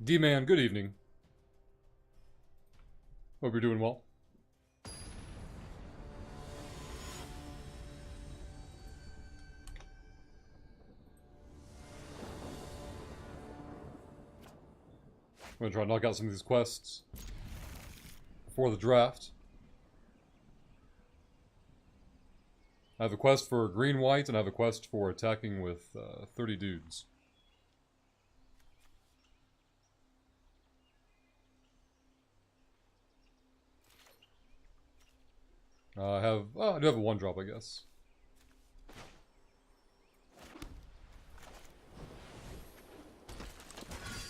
D-Man, good evening. Hope you're doing well. I'm gonna try to knock out some of these quests before the draft. I have a quest for green-white, and I have a quest for attacking with 30 dudes. I do have a one-drop, I guess.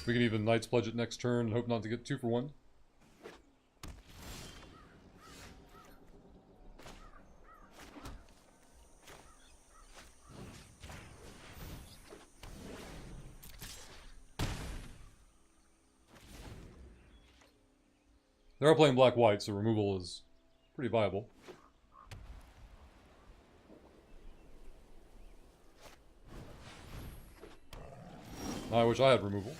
We can even Knight's Pledge it next turn and hope not to get 2 for 1. They are playing black-white, so removal is pretty viable. I wish I had removal.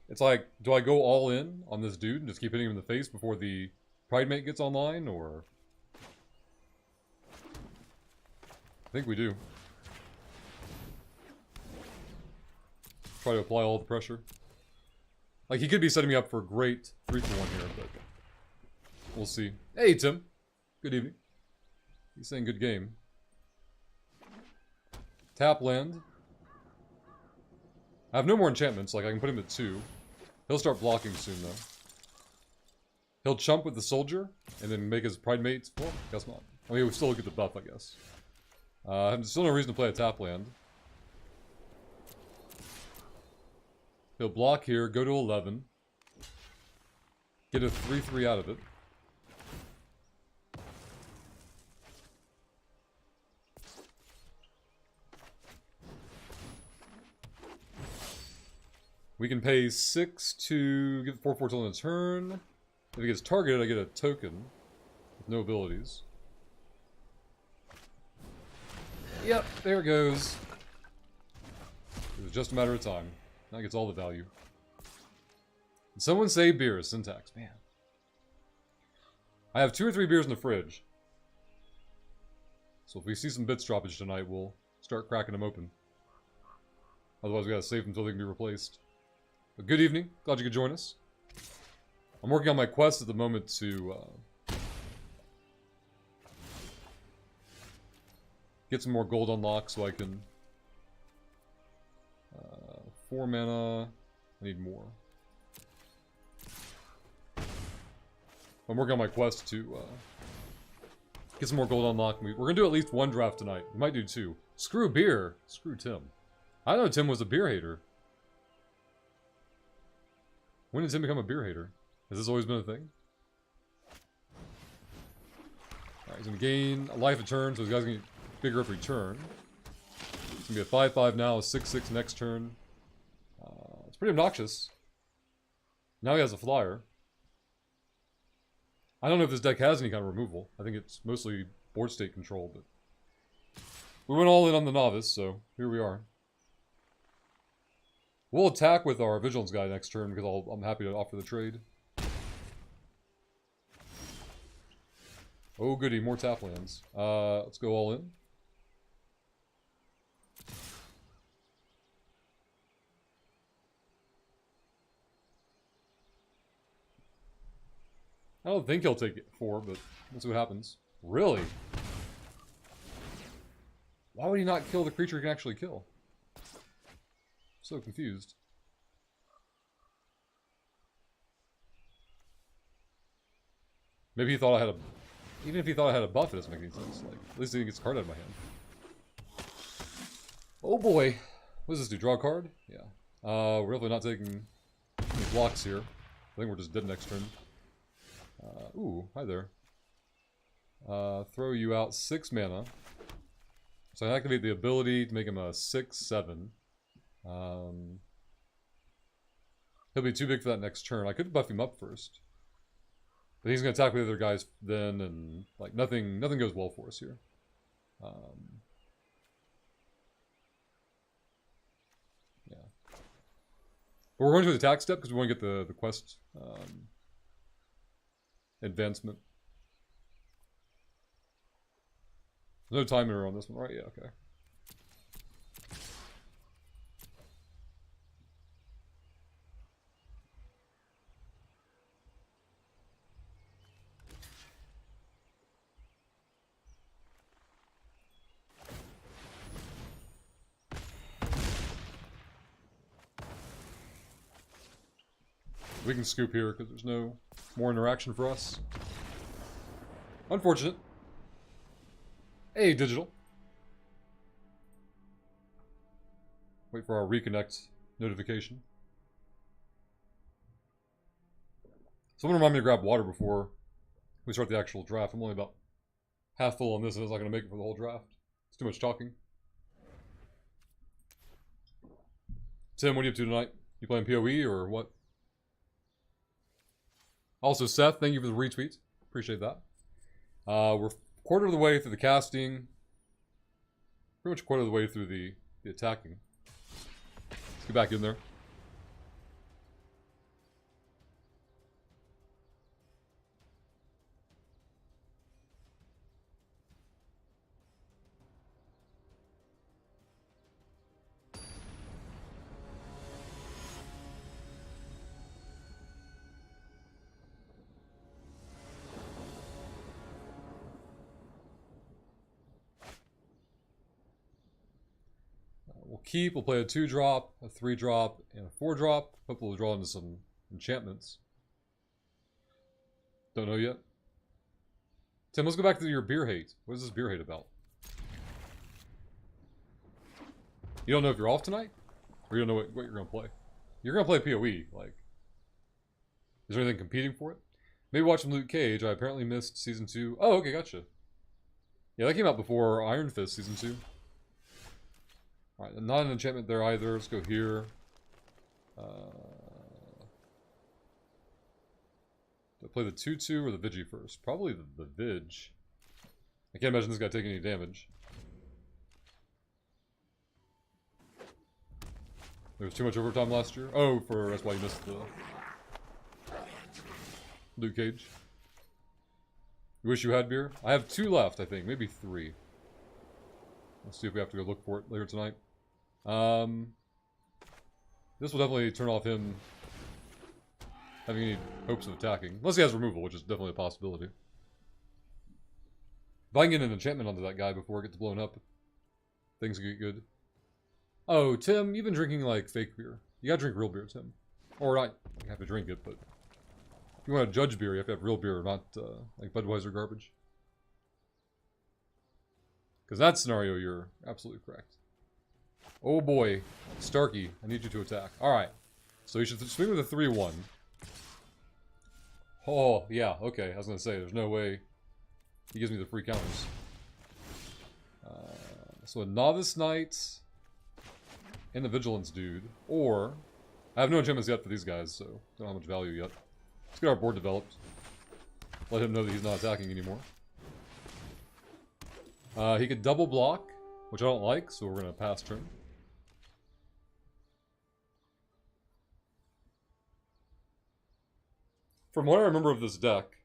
It's like, do I go all in on this dude and just keep hitting him in the face before the Pride Mate gets online, or... I think we do. Try to apply all the pressure. Like, he could be setting me up for a great 3 for 1 here, but... we'll see. Hey, Tim. Good evening. He's saying good game. Tap land. I have no more enchantments, like I can put him at 2. He'll start blocking soon, though. He'll chump with the soldier, and then make his Pride Mates. Well, guess not. I mean, we'll still get the buff, I guess. Still no reason to play a tap land. He'll block here, go to 11. Get a 3-3 out of it. We can pay 6 to get 4/4 till in a turn. If he gets targeted, I get a token with no abilities. Yep, there it goes. It was just a matter of time. Now it gets all the value. Did someone say beer? Syntax, man. I have 2 or 3 beers in the fridge. So if we see some bits droppage tonight, we'll start cracking them open. Otherwise, we gotta save them until they can be replaced. But good evening. Glad you could join us. I'm working on my quest at the moment to get some more gold unlocked so I can... 4 mana. I need more. I'm working on my quest to get some more gold unlocked. We're going to do at least 1 draft tonight. We might do 2. Screw beer. Screw Tim. I know Tim was a beer hater. When did Tim become a beer hater? Has this always been a thing? Alright, he's going to gain a life a turn, so his guy's going to get bigger every turn. It's going to be a 5-5 now, a 6-6 next turn. It's pretty obnoxious. Now he has a flyer. I don't know if this deck has any kind of removal. I think it's mostly board state control, but... we went all in on the novice, so here we are. We'll attack with our Vigilance guy next turn, because I'm happy to offer the trade. Oh goody, more tap lands. Let's go all in. I don't think he'll take 4, but we'll see what happens. Really? Why would he not kill the creature he can actually kill? So confused. Maybe he thought I had a... even if he thought I had a buff, it doesn't make any sense. Like, at least he gets a card out of my hand. Oh boy. What does this do? Draw a card? Yeah. We're definitely not taking any blocks here. I think we're just dead next turn. Ooh, hi there. Throw you out 6 mana. So I activate the ability to make him a 6/7. He'll be too big for that next turn. I could buff him up first. But he's going to attack with the other guys then, and like nothing goes well for us here. But we're going to the attack step because we want to get the quest advancement. There's no time limit on this one, right? Yeah, okay. We can scoop here because there's no more interaction for us. Unfortunate. Hey, digital. Wait for our reconnect notification. Someone remind me to grab water before we start the actual draft. I'm only about half full on this and it's not going to make it for the whole draft. It's too much talking. Tim, what are you up to tonight? You playing PoE or what? Also, Seth, thank you for the retweet. Appreciate that. We're quarter of the way through the casting. Pretty much quarter of the way through the attacking. Let's get back in there. We'll keep, we'll play a 2-drop, a 3-drop, and a 4-drop. Hopefully we'll draw into some enchantments. Don't know yet. Tim, let's go back to your beer hate. What is this beer hate about? You don't know if you're off tonight? Or you don't know what you're going to play? You're going to play PoE, like... Is there anything competing for it? Maybe watch some Luke Cage. I apparently missed Season 2. Oh, okay, gotcha. Yeah, that came out before Iron Fist Season 2. Alright, not an enchantment there either. Let's go here. Do I play the 2-2 or the Vigi first? Probably the Vig. I can't imagine this guy taking any damage. There was too much overtime last year. Oh, that's why you missed the Luke Cage. You wish you had beer? I have 2 left, I think. Maybe 3. Let's see if we have to go look for it later tonight. This will definitely turn off him having any hopes of attacking. Unless he has removal, which is definitely a possibility. If I can get an enchantment onto that guy before it gets blown up, things get good. Oh, Tim, you've been drinking, like, fake beer. You gotta drink real beer, Tim. Or not, you have to drink it, but... If you want to judge beer, you have to have real beer, not, like, Budweiser garbage. Because that scenario, you're absolutely correct. Oh boy, Starkey, I need you to attack. Alright, so you should swing with a 3-1. Oh, yeah, okay, I was going to say, there's no way he gives me the free counters. So a Novice Knight and the Vigilance dude, or... I have no enchantments yet for these guys, so don't have much value yet. Let's get our board developed. Let him know that he's not attacking anymore. He could double block, which I don't like, so we're going to pass turn. From what I remember of this deck,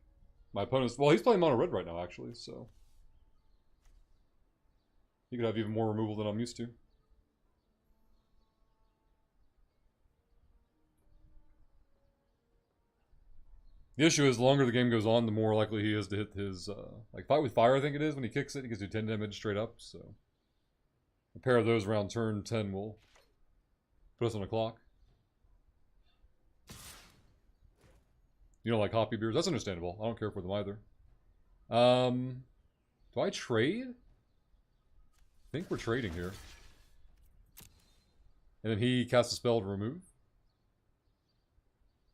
my opponent's... Well, he's playing mono red right now, actually, so... He could have even more removal than I'm used to. The issue is, the longer the game goes on, the more likely he is to hit his, like, Fight with Fire, I think it is. When he kicks it, he gets to 10 damage straight up, so... A pair of those around turn 10 will put us on the clock. You don't like hoppy beers? That's understandable. I don't care for them either. Do I trade? I think we're trading here. And then he casts a spell to remove.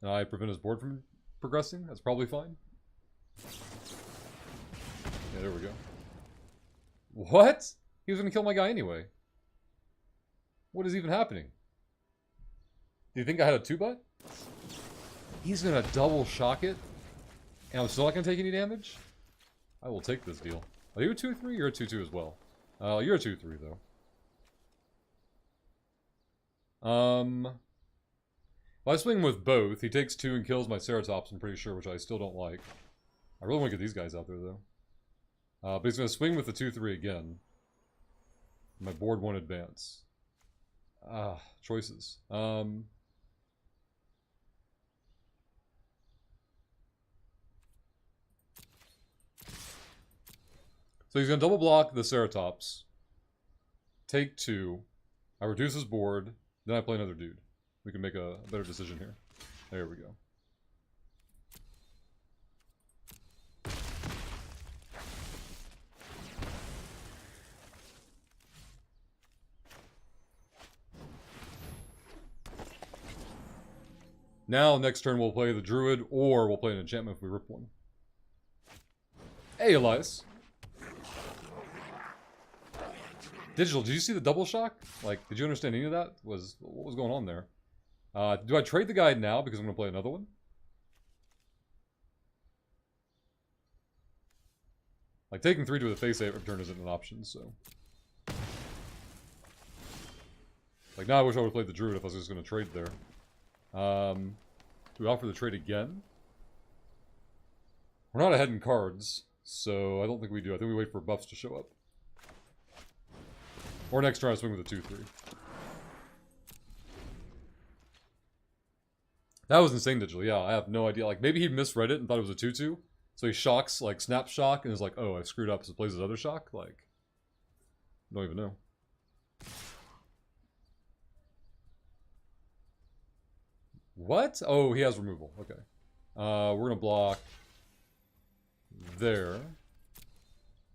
And I prevent his board from progressing. That's probably fine. Yeah, there we go. What? He was going to kill my guy anyway. What is even happening? Do you think I had a 2-butt? He's going to double shock it? And I'm still not going to take any damage? I will take this deal. Are you a 2-3? You're a 2-2 as well. You're a 2-3 though. If I swing with both, he takes 2 and kills my Ceratops, I'm pretty sure, which I still don't like. I really want to get these guys out there, though. But he's going to swing with the 2-3 again. My board won't advance. Choices. So he's going to double block the Ceratops. Take 2. I reduce his board. Then I play another dude. We can make a better decision here. There we go. Now, next turn we'll play the Druid, or we'll play an enchantment if we rip one. Hey, Elias. Digital, did you see the double shock? Like, did you understand any of that? What was going on there? Do I trade the guide now because I'm going to play another one? Like, taking 3 to the face every turn isn't an option, so... Like, now I wish I would have played the Druid if I was just going to trade there. Do we offer the trade again? We're not ahead in cards, so I don't think we do. I think we wait for buffs to show up. Or next turn I swing with a 2-3. That was insane, Digital. Yeah, I have no idea. Like, maybe he misread it and thought it was a 2-2. So he shocks, like, snap shock, and is like, oh, I screwed up, so plays his other shock? Like, don't even know. What? Oh, he has removal. Okay. We're going to block there.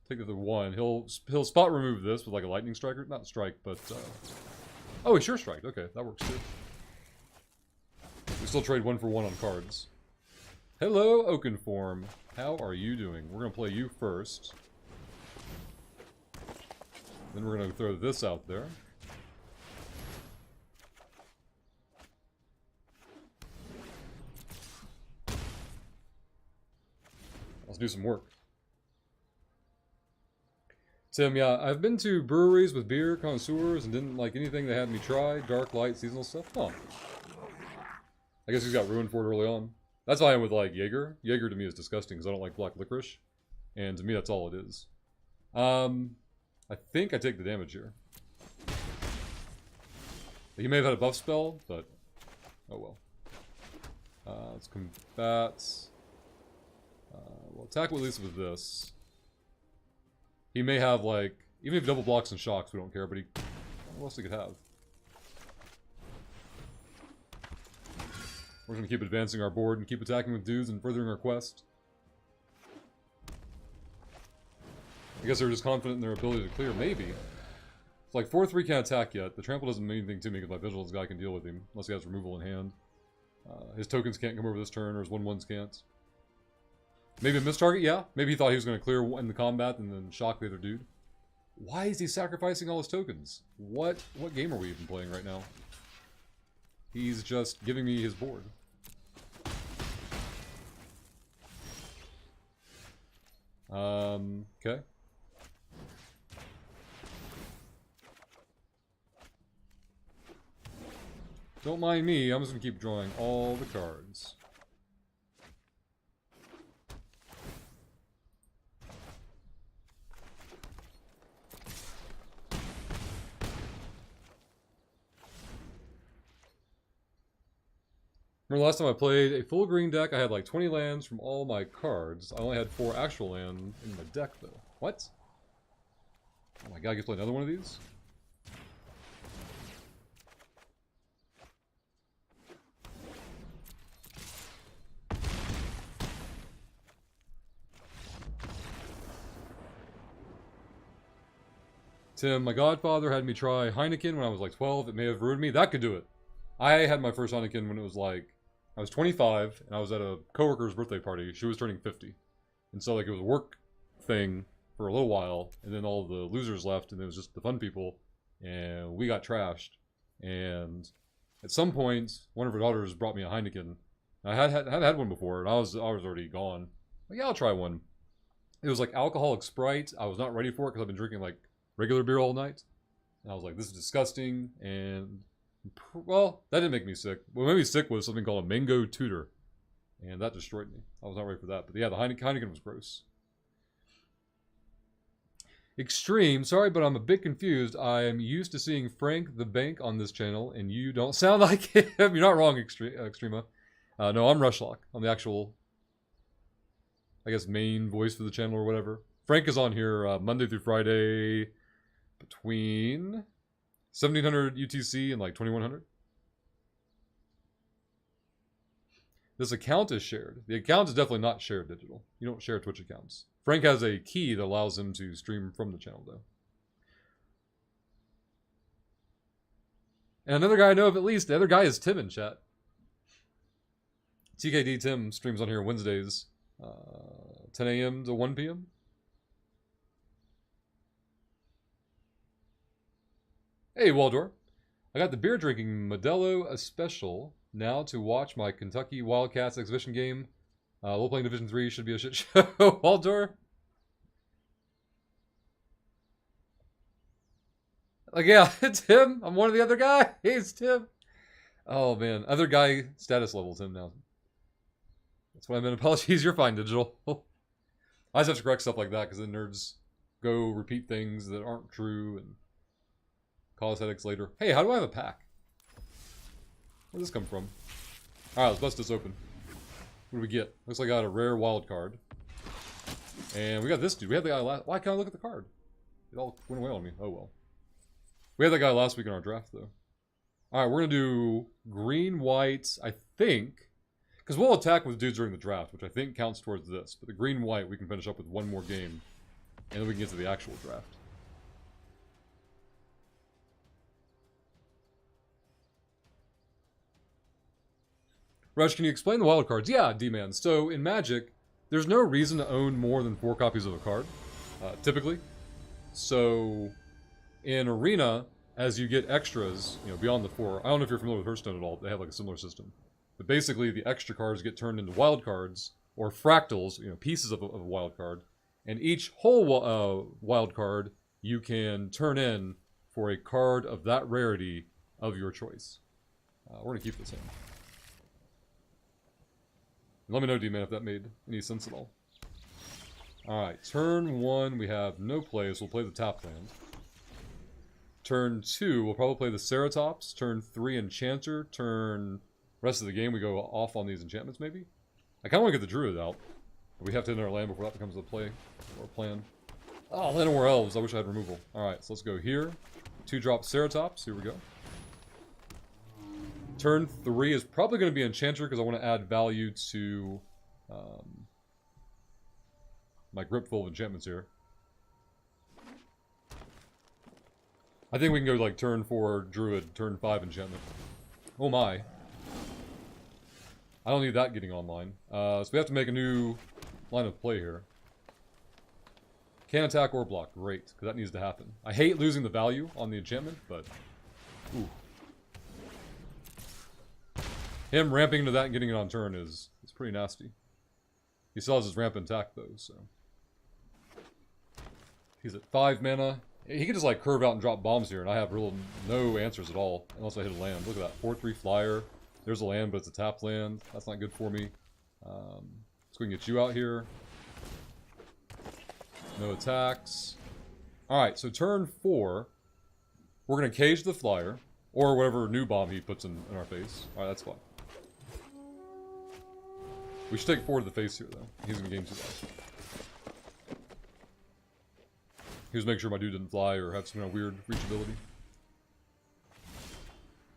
Take the 1. He'll spot remove this with, like, a lightning striker. Not strike, but... Oh, he sure striked. Okay, that works too. We still trade 1 for 1 on cards. Hello, Oakenform. How are you doing? We're going to play you first. Then we're going to throw this out there. Let's do some work. Tim, yeah, I've been to breweries with beer connoisseurs and didn't like anything they had me try. Dark, light, seasonal stuff. Huh. I guess he's got ruined for it early on. That's why I'm with, like, Jaeger. Jaeger to me is disgusting because I don't like black licorice. And to me, that's all it is. I think I take the damage here. He may have had a buff spell, but... Oh well. Let's combat... we'll tackle at least with this. He may have, like... Even if he double blocks and shocks, we don't care, but he... What else he could have? We're going to keep advancing our board and keep attacking with dudes and furthering our quest. I guess they're just confident in their ability to clear, maybe. It's like 4-3 can't attack yet. The trample doesn't mean anything to me because my vigilance guy can deal with him, unless he has removal in hand. His tokens can't come over this turn, or his 1-1s can't. Maybe a missed target, yeah. Maybe he thought he was going to clear in the combat and then shock the other dude. Why is he sacrificing all his tokens? What game are we even playing right now? He's just giving me his board. Okay. Don't mind me, I'm just gonna keep drawing all the cards. Remember last time I played a full green deck, I had like 20 lands from all my cards. I only had 4 actual land in my deck though. What? Oh my god, I get to play another one of these? Tim, my godfather had me try Heineken when I was like 12. It may have ruined me. That could do it. I had my first Heineken when it was like... I was 25, and I was at a coworker's birthday party. She was turning 50. And so, like, it was a work thing for a little while, and then all the losers left, and it was just the fun people, and we got trashed. And at some point, one of her daughters brought me a Heineken. I had one before, and I was already gone. Like, yeah, I'll try one. It was like alcoholic Sprite. I was not ready for it because I've been drinking, like, regular beer all night. And I was like, this is disgusting, and Well, that didn't make me sick. What made me sick was something called a mango tutor. And that destroyed me. I was not ready for that. But yeah, the Heineken was gross. Extreme, sorry, but I'm a bit confused. I am used to seeing Frank the Bank on this channel, and you don't sound like him. You're not wrong, Extrema. No, I'm Rushlock. I'm the actual, I guess, main voice for the channel or whatever. Frank is on here Monday through Friday between 1700 UTC and like 2100. This account is shared. The account is definitely not shared digital. You don't share Twitch accounts. Frank has a key that allows him to stream from the channel, though. And another guy I know of at least, the other guy is Tim in chat. TKD Tim streams on here Wednesdays, 10 a.m. to 1 p.m. Hey, Waldor. I got the beer drinking Modelo Especial now to watch my Kentucky Wildcats exhibition game. We'll play Division 3, should be a shit show. Waldor? Like, yeah, it's him. I'm one of the other guys. It's Tim. Oh, man. Other guy status level Tim now. That's what I meant. Apologies, you're fine, digital. I just have to correct stuff like that because then nerds go repeat things that aren't true and cause headaches later. Hey, how do I have a pack? Where'd this come from? Alright, let's bust this open. What do we get? Looks like I got a rare wild card. And we got this dude. We had the guy last... Why can't I look at the card? It all went away on me. Oh, well. We had that guy last week in our draft, though. Alright, we're going to do green, white, I think. Because we'll attack with dudes during the draft, which I think counts towards this. But the green, white, we can finish up with one more game. And then we can get to the actual draft. Rush, can you explain the wild cards? Yeah, D-Man. So, in Magic, there's no reason to own more than 4 copies of a card, typically. So, in Arena, as you get extras, you know, beyond the 4, I don't know if you're familiar with Hearthstone at all, they have like a similar system. But basically, the extra cards get turned into wild cards, or fractals, you know, pieces of a wild card. And each whole wild card, you can turn in for a card of that rarity of your choice. We're going to keep this in. Let me know, D-Man, if that made any sense at all. Alright, turn 1, we have no play, so we'll play the tap land. Turn 2, we'll probably play the Ceratops. Turn 3, Enchanter. Turn... rest of the game, we go off on these enchantments, maybe? I kind of want to get the Druid out. But we have to end our land before that becomes a play. Or a plan. Oh, Llanowar Elves, I wish I had removal. Alright, so let's go here. 2-drop Ceratops, here we go. Turn 3 is probably going to be Enchanter because I want to add value to my grip full of enchantments here. I think we can go like turn 4 Druid, turn 5 enchantment. Oh my. I don't need that getting online. So we have to make a new line of play here. Can't attack or block. Great, because that needs to happen. I hate losing the value on the enchantment, but... ooh. Him ramping into that and getting it on turn is pretty nasty. He still has his ramp intact though, so. He's at 5 mana. He could just like curve out and drop bombs here and I have no answers at all. Unless I hit a land. Look at that. 4/3 flyer. There's a land, but it's a tap land. That's not good for me. So we can get you out here. No attacks. Alright, so turn 4. We're going to cage the flyer. Or whatever new bomb he puts in our face. Alright, that's fine. We should take 4 to the face here, though. He's going to game 2 life. He was making sure my dude didn't fly or have some kind of weird reachability.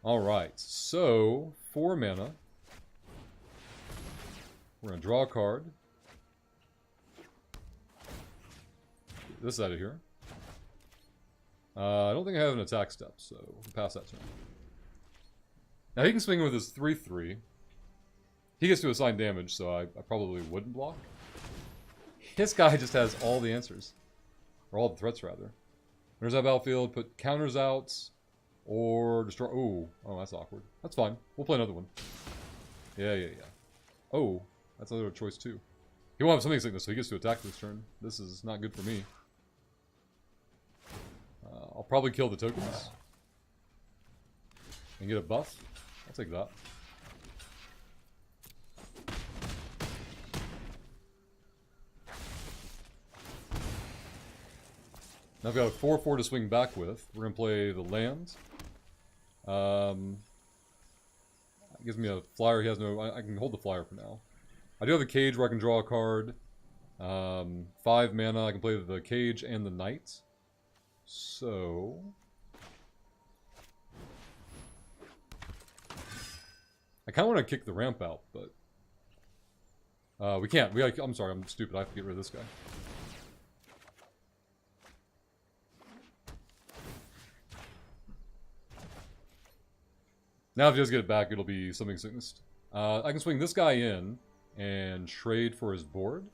Alright, so 4 mana. We're going to draw a card. Get this out of here. I don't think I have an attack step, so we'll pass that turn. Now he can swing with his 3/3. He gets to assign damage, so I probably wouldn't block. This guy just has all the answers. Or all the threats, rather. There's that battlefield, put counters out, or destroy... ooh, oh, that's awkward. That's fine. We'll play another one. Yeah. Oh, that's another choice, too. He won't have something sickness, so he gets to attack this turn. This is not good for me. I'll probably kill the tokens. And get a buff? I'll take that. Now I've got a 4/4 to swing back with. We're going to play the land. Gives me a flyer. He has no... I can hold the flyer for now. I do have a cage where I can draw a card. 5 mana. I can play the cage and the knight. So... I kind of want to kick the ramp out, but... we can't. I'm sorry, I'm stupid. I have to get rid of this guy. Now if he does get it back, it'll be something sickness. I can swing this guy in and trade for his board.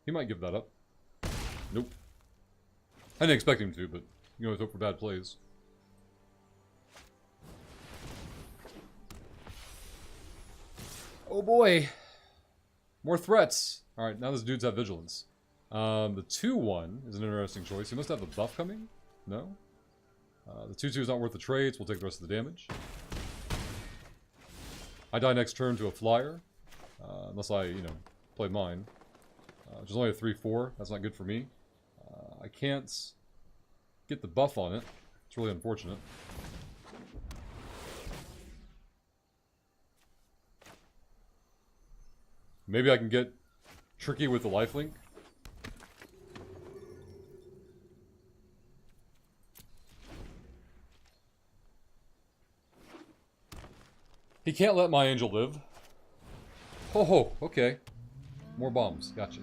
He might give that up. Nope. I didn't expect him to, but you always hope for bad plays. Oh boy. More threats. Alright, now this dude's have vigilance. The 2/1 is an interesting choice. He must have a buff coming? No? The 2/2 is not worth the trade, so we'll take the rest of the damage. I die next turn to a flyer. Unless I, play mine. Which is only a 3/4. That's not good for me. I can't get the buff on it. It's really unfortunate. Maybe I can get tricky with the lifelink. He can't let my angel live. Oh, okay. More bombs. Gotcha.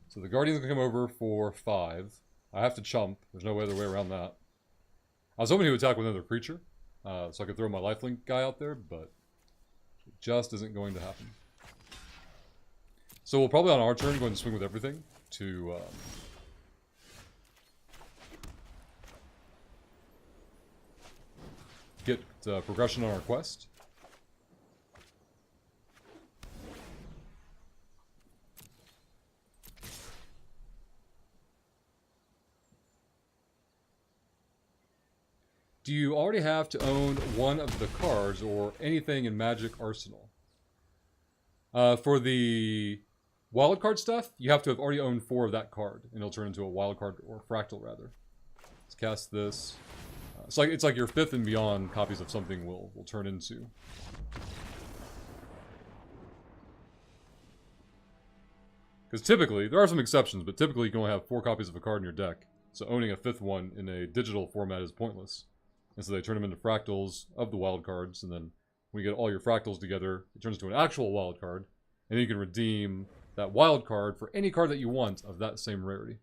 So the Guardian's gonna come over for 5. I have to chump. There's no other way around that. I was hoping he would attack with another creature, so I could throw my lifelink guy out there, but it just isn't going to happen. So we'll probably on our turn go and swing with everything to get progression on our quest. Do you already have to own one of the cards or anything in Magic Arsenal? For the wildcard stuff, you have to have already owned 4 of that card, and it'll turn into a wildcard, or fractal rather. Let's cast this. It's like your 5th and beyond copies of something will turn into. Because typically, there are some exceptions, but typically you can only have 4 copies of a card in your deck. So owning a 5th one in a digital format is pointless. And so they turn them into fractals of the wild cards, and then when you get all your fractals together, it turns into an actual wild card, and then you can redeem that wild card for any card that you want of that same rarity.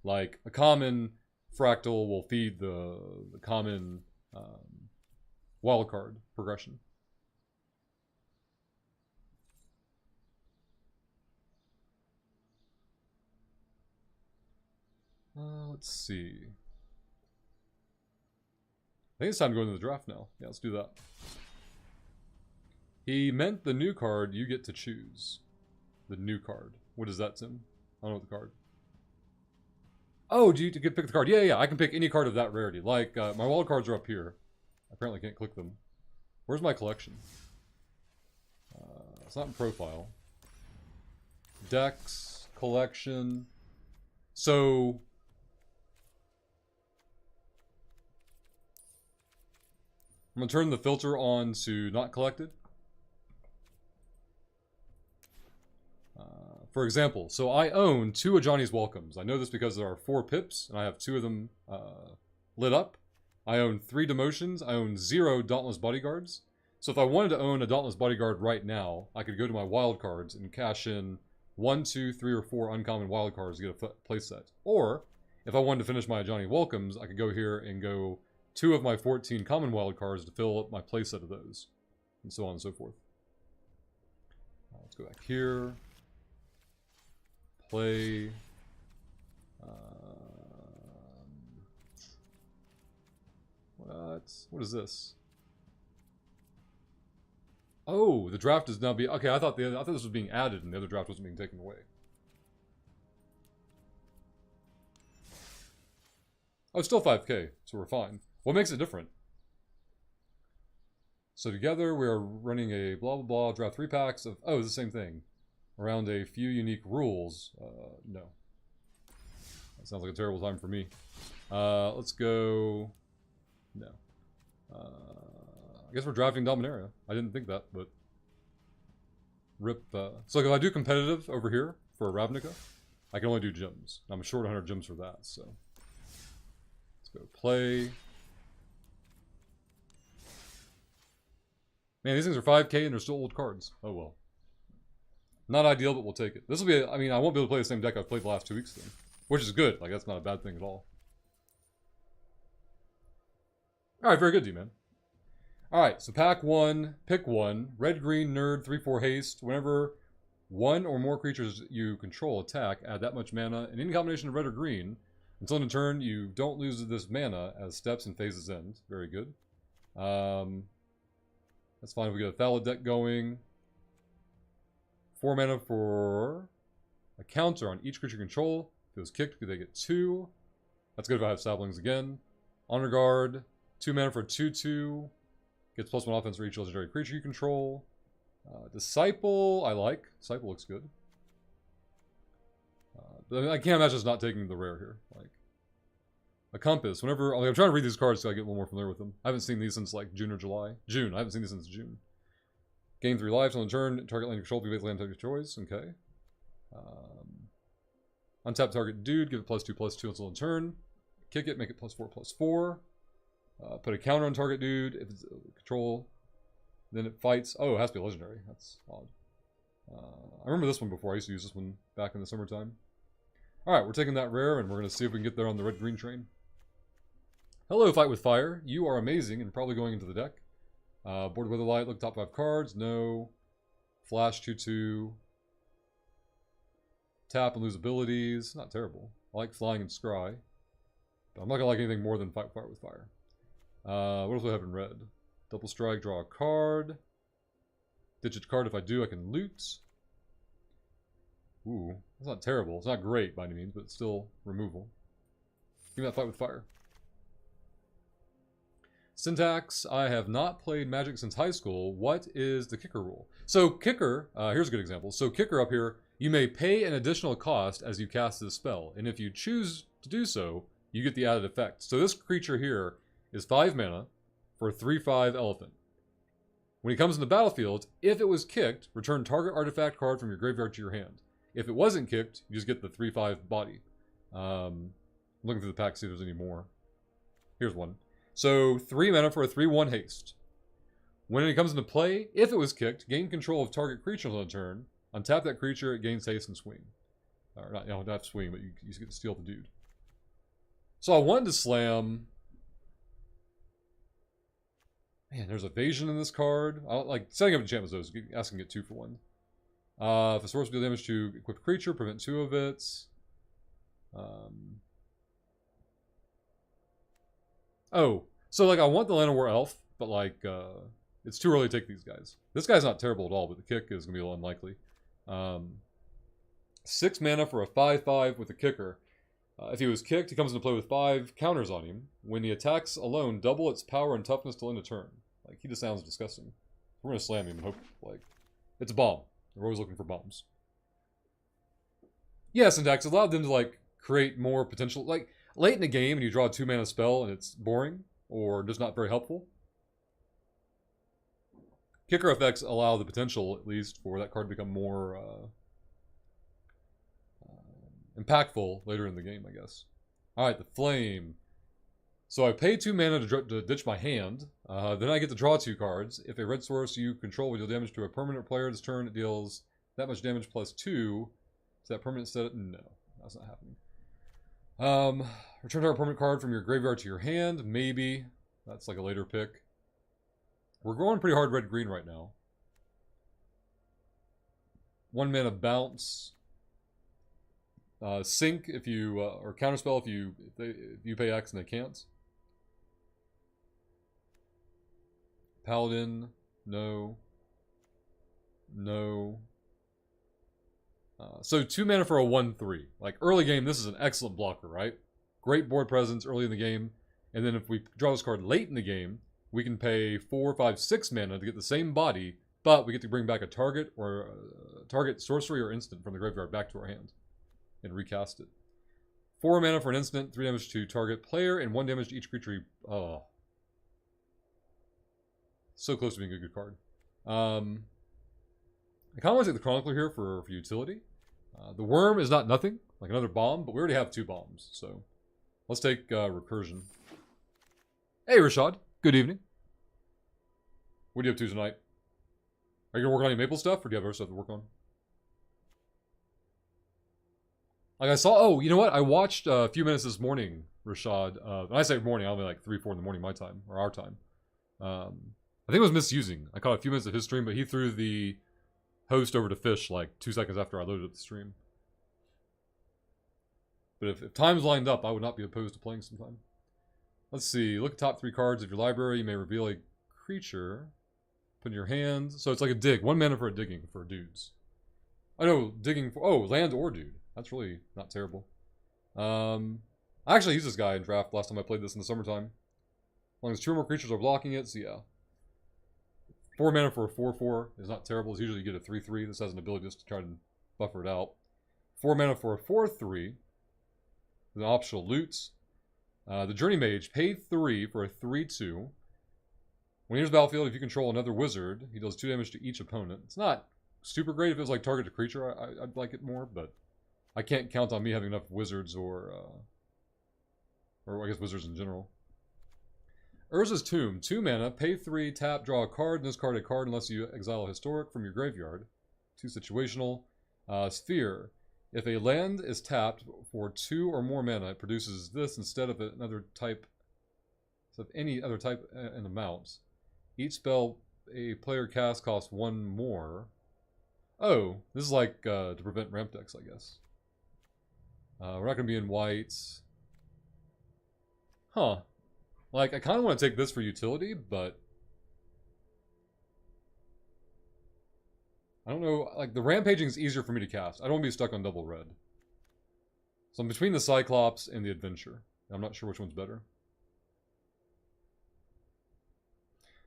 Like, a common fractal will feed the common wild card progression. Let's see. I think it's time to go into the draft now. Yeah, let's do that. He meant the new card you get to choose. The new card. What is that, Tim? I don't know what the card. Oh, do you get pick the card? Yeah, I can pick any card of that rarity. Like, my wild cards are up here. I apparently can't click them. Where's my collection? It's not in profile. Decks, collection. So... I'm going to turn the filter on to not collected. For example, so I own 2 of Johnny's Welcomes. I know this because there are 4 pips, and I have 2 of them lit up. I own 3 Demotions. I own 0 Dauntless Bodyguards. So if I wanted to own a Dauntless Bodyguard right now, I could go to my wild cards and cash in 1, 2, 3, or 4 uncommon wild cards to get a playset. Or, if I wanted to finish my Johnny Welcomes, I could go here and go 2 of my 14 common wild cards to fill up my playset of those. And so on and so forth. Let's go back here. Play. What is this? Oh, the draft is now being... Okay, I thought this was being added and the other draft wasn't being taken away. Oh, it's still 5k, so we're fine. What makes it different? So together we are running a blah blah blah, draft 3 packs of, oh, it's the same thing. Around a few unique rules. No. That sounds like a terrible time for me. Let's go... No. I guess we're drafting Dominaria. I didn't think that, but... Rip, So like if I do competitive over here for Ravnica, I can only do gems. I'm short 100 gems for that, so... Let's go play... Man, these things are 5k and they're still old cards. Oh well. Not ideal, but we'll take it. This will be, I mean, I won't be able to play the same deck I've played the last 2 weeks then. Which is good. Like, that's not a bad thing at all. Alright, very good, D-Man. Alright, so pack 1, pick 1. Red, green, nerd, 3/4 haste. Whenever one or more creatures you control attack, add that much mana in any combination of red or green. Until in turn, you don't lose this mana as steps and phases end. Very good. That's fine if we get a Thala deck going. 4 mana for a counter on each creature control. If it was kicked, they get 2. That's good if I have saplings again. Honor Guard, 2 mana for a 2/2. Gets +1 offense for each legendary creature you control. Disciple, I like. Disciple looks good. I can't imagine us not taking the rare here. Like a Compass. Whenever I'm trying to read these cards so I get a little more familiar with them. I haven't seen these since like June or July. June. I haven't seen these since June. Gain 3 lives on the turn. Target land control. If you land target choice. Okay. Untap target dude. Give it +2/+2 until in turn. Kick it. Make it +4/+4. Put a counter on target dude. If it's control, then it fights. Oh, it has to be legendary. That's odd. I remember this one before. I used to use this one back in the summertime. Alright, we're taking that rare, and we're going to see if we can get there on the red-green train. Hello, Fight with Fire. You are amazing and probably going into the deck. Board Witherlight, look top 5 cards. No. Flash 2/2. Tap and lose abilities. Not terrible. I like Flying and Scry. But I'm not going to like anything more than Fight with Fire. What else do I have in red? Double Strike, draw a card. Digit card. If I do, I can loot. Ooh, that's not terrible. It's not great by any means, but it's still removal. Give me that Fight with Fire. Syntax, I have not played Magic since high school. What is the kicker rule? So kicker, here's a good example. So kicker up here, you may pay an additional cost as you cast this spell. And if you choose to do so, you get the added effect. So this creature here is 5 mana for a 3/5 elephant. When he comes in the battlefield, if it was kicked, return target artifact card from your graveyard to your hand. If it wasn't kicked, you just get the 3/5 body. Looking through the pack to see if there's any more. Here's one. So 3 mana for a 3/1 haste. When it comes into play, if it was kicked, gain control of target creatures on a turn. Untap that creature, it gains haste and swing. Or not, you don't have to swing, but you get to steal the dude. So I wanted to slam... Man, there's evasion in this card. I don't like setting up enchantments though, asking to get 2 for 1. If a source deal damage to equipped creature, prevent 2 of it. Oh, so like I want the Llanowar Elf, but like it's too early to take these guys. This guy's not terrible at all, but the kick is gonna be a little unlikely. 6 mana for a 5/5 with a kicker. If he was kicked, he comes into play with 5 counters on him. When he attacks alone, double its power and toughness till end of turn. Like, he just sounds disgusting. We're gonna slam him and hope, like, it's a bomb. We're always looking for bombs. Yeah, Syntax allowed them to, like, create more potential. Like, late in the game and you draw a 2 mana spell and it's boring, or just not very helpful. Kicker effects allow the potential, at least, for that card to become more, impactful later in the game, I guess. Alright, the Flame. So I pay 2 mana to ditch my hand. Then I get to draw 2 cards. If a red source you control will deal damage to a permanent player this turn, it deals that much damage plus 2 to that permanent set. No, that's not happening. Return target permanent card from your graveyard to your hand. Maybe. That's like a later pick. We're going pretty hard red-green right now. 1 mana bounce. Sync if you, or counterspell if you pay X and they can't. Paladin, no. No. So 2 mana for a 1/3. Like early game, this is an excellent blocker, right? Great board presence early in the game. And then if we draw this card late in the game, we can pay 4, 5, 6 mana to get the same body, but we get to bring back a target or target sorcery or instant from the graveyard back to our hand and recast it. 4 mana for an instant, 3 damage to target player, and 1 damage to each creature. Oh. So close to being a good card. I kind of want to take the Chronicler here for utility. The Worm is not nothing, like another bomb, but we already have 2 bombs, so let's take Recursion. Hey, Rashad. Good evening. What are you up to tonight? Are you going to work on any Maple stuff, or do you have other stuff to work on? Like I saw, oh, you know what? I watched a few minutes this morning, Rashad. When I say morning, I'll be like 3, 4 in the morning my time, or our time. I think it was misusing. I caught a few minutes of his stream, but he threw the host over to Fish like 2 seconds after I loaded up the stream. But if time's lined up, I would not be opposed to playing sometime. Let's see. Look at top 3 cards of your library. You may reveal a creature. Put in your hand. So it's like a dig. 1 mana for a digging for dudes. I know, digging for... Oh, land or dude. That's really not terrible. I actually used this guy in draft last time I played this in the summertime. As long as 2 or more creatures are blocking it, so yeah. 4 mana for a 4/4 is not terrible. It's usually you get a 3/3. This has an ability just to try to buffer it out. 4 mana for a 4/3. With an optional loot. The Journey Mage, pay 3 for a 3/2. When he enters the battlefield, if you control another wizard, he does 2 damage to each opponent. It's not super great if it was like target to creature. I'd like it more, but I can't count on me having enough wizards or I guess wizards in general. Urza's Tomb, 2 mana, pay 3, tap, draw a card, and discard a card unless you exile a historic from your graveyard. 2 situational. Sphere. If a land is tapped for 2 or more mana, it produces this instead of another type, instead of any other type and amount. Each spell a player casts costs 1 more. Oh, this is like to prevent ramp decks, I guess. We're not going to be in white. Huh. Like, I kind of want to take this for utility, but I don't know. Like, the rampaging is easier for me to cast. I don't want to be stuck on double red. So I'm between the Cyclops and the Adventure. I'm not sure which one's better.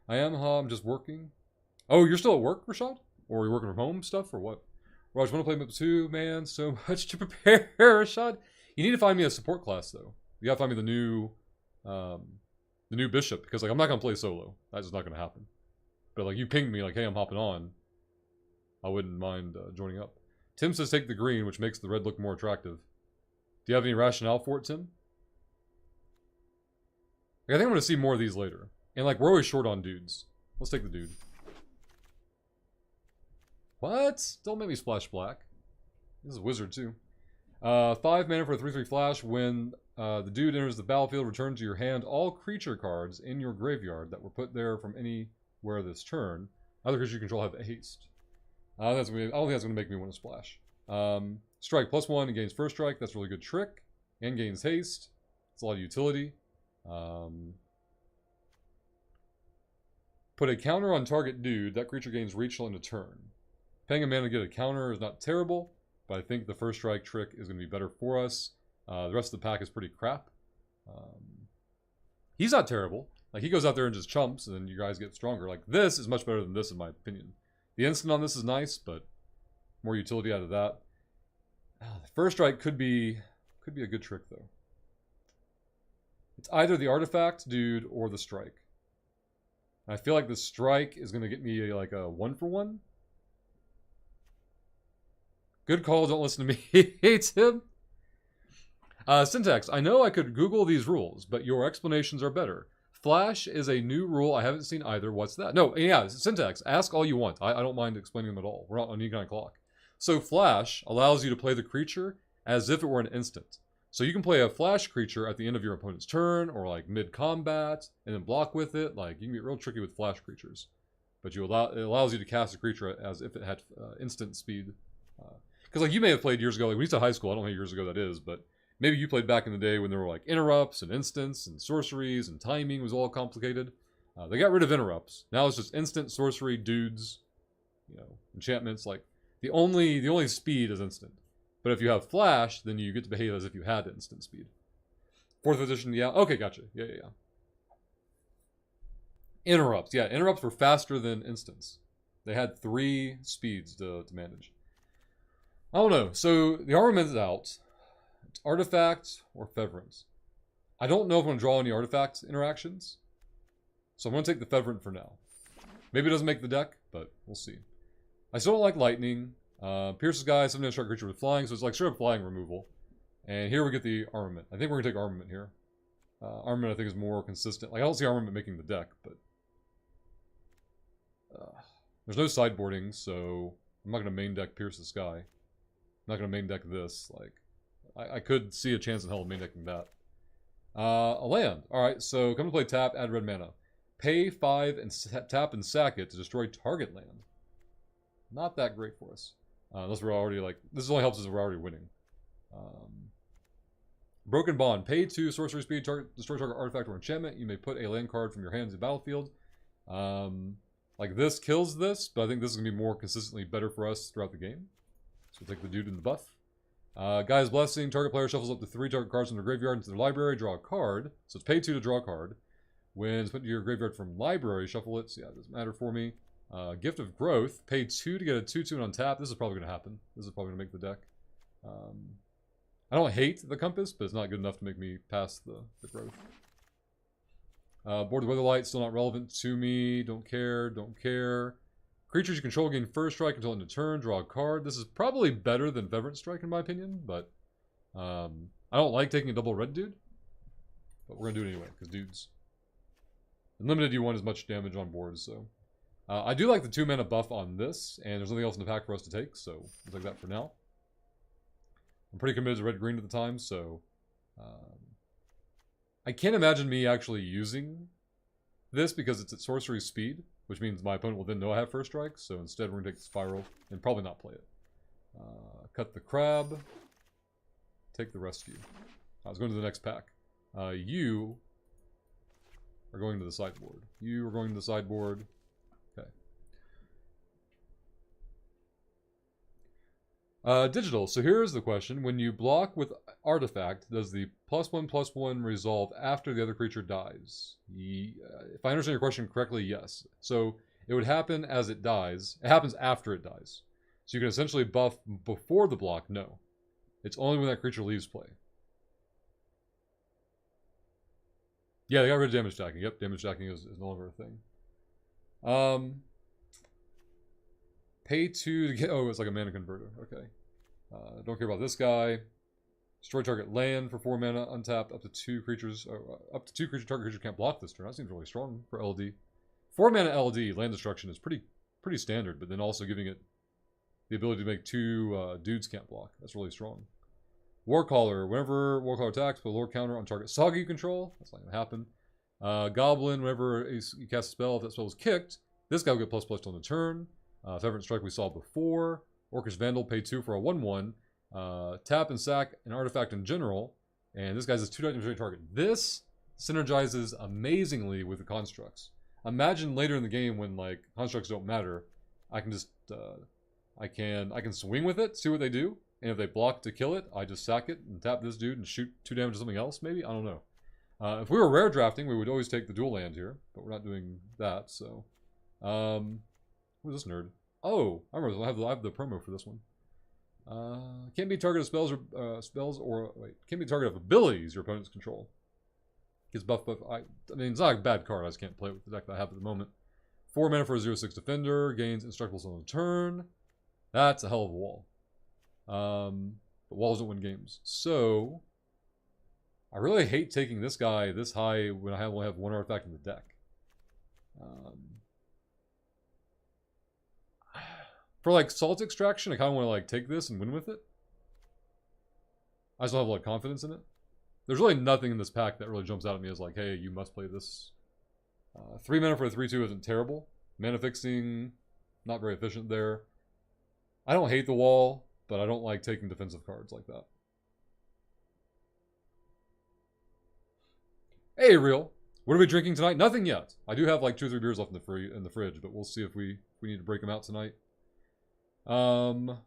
I am, huh? I'm just working. Oh, you're still at work, Rashad? Or are you working from home stuff, or what? Raj, want to play Map 2? Man, so much to prepare, Rashad. You need to find me a support class, though. You gotta find me the new bishop, because like I'm not gonna play solo. That's just not gonna happen. But like you pinged me, like, hey, I'm hopping on. I wouldn't mind joining up. Tim says take the green, which makes the red look more attractive. Do you have any rationale for it, Tim? Like, I think I'm gonna see more of these later. And like we're always short on dudes. Let's take the dude. What? Don't make me splash black. This is a wizard too. 5 mana for a 3/3 flash. When the dude enters the battlefield, return to your hand all creature cards in your graveyard that were put there from anywhere this turn. Other creatures you control have haste. I don't think that's going to make me want to splash. Strike, +1, and gains first strike. That's a really good trick. And gains haste. It's a lot of utility. Put a counter on target dude. That creature gains reach in a turn. Paying a mana to get a counter is not terrible, but I think the first strike trick is going to be better for us. The rest of the pack is pretty crap. He's not terrible. Like, he goes out there and just chumps, and then you guys get stronger. Like, this is much better than this, in my opinion. The instant on this is nice, but more utility out of that. The first strike could be a good trick, though. It's either the artifact dude or the strike. I feel like the strike is going to get me like a 1-for-1. Good call, don't listen to me. Hates him. Syntax, I know I could Google these rules, but your explanations are better. Flash is a new rule I haven't seen either. What's that? No, yeah, Syntax, ask all you want. I don't mind explaining them at all. We're not on any kind of clock. So Flash allows you to play the creature as if it were an instant. So you can play a Flash creature at the end of your opponent's turn, or like mid-combat, and then block with it. Like, you can get real tricky with Flash creatures. But it allows you to cast a creature as if it had instant speed. Because like you may have played years ago, like when you said high school, I don't know how years ago that is, but maybe you played back in the day when there were like interrupts and instants and sorceries and timing was all complicated. They got rid of interrupts. Now it's just instant, sorcery, dudes, enchantments. Like the only speed is instant. But if you have flash, then you get to behave as if you had instant speed. 4th edition, yeah. Okay, gotcha. Yeah. Interrupts, yeah. Interrupts were faster than instants. They had 3 speeds to manage. I don't know. So the armament is out. It's Artifact or Feverance. I don't know if I'm going to draw any Artifact interactions. So I'm going to take the Feverant for now. Maybe it doesn't make the deck, but we'll see. I still don't like Lightning. Pierces guy, 7 strike creature with flying, so it's like straight up flying removal. And here we get the Armament. I think we're going to take Armament here. Armament I think is more consistent. Like I don't see Armament making the deck, but... there's no sideboarding, so I'm not going to main deck Pierce the Sky. I'm not going to main deck this. Like, I could see a chance in hell of main decking that. A land. Alright, so come to play tap, add red mana. Pay 5 and tap and sack it to destroy target land. Not that great for us. Unless we're already like... This only helps us if we're already winning. Broken Bond. Pay 2 sorcery speed, destroy target artifact or enchantment. You may put a land card from your hand to the battlefield. Like this kills this, but I think this is going to be more consistently better for us throughout the game. So we'll take the dude in the buff. Guy's Blessing. Target player shuffles up to 3 target cards from their graveyard into their library. Draw a card. So it's pay 2 to draw a card. When it's put into your graveyard from library, shuffle it. So yeah, it doesn't matter for me. Gift of Growth. Pay 2 to get a 2/2 and untap. This is probably going to happen. This is probably going to make the deck. I don't hate the Compass, but it's not good enough to make me pass the Growth. Board of Weatherlight, still not relevant to me. Don't care. Creatures you control gain first strike until end of turn. Draw a card. This is probably better than Feverant Strike in my opinion, but I don't like taking a double red dude. But we're going to do it anyway, because dudes. And limited you want as much damage on board, so... I do like the 2 mana buff on this, and there's nothing else in the pack for us to take, so we'll take that for now. I'm pretty committed to red-green at the time, so... I can't imagine me actually using this because it's at sorcery speed, which means my opponent will then know I have first strike, so instead we're going to take the Spiral and probably not play it. Cut the Crab. Take the Rescue. I was going to the next pack. You are going to the sideboard. You are going to the sideboard. Digital. So here's the question. When you block with Artifact, does the +1/+1 resolve after the other creature dies? If I understand your question correctly, yes. So it would happen as it dies. It happens after it dies. So you can essentially buff before the block. No. It's only when that creature leaves play. Yeah, they got rid of damage stacking. Yep, damage stacking is no longer a thing. Pay 2 to get... Oh, it's like a mana converter. Okay. Don't care about this guy. Destroy target land for 4 mana. Untap up to 2 creatures. Up to 2 creatures. Target creature can't block this turn. That seems really strong for LD. 4 mana LD, land destruction, is pretty standard, but then also giving it the ability to make 2 dudes can't block. That's really strong. Warcaller. Whenever Warcaller attacks, put a lore counter on target saga you control. That's not going to happen. Goblin. Whenever you cast a spell, if that spell was kicked, this guy will get +++ on the turn. Feverant Strike we saw before. Orcish Vandal, pay 2 for a 1/1. Tap and sack an artifact in general. And this guy's a 2 damage target. This synergizes amazingly with the constructs. Imagine later in the game when like constructs don't matter, I can just I can swing with it, see what they do, and if they block to kill it, I just sack it and tap this dude and shoot 2 damage to something else. Maybe, I don't know. If we were rare drafting, we would always take the dual land here, but we're not doing that. So, who's this nerd? Oh, I remember. I have the promo for this one. Can't be target of spells or can't be target of abilities your opponents control. Gets buff. I mean, it's not a bad card. I just can't play it with the deck that I have at the moment. 4 mana for a 0/6 defender. Gains indestructibles on the turn. That's a hell of a wall. But walls don't win games. So I really hate taking this guy this high when I only have 1 artifact in the deck. For like Salt Extraction, I kind of want to like take this and win with it. I just don't have a lot of confidence in it. There's really nothing in this pack that really jumps out at me as like, hey, you must play this. 3 mana for a 3/2 isn't terrible. Mana fixing, not very efficient there. I don't hate the wall, but I don't like taking defensive cards like that. Hey, Real. What are we drinking tonight? Nothing yet. I do have like 2 or 3 beers left in the fridge, but we'll see if we need to break them out tonight. Oh,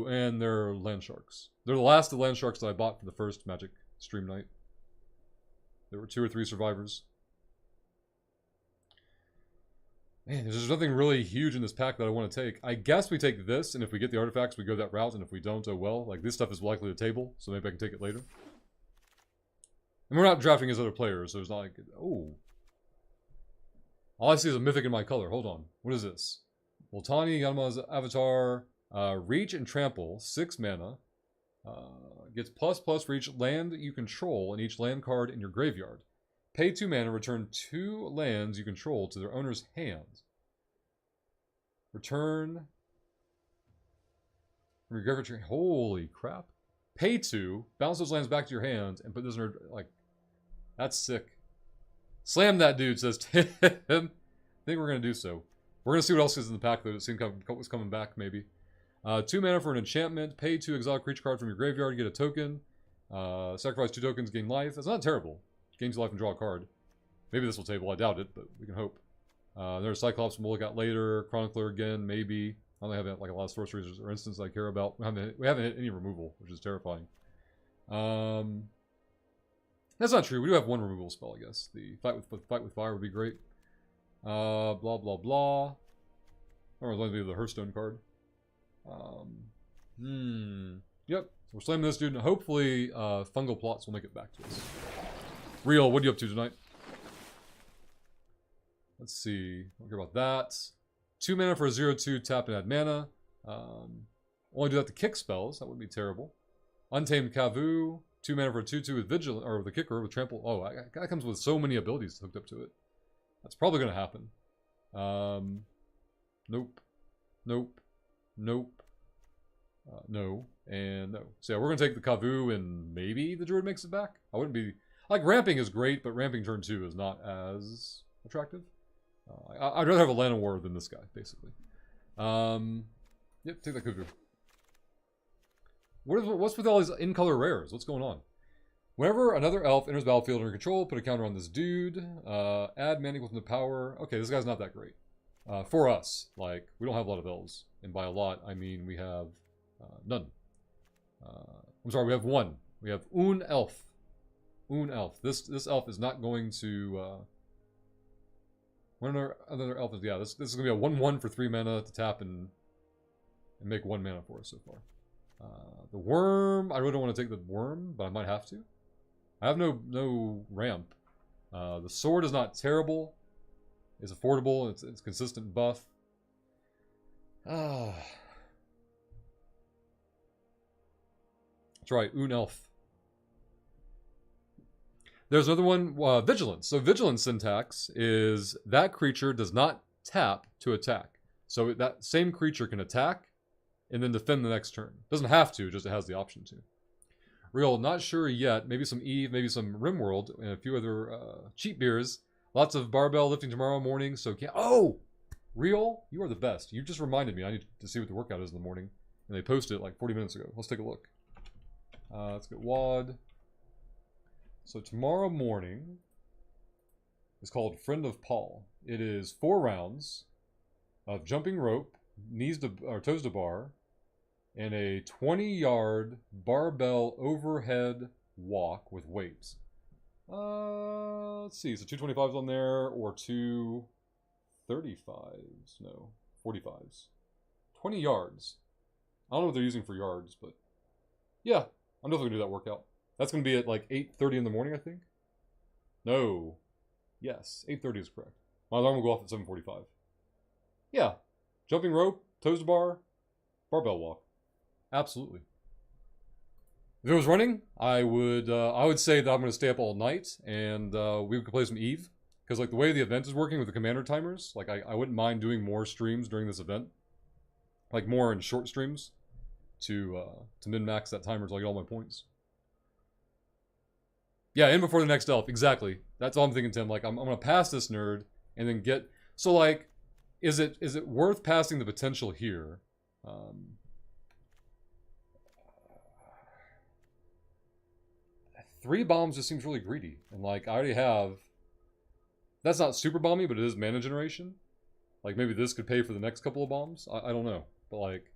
and they're land sharks. They're the last of the land sharks that I bought for the first Magic stream night. There were 2 or 3 survivors. Man, there's nothing really huge in this pack that I want to take. I guess we take this, and if we get the artifacts, we go that route, and if we don't, oh well. Like, this stuff is likely to table, so maybe I can take it later. And we're not drafting as other players, so it's not like... Oh. All I see is a mythic in my color. Hold on. What is this? Voltani, Yanma's Avatar, Reach and Trample, 6 mana. Gets ++ for each land you control and each land card in your graveyard. Pay 2 mana, return 2 lands you control to their owner's hand. Return... From your graveyard. Holy crap. Pay 2, bounce those lands back to your hand, and put this in your... Like, that's sick. Slam that dude, says Tim. I think we're going to do so. We're going to see what else is in the pack, though. It seemed was coming back, maybe. 2 mana for an enchantment. Pay 2 exile creature card from your graveyard. Get a token. Sacrifice 2 tokens, gain life. That's not terrible. Gains life and draw a card. Maybe this will table. I doubt it, but we can hope. There's Cyclops we'll look at later. Chronicler again, maybe. I only have like a lot of sorceries or instances I care about. We haven't hit any removal, which is terrifying. That's not true. We do have 1 removal spell, I guess. The fight with fire would be great. Blah blah blah. Or it's going to be the Hearthstone card. Yep. So we're slamming this dude, and hopefully fungal plots will make it back to us. Real, what are you up to tonight? Let's see. Don't care about that. 2 mana for a 0/2, tap and add mana. Only do that to kick spells. That would be terrible. Untamed Kavu. 2 mana for a 2/2 with Vigilant, or with the kicker with Trample. Oh, that comes with so many abilities hooked up to it. That's probably going to happen. Nope. Nope. Nope. No. And no. So yeah, we're going to take the Kavu, and maybe the Druid makes it back. I wouldn't be... Like, ramping is great, but ramping turn 2 is not as attractive. I'd rather have a Llanowar than this guy, basically. Yep, take that Kudu. What's with all these in-color rares? What's going on? Whenever another elf enters the battlefield under control, put a counter on this dude. Add mana equal to the power. Okay, this guy's not that great. For us, like, we don't have a lot of elves. And by a lot, I mean we have none. I'm sorry, we have 1. We have un elf. Un elf. This elf is not going to... Another elf is... Yeah, this is going to be a 1/1 for 3 mana to tap and make 1 mana for us so far. The worm... I really don't want to take the worm, but I might have to. I have no ramp. The sword is not terrible. It's affordable. It's consistent buff. That's right, un elf. There's another one, Vigilance. So Vigilance syntax is that creature does not tap to attack. So that same creature can attack and then defend the next turn. Doesn't have to, just it has the option to. Real, not sure yet. Maybe some Eve, maybe some Rimworld, and a few other cheap beers. Lots of barbell lifting tomorrow morning, so can't... Oh! Real, you are the best. You just reminded me I need to see what the workout is in the morning. And they posted it like 40 minutes ago. Let's take a look. Let's get WAD. So tomorrow morning is called Friend of Paul. It is 4 rounds of jumping rope, toes to bar, and a 20-yard barbell overhead walk with weights. Let's see. So 225s on there or 235s? No, 45s. 20 yards. I don't know what they're using for yards, but yeah, I'm definitely gonna do that workout. That's going to be at like 8:30 in the morning, I think. No. Yes, 8:30 is correct. My alarm will go off at 7:45. Yeah. Jumping rope, toes to bar, barbell walk. Absolutely. If it was running, I would say that I'm going to stay up all night and we could play some Eve. Because like the way the event is working with the commander timers, like I wouldn't mind doing more streams during this event. Like more in short streams to min-max that timer until I get all my points. Yeah, in before the next elf. Exactly. That's all I'm thinking, Tim. Like, I'm going to pass this nerd and then get... So, like, is it worth passing the potential here? 3 bombs just seems really greedy. And, like, I already have... That's not super bomby, but it is mana generation. Like, maybe this could pay for the next couple of bombs. I don't know. But, like,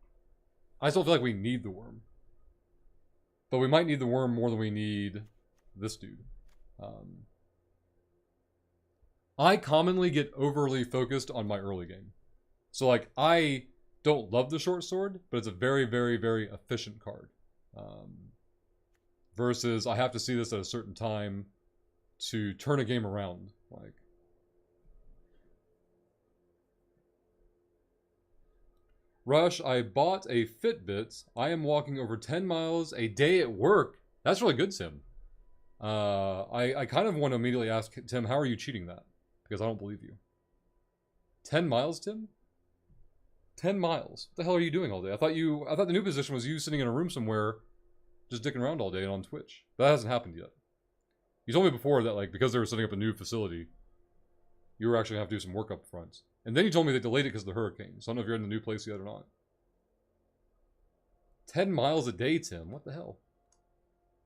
I still feel like we need the worm. But we might need the worm more than we need this dude. I commonly get overly focused on my early game. So, like, I don't love the short sword, but it's a very, very, very efficient card. Versus I have to see this at a certain time to turn a game around. Like, Rush, I bought a Fitbit. I am walking over 10 miles a day at work. That's really good, Tim. I kind of want to immediately ask Tim, how are you cheating that? Because I don't believe you. 10 miles, Tim? 10 miles? What the hell are you doing all day? I thought the new position was you sitting in a room somewhere just dicking around all day and on Twitch. But that hasn't happened yet. You told me before that, like, because they were setting up a new facility, you were actually going to have to do some work up front. And then you told me they delayed it because of the hurricane. So I don't know if you're in the new place yet or not. 10 miles a day, Tim. What the hell?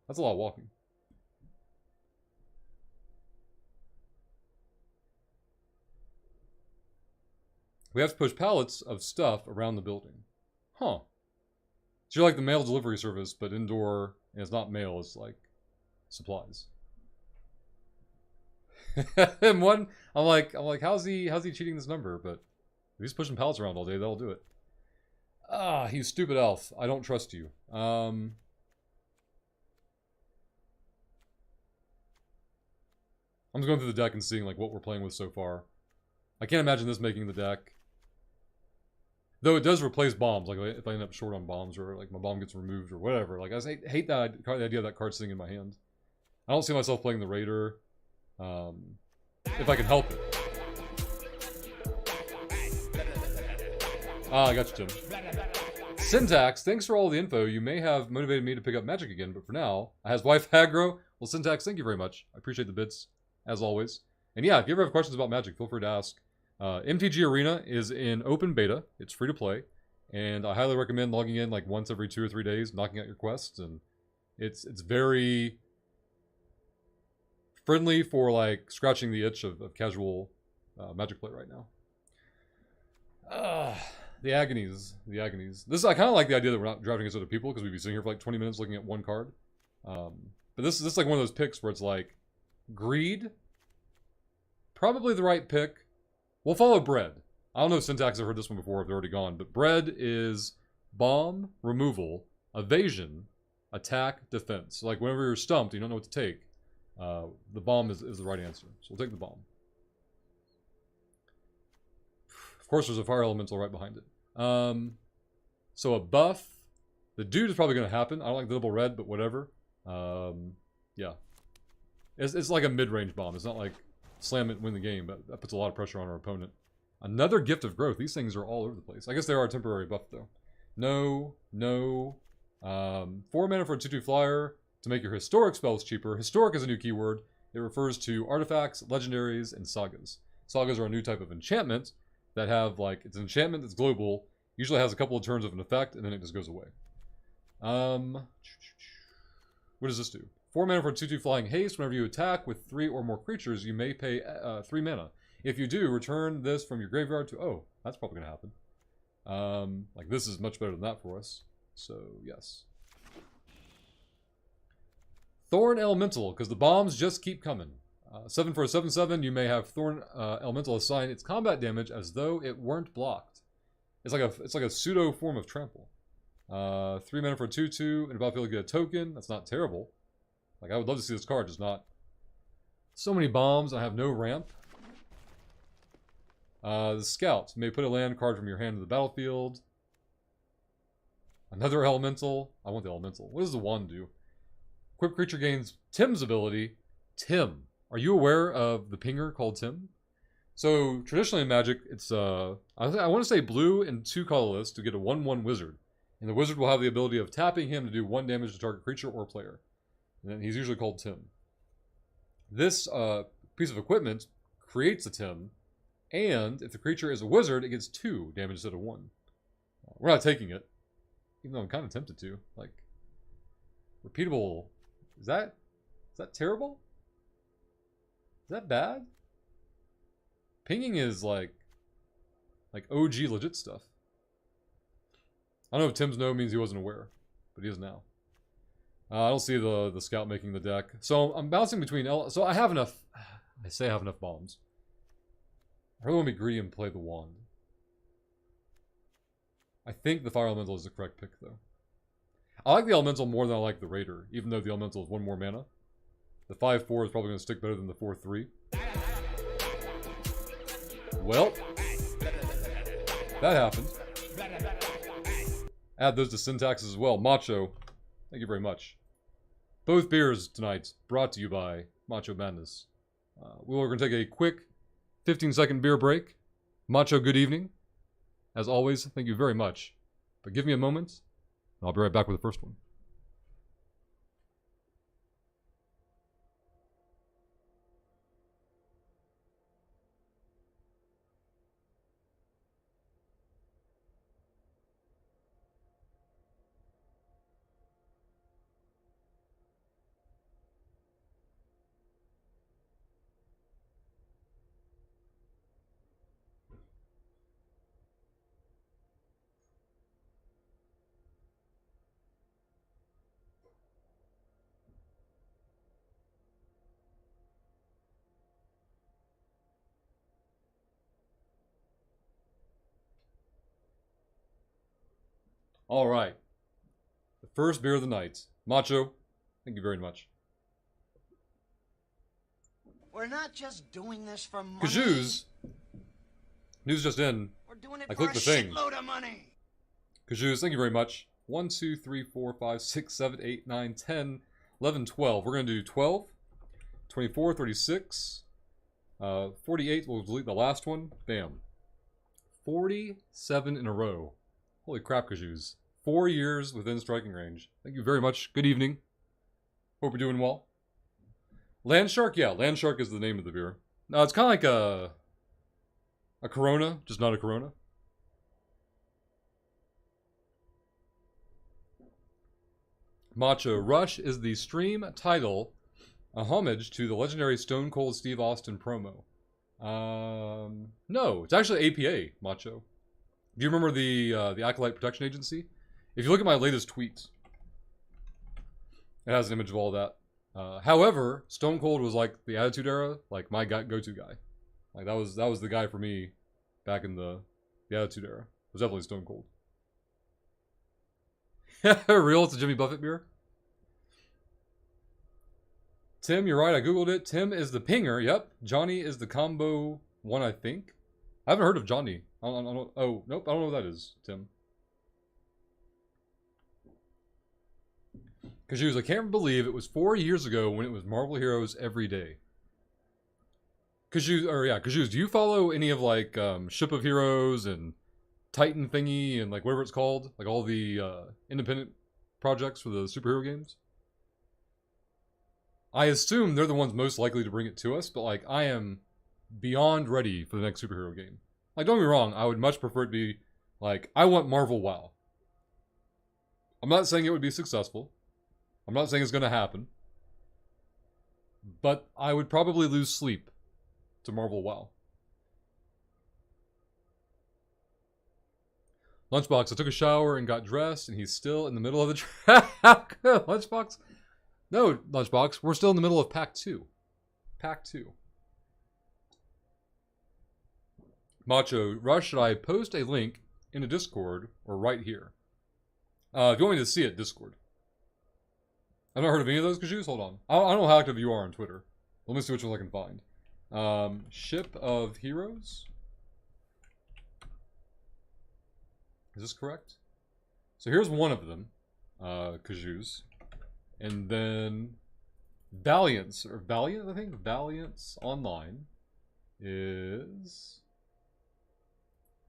That's a lot of walking. We have to push pallets of stuff around the building. Huh. So you're like the mail delivery service, but indoor, and it's not mail, it's like supplies. And one, I'm like, how's he cheating this number? But if he's pushing pallets around all day, that'll do it. Ah, you stupid elf. I don't trust you. I'm just going through the deck and seeing like what we're playing with so far. I can't imagine this making the deck. Though it does replace bombs, like if I end up short on bombs or like my bomb gets removed or whatever. Like I just hate that the idea of that card sitting in my hand. I don't see myself playing the Raider. If I can help it. Ah, I got you, Tim. Syntax, thanks for all the info. You may have motivated me to pick up Magic again, but for now, I has wife aggro. Well, Syntax, thank you very much. I appreciate the bits, as always. And yeah, if you ever have questions about Magic, feel free to ask. MTG Arena is in open beta. It's free to play. And I highly recommend logging in like once every 2 or 3 days, knocking out your quests. And it's very friendly for like scratching the itch of casual Magic play right now. The agonies. I kind of like the idea that we're not drafting against other people because we'd be sitting here for like 20 minutes looking at one card. But this is like one of those picks where it's like greed, probably the right pick. We'll follow bread. I don't know if Syntax have heard this one before if they're already gone, but bread is bomb, removal, evasion, attack, defense. So like whenever you're stumped, you don't know what to take. The bomb is the right answer. So we'll take the bomb. Of course, there's a fire elemental right behind it. So a buff. The dude is probably going to happen. I don't like the double red, but whatever. Yeah. It's like a mid-range bomb. It's not like slam it and win the game, but that puts a lot of pressure on our opponent. Another Gift of Growth. These things are all over the place. I guess they are a temporary buff, though. No. 4 mana for a 2/2 flyer to make your historic spells cheaper. Historic is a new keyword. It refers to artifacts, legendaries, and sagas. Sagas are a new type of enchantment that have, like, it's an enchantment that's global, usually has a couple of turns of an effect, and then it just goes away. What does this do? 4 mana for a 2/2 flying haste. Whenever you attack with 3 or more creatures, you may pay 3 mana. If you do, return this from your graveyard to... Oh, that's probably going to happen. Like, this is much better than that for us. So, yes. Thorn Elemental, because the bombs just keep coming. 7 for a 7/7, you may have Thorn Elemental assign its combat damage as though it weren't blocked. It's like a pseudo form of trample. 3 mana for a 2/2, and if I feel get a token, that's not terrible. Like, I would love to see this card, just not so many bombs. I have no ramp. The Scout may put a land card from your hand to the battlefield. Another Elemental. I want the Elemental. What does the wand do? Equipped creature gains Tim's ability. Tim. Are you aware of the pinger called Tim? So, traditionally in Magic, it's, I want to say blue and 2 colorless to get a 1/1 wizard. And the wizard will have the ability of tapping him to do 1 damage to target creature or player. And then he's usually called Tim. This piece of equipment creates a Tim, and if the creature is a wizard, it gets 2 damage instead of 1. We're not taking it, even though I'm kind of tempted to. Like, repeatable. Is that terrible? Is that bad? Pinging is like OG legit stuff. I don't know if Tim's no means he wasn't aware, but he is now. I don't see the scout making the deck. So I'm bouncing between... So I have enough... I say I have enough bombs. I really want to be greedy and play the wand. I think the fire elemental is the correct pick, though. I like the elemental more than I like the raider, even though the elemental is 1 more mana. The 5-4 is probably going to stick better than the 4-3. Well, that happened. Add those to syntaxes as well. Macho, thank you very much. Both beers tonight brought to you by Macho Madness. We're going to take a quick 15-second beer break. Macho, good evening. As always, thank you very much. But give me a moment, and I'll be right back with the first one. All right. The first beer of the night. Macho, thank you very much. We're not just doing this for money. Kajuz. News just in. We're doing it I for clicked a the thing. shitload of money. Kajuz, thank you very much. 1, 2, 3, 4, 5, 6, 7, 8, 9, 10, 11, 12. We're going to do 12, 24, 36, 48. We'll delete the last one. Bam. 47 in a row. Holy crap, Kajuz. 4 years within striking range. Thank you very much. Good evening. Hope you're doing well. Landshark? Yeah, Landshark is the name of the beer. No, it's kind of like a Corona, just not a Corona. Macho, Rush is the stream title, a homage to the legendary Stone Cold Steve Austin promo. No, it's actually APA, Macho. Do you remember the Acolyte Protection Agency? If you look at my latest tweets, it has an image of all that. However, Stone Cold was like the Attitude Era, like my go-to guy. Like that was the guy for me back in the Attitude Era. It was definitely Stone Cold. Real, it's a Jimmy Buffett beer. Tim, you're right. I googled it. Tim is the pinger. Yep. Johnny is the combo one, I think. I haven't heard of Johnny. I don't, oh, nope. I don't know what that is, Tim. Kajuz, I can't believe it was 4 years ago when it was Marvel Heroes every day. Kajuz, do you follow any of like Ship of Heroes and Titan thingy and like whatever it's called? Like all the independent projects for the superhero games? I assume they're the ones most likely to bring it to us, but like I am beyond ready for the next superhero game. Like don't get me wrong, I would much prefer it to be like, I want Marvel WoW. I'm not saying it would be successful. I'm not saying it's going to happen. But I would probably lose sleep to Marvel WoW. Lunchbox, I took a shower and got dressed, and he's still in the middle of the track. Lunchbox? No, Lunchbox, we're still in the middle of Pack 2. Pack 2. Macho, Rush, should I post a link in a Discord or right here? If you want me to see it, Discord. I've not heard of any of those Kajus. Hold on. I don't know how active you are on Twitter. Let me see which ones I can find. Ship of Heroes. Is this correct? So here's one of them. Kajus. And then Valiance, or Valiant, I think? Valiance Online is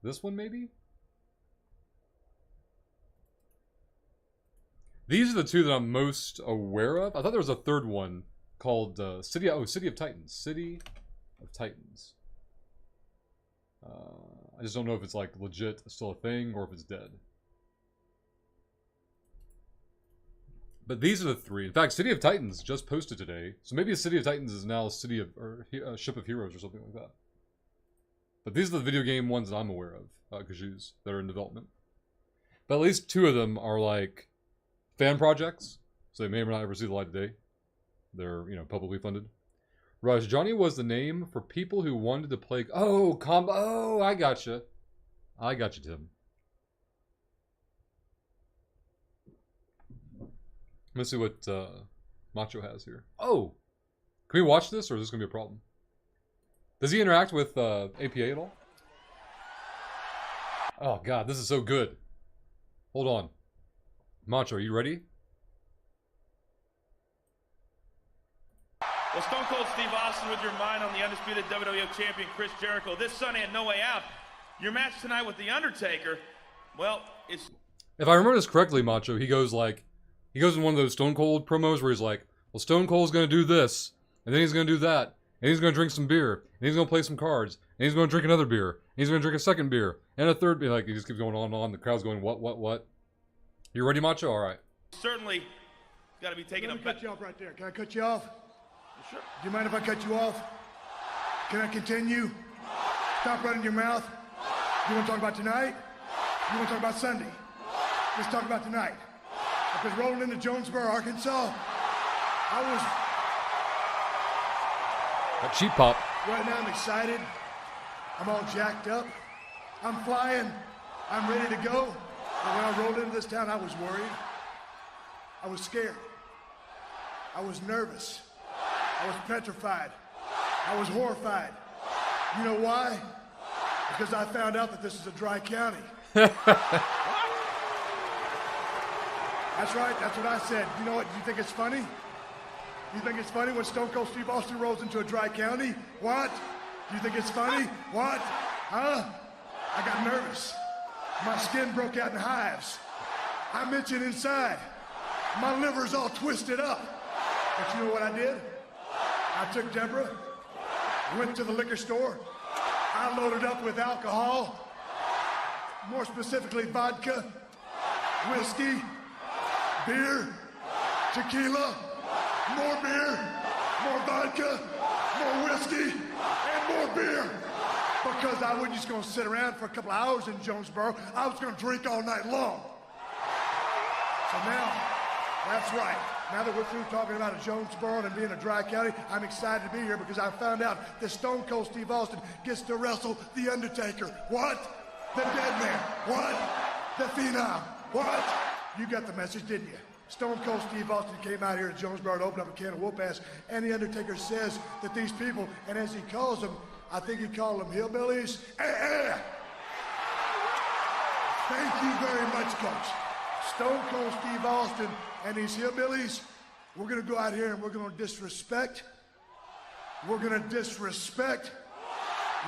this one, maybe? These are the two that I'm most aware of. I thought there was a third one called City of Titans. City of Titans. I just don't know if it's like legit still a thing or if it's dead. But these are the three. In fact, City of Titans just posted today. So maybe City of Titans is now City of, or Ship of Heroes or something like that. But these are the video game ones that I'm aware of, Kajus, that are in development. But at least two of them are like fan projects. so they may or may not ever see the light of day. They're, you know, publicly funded. Rush, Johnny was the name for people who wanted to play... Oh, I gotcha. I gotcha, Tim. Let's see what Macho has here. Oh! Can we watch this, or is this going to be a problem? Does he interact with APA at all? Oh, God, this is so good. Hold on. Macho, are you ready? Well, Stone Cold Steve Austin with your mind on the undisputed WWE champion Chris Jericho. This Sunday at No Way Out, your match tonight with The Undertaker, well, it's... If I remember this correctly, Macho, he goes in one of those Stone Cold promos where he's like, well, Stone Cold's going to do this, and then he's going to do that, and he's going to drink some beer, and he's going to play some cards, and he's going to drink another beer, and he's going to drink a second beer, and a third beer. Like, he just keeps going on and on. The crowd's going, what? You ready, Macho? All right. Certainly got to be taken up. Let me cut you off right there. Can I cut you off? Sure. Do you mind if I cut you off? Can I continue? Stop running your mouth. You want to talk about tonight? You want to talk about Sunday? Let's talk about tonight. I've been rolling into Jonesboro, Arkansas. That cheap pop. Right now I'm excited. I'm all jacked up. I'm flying. I'm ready to go. But when I rolled into this town, I was worried. I was scared. I was nervous. I was petrified. I was horrified. You know why? Because I found out that this is a dry county. That's right, that's what I said. You know what, do you think it's funny? You think it's funny when Stone Cold Steve Austin rolls into a dry county? What? Do you think it's funny? What? Huh? I got nervous. My skin broke out in hives. I'm itching inside. My liver's all twisted up. But you know what I did? I took Deborah, went to the liquor store. I loaded up with alcohol, more specifically vodka, whiskey, beer, tequila, more beer, more vodka, more whiskey, and more beer. Because I wasn't just going to sit around for a couple of hours in Jonesboro. I was going to drink all night long. So now, that's right. Now that we're through talking about a Jonesboro and being a dry county, I'm excited to be here because I found out that Stone Cold Steve Austin gets to wrestle The Undertaker. What? The Dead Man. What? The Phenom. What? You got the message, didn't you? Stone Cold Steve Austin came out here to Jonesboro to open up a can of whoop-ass, and The Undertaker says that these people, and as he calls them, I think he called them hillbillies. Thank you very much, Coach. Stone Cold Steve Austin and these hillbillies, we're going to go out here and we're going to disrespect. We're going to disrespect.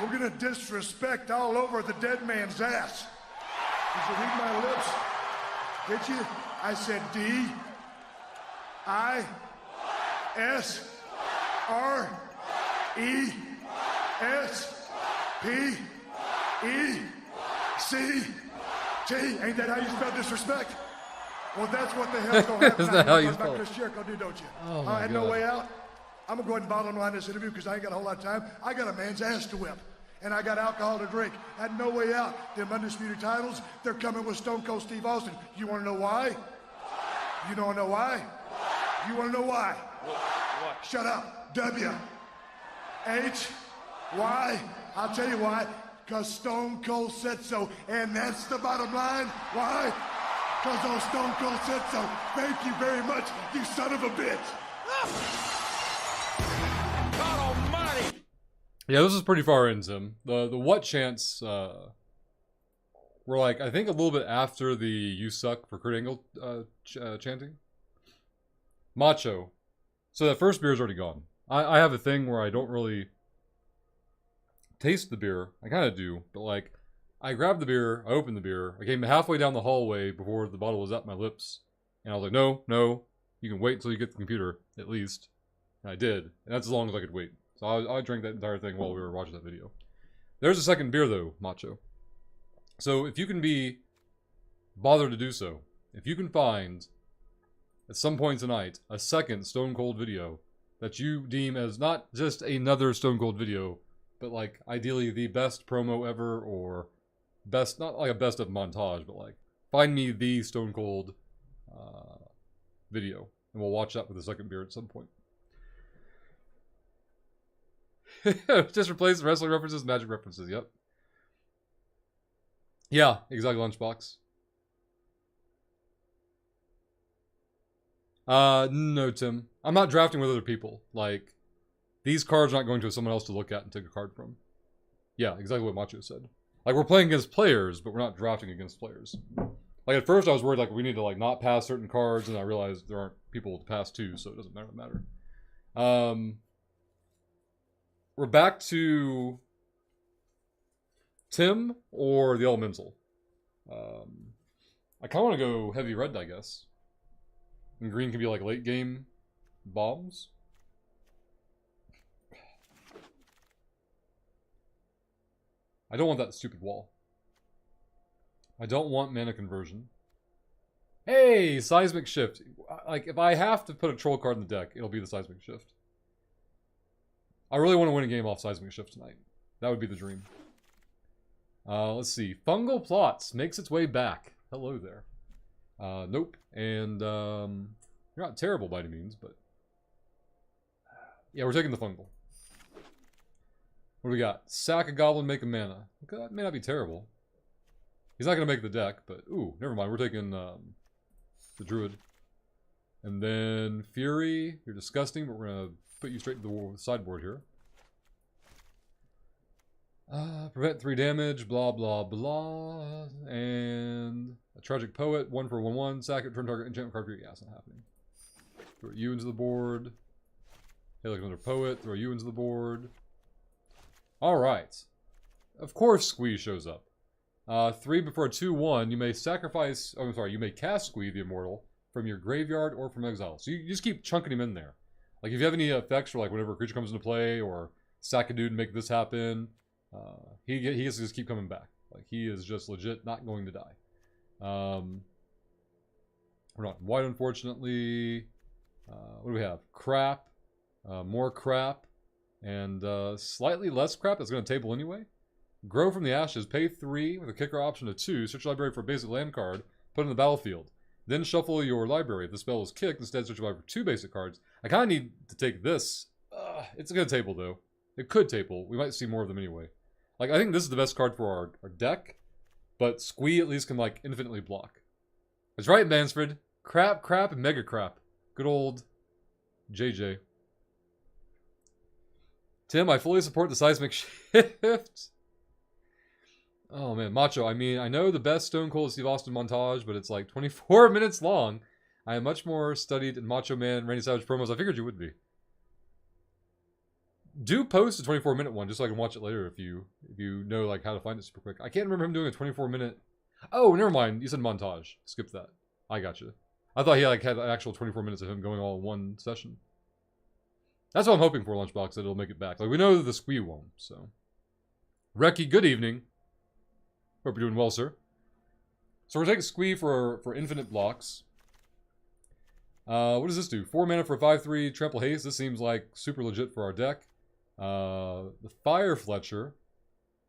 We're going to disrespect all over the dead man's ass. Did you read my lips? Did you? I said D-I-S-R-E-S-P-E-C-T. Ain't that how you spell disrespect? Well, that's what the hell's going to happen. Is that how you spell Chris Jericho, do, don't you? Oh, my I had God. no way out. I'm going to go ahead and bottom line this interview because I ain't got a whole lot of time. I got a man's ass to whip, and I got alcohol to drink. I had no way out. Them undisputed titles, they're coming with Stone Cold Steve Austin. You want to know why? You don't know why? You want to know why? What? Shut up. W-H-Y. I'll tell you why. Because Stone Cold said so, and that's the bottom line. Why? Because old Stone Cold said so. Thank you very much, you son of a bitch. God almighty! Yeah, this is pretty far in, Tim. The what chants were like, I think a little bit after the "You Suck" for Kurt Angle chanting. Macho. So that first beer is already gone. I have a thing where I don't really taste the beer. I kind of do, but like, I grabbed the beer, I opened the beer, I came halfway down the hallway before the bottle was at my lips, and I was like, no, you can wait until you get the computer, at least. And I did, and that's as long as I could wait. So I drank that entire thing while we were watching that video. There's a second beer though, Macho. So if you can be bothered to do so, if you can find, at some point tonight, a second Stone Cold video that you deem as not just another Stone Cold video, but like ideally the best promo ever, or best, not like a best of montage, but like find me the Stone Cold video And we'll watch that with a second beer at some point. Just replace wrestling references, magic references. Yep. Yeah, exactly. Lunchbox. No, Tim. I'm not drafting with other people. Like, these cards are not going to someone else to look at and take a card from. Yeah, exactly what Macho said. Like, we're playing against players, but we're not drafting against players. Like, at first I was worried, like, we need to, like, not pass certain cards, and I realized there aren't people to pass to, so it doesn't matter. We're back to Tim or the Elemental. I kind of want to go heavy red, I guess. And green can be like late game bombs. I don't want that stupid wall. I don't want mana conversion. Hey, Seismic Shift. Like, if I have to put a troll card in the deck, it'll be the Seismic Shift. I really want to win a game off Seismic Shift tonight. That would be the dream. Let's see. Fungal Plots makes its way back. Hello there. Nope. And, you're not terrible by any means, but... Yeah, we're taking the Fungal. What do we got? Sack a Goblin, make a mana. Okay, that may not be terrible. He's not going to make the deck, but... Ooh, never mind. We're taking, the Druid. And then Fury. You're disgusting, but we're going to put you straight to the sideboard here. Prevent 3 damage, blah, blah, blah. And a Tragic Poet, 1 for 1/1. Sack it, turn target enchantment card for you. Yeah, it's not happening. Throw you into the board. Hey, look, another Poet. Throw you into the board. Alright. Of course Squee shows up. 3 before 2/1, you may sacrifice... Oh, I'm sorry, you may cast Squee the Immortal from your graveyard or from exile. So you just keep chunking him in there. Like, if you have any effects for, like, whenever a creature comes into play, or sack a dude and make this happen... he gets to just keep coming back. Like, he is just legit not going to die. We're not in white, unfortunately. What do we have? Crap. More crap. And slightly less crap that's going to table anyway. Grow from the Ashes. Pay 3 with a kicker option of 2. Search your library for a basic land card. Put it in the battlefield. Then shuffle your library. If the spell is kicked, instead search your library for 2 basic cards. I kind of need to take this. It's going to table, though. It could table. We might see more of them anyway. Like, I think this is the best card for our deck. But Squee at least can, like, infinitely block. That's right, Mansford. Crap, crap, and mega crap. Good old JJ. Tim, I fully support the Seismic Shift. Oh, man. Macho, I mean, I know the best Stone Cold Steve Austin montage, but it's like 24 minutes long. I am much more studied in Macho Man, Randy Savage promos. I figured you would be. Do post a 24-minute one, just so I can watch it later if you know, like, how to find it super quick. I can't remember him doing a 24-minute... Oh, never mind. You said montage. Skip that. I gotcha. I thought he, like, had an actual 24 minutes of him going all in one session. That's what I'm hoping for, Lunchbox, that it'll make it back. Like, we know that the Squee won't, so... Reki, good evening. Hope you're doing well, sir. So we're taking Squee for infinite blocks. What does this do? 4 mana for a 5/3 trample haste. This seems like super legit for our deck. The Fire Fletcher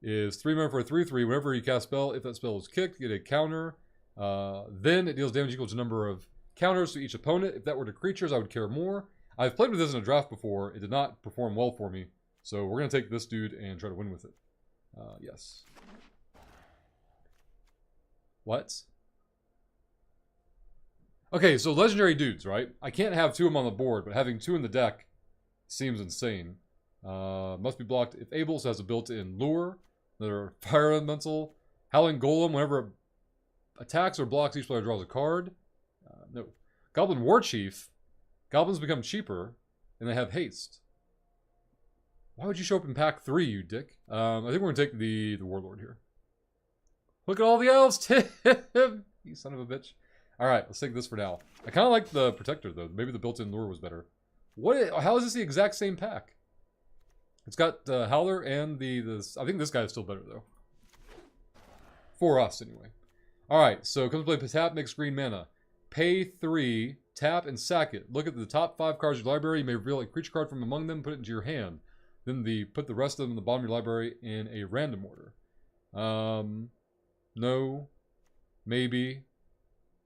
is 3 mana for a 3/3. Whenever you cast spell, if that spell is kicked, you get a counter. Then it deals damage equal to the number of counters to each opponent. If that were to creatures, I would care more. I've played with this in a draft before. It did not perform well for me. So we're going to take this dude and try to win with it. Yes. What? Okay, so legendary dudes, right? I can't have 2 of them on the board, but having 2 in the deck seems insane. Must be blocked if able, so has a built-in lure. Another fire elemental. Howling Golem, whenever it attacks or blocks, each player draws a card. No. Goblin War Chief. Goblins become cheaper, and they have haste. Why would you show up in pack 3, you dick? I think we're going to take the Warlord here. Look at all the elves, Tim! You son of a bitch. Alright, let's take this for now. I kind of like the Protector, though. Maybe the built-in lure was better. How is this the exact same pack? It's got Howler and I think this guy is still better, though. For us, anyway. Alright, so comes to play tap, makes green mana. Pay 3, tap, and sack it. Look at the top 5 cards of your library. You may reveal a creature card from among them, put it into your hand. Then put the rest of them in the bottom of your library in a random order. No. Maybe.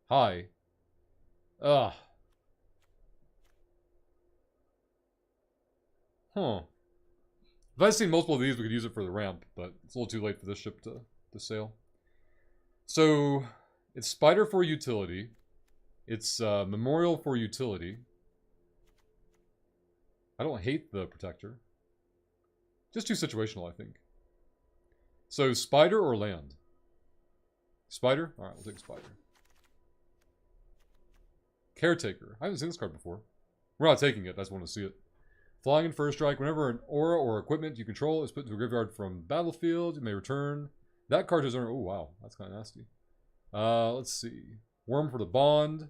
Hi. Ugh. Huh. If I'd seen multiple of these, we could use it for the ramp, but it's a little too late for this ship to sail. So, it's Spider for utility. It's Memorial for utility. I don't hate the Protector. Just too situational, I think. So, Spider or land? Spider? Alright, we'll take Spider. Caretaker. I haven't seen this card before. We're not taking it, I just want to see it. Flying in first strike. Whenever an aura or equipment you control is put to a graveyard from battlefield, you may return that card to its owner. Oh, wow. That's kind of nasty. Let's see. Worm for the bond.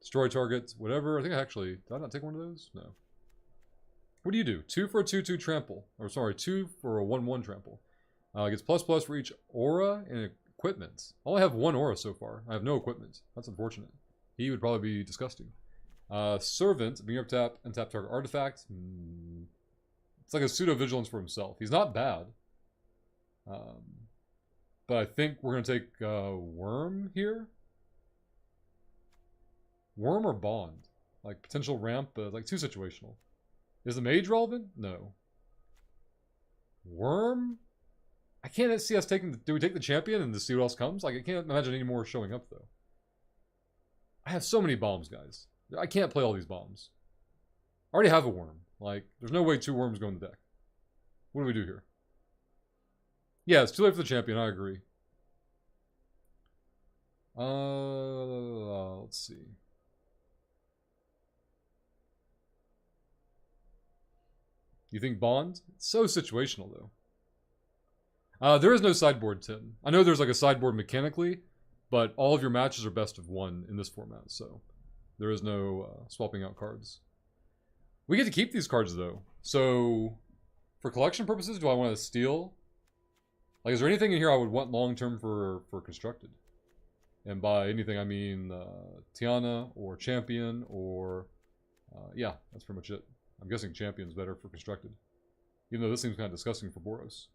Destroy target. Whatever. I think I actually... Did I not take one of those? No. What do you do? 2 for a 2/2 trample. Or sorry, 2 for a 1/1 trample. Gets ++ for each aura and equipment. I only have 1 aura so far. I have no equipment. That's unfortunate. He would probably be disgusting. Servant, being up tap and tap target artifact. It's like a pseudo vigilance for himself. He's not bad. But I think we're going to take Worm here. Worm or Bond? Like potential ramp, but like too situational. Is the mage relevant? No. Worm? I can't see us taking... Do we take the champion and to see what else comes? Like, I can't imagine any more showing up, though. I have so many bombs, guys. I can't play all these bombs. I already have a worm. Like, there's no way 2 worms go in the deck. What do we do here? Yeah, it's too late for the champion, I agree. Let's see. You think Bond? It's so situational, though. There is no sideboard, Tim. I know there's like a sideboard mechanically, but all of your matches are best of 1 in this format, so there is no swapping out cards. We get to keep these cards, though. So, for collection purposes, do I want to steal? Like, is there anything in here I would want long-term for Constructed? And by anything, I mean Tiana or Champion or... yeah, that's pretty much it. I'm guessing Champion's better for Constructed. Even though this seems kind of disgusting for Boros.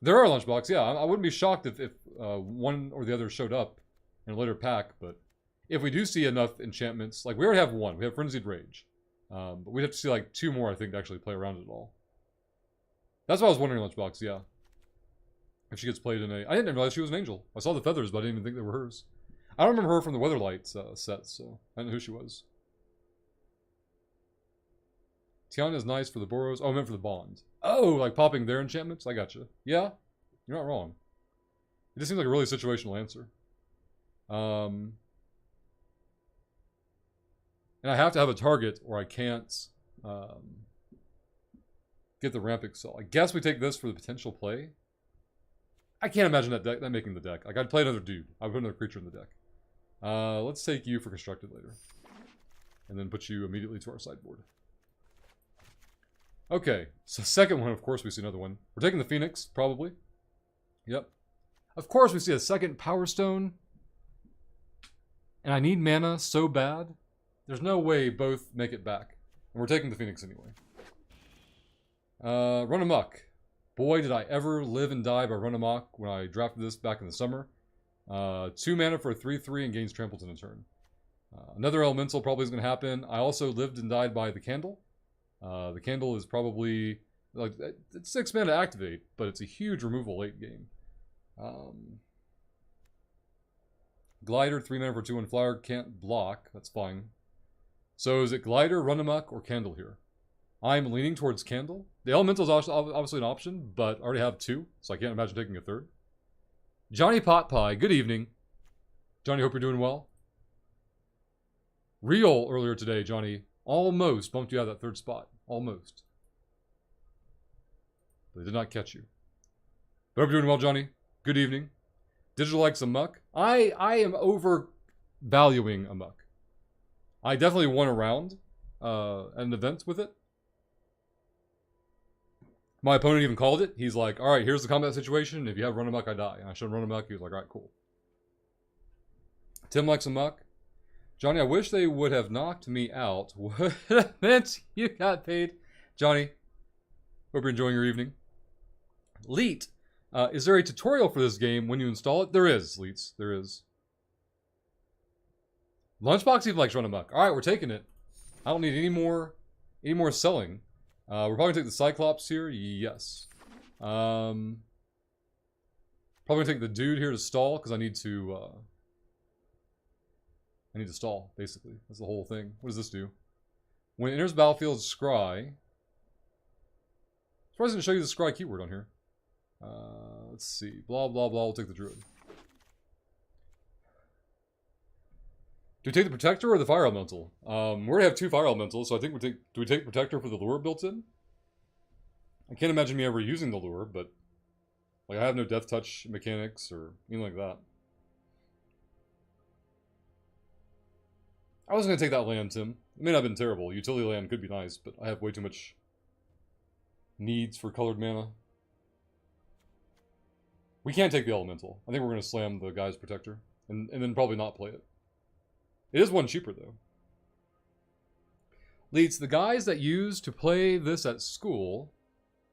There are lunchbox, yeah. I wouldn't be shocked if one or the other showed up in a later pack, but if we do see enough enchantments, like we already have 1, we have Frenzied Rage. But we'd have to see like 2 more, I think, to actually play around it all. That's what I was wondering, lunchbox, yeah. If she gets played in a... I didn't realize she was an angel. I saw the feathers, but I didn't even think they were hers. I don't remember her from the Weatherlight set, so I didn't know who she was. Tiana is nice for the Boros. Oh, I meant for the Bond. Oh, like popping their enchantments? I gotcha. Yeah, you're not wrong. It just seems like a really situational answer. And I have to have a target or I can't get the ramp excel. I guess we take this for the potential play. I can't imagine that making the deck. Like, I'd play another dude. I'd put another creature in the deck. Let's take you for Constructed later. And then put you immediately to our sideboard. Okay, so second one, of course we see another one. We're taking the Phoenix, probably. Yep. Of course we see a second Power Stone. And I need mana so bad. There's no way both make it back. And we're taking the Phoenix anyway. Run Amok. Boy, did I ever live and die by Run Amok when I drafted this back in the summer. 2 mana for a 3/3 and gains trampled in a turn. Another elemental probably is going to happen. I also lived and died by the Candle. The Candle is probably... like it's 6 mana to activate, but it's a huge removal late game. Glider, 3 mana for 2/1 flyer, can't block. That's fine. So is it Glider, Run Amok, or Candle here? I'm leaning towards Candle. The Elemental is obviously an option, but I already have 2, so I can't imagine taking a 3rd. Johnny Pot Pie, good evening. Johnny, hope you're doing well. Real earlier today, Johnny, almost bumped you out of that 3rd spot. Almost. But they did not catch you. But hope you're doing well, Johnny. Good evening. Digital likes Amok. I am overvaluing Amok. I definitely won a round at an event with it. My opponent even called it. He's like, alright, here's the combat situation. If you have Run Amok, I die. And I showed him Run Amok. He was like, alright, cool. Tim likes Amok. Johnny, I wish they would have knocked me out. Would have meant you got paid. Johnny, hope you're enjoying your evening. Leet, is there a tutorial for this game when you install it? There is, Leets. There is. Lunchbox even likes Run Amok. Alright, we're taking it. I don't need any more selling. We're probably gonna take the Cyclops here. Yes. Probably gonna take the dude here to stall because I need to stall, basically. That's the whole thing. What does this do? When it enters battlefield, scry. Surprised I didn't show you the scry keyword on here. Let's see. Blah, blah, blah. We'll take the druid. Do we take the protector or the fire elemental? We're gonna have 2 fire elementals, so I think do we take protector for the lure built in? I can't imagine me ever using the lure, but like I have no death touch mechanics or anything like that. I was gonna take that land, Tim. It may not have been terrible. Utility land could be nice, but I have way too much needs for colored mana. We can't take the elemental. I think we're gonna slam the guy's protector and then probably not play it. It is 1 cheaper though. Leads, the guys that used to play this at school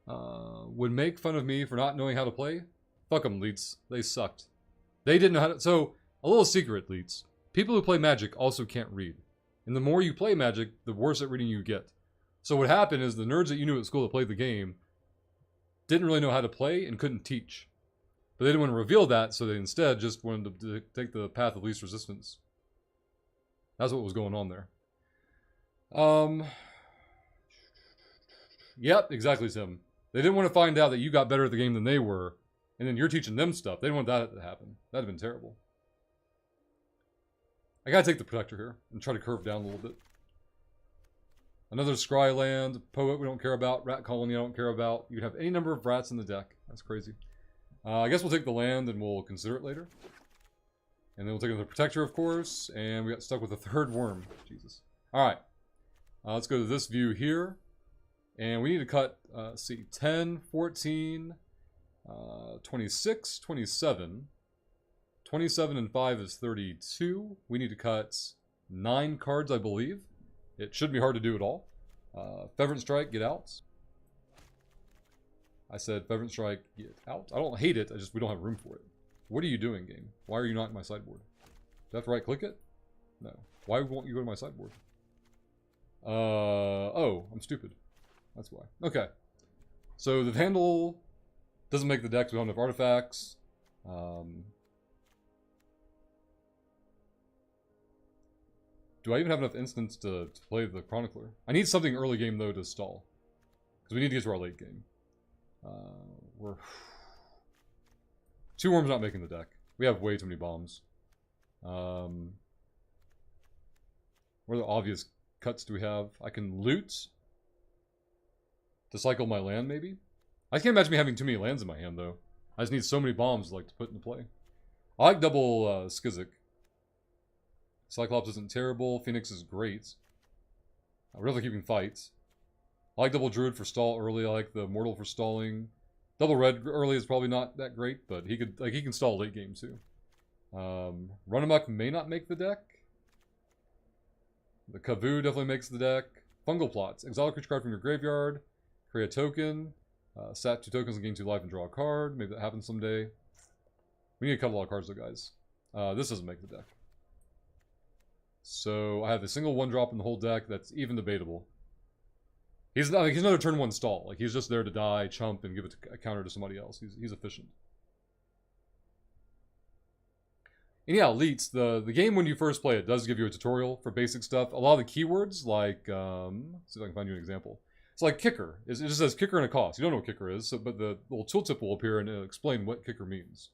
would make fun of me for not knowing how to play. Fuck them, Leads. They sucked. They didn't know how to... So, a little secret, Leads. People who play Magic also can't read. And the more you play Magic, the worse at reading you get. So what happened is the nerds that you knew at school that played the game didn't really know how to play and couldn't teach. But they didn't want to reveal that, so they instead just wanted to take the path of least resistance. That's what was going on there. Yep, exactly, Tim. They didn't want to find out that you got better at the game than they were, and then you're teaching them stuff. They didn't want that to happen. That'd have been terrible. I gotta take the protector here and try to curve down a little bit. Another scry land, poet we don't care about, rat colony I don't care about. You can have any number of rats in the deck. That's crazy. I guess we'll take the land and we'll consider it later. And then we'll take another protector, of course, and we got stuck with a 3rd worm. Jesus. Alright. Let's go to this view here. And we need to cut, let's see, 10, 14, 26, 27. 27 and 5 is 32. We need to cut 9 cards, I believe. It shouldn't be hard to do at all. Fervent Strike, get out. I said Fervent Strike, get out. I don't hate it, we don't have room for it. What are you doing, game? Why are you not in my sideboard? Do I have to right-click it? No. Why won't you go to my sideboard? Oh, I'm stupid. That's why. Okay. So the Vandal doesn't make the deck, we don't have artifacts. Do I even have enough instants to play the Chronicler? I need something early game, though, to stall. Because we need to get to our late game. We're... 2 worms not making the deck. We have way too many bombs. What are the obvious cuts do we have? I can loot to cycle my land, maybe? I can't imagine me having too many lands in my hand, though. I just need so many bombs to put into play. I like double Skizik. Cyclops isn't terrible. Phoenix is great. We're definitely keeping fights. I like double Druid for stall early. I like the Mortal for stalling. Double Red early is probably not that great, but he can stall late game too. Run Amok may not make the deck. The Kavoo definitely makes the deck. Fungal Plots. Exile a creature card from your graveyard. Create a token. Sat 2 tokens and gain 2 life and draw a card. Maybe that happens someday. We need to cut a lot of cards though, guys. This doesn't make the deck. So I have a single 1-drop in the whole deck that's even debatable. He's another turn 1 stall. Like, he's just there to die, chump, and give a counter to somebody else. He's efficient. And yeah, elites. The game when you first play it does give you a tutorial for basic stuff. A lot of the keywords, like let's see if I can find you an example. It's like kicker. It just says kicker and a cost. You don't know what kicker is, but the little tooltip will appear and it'll explain what kicker means.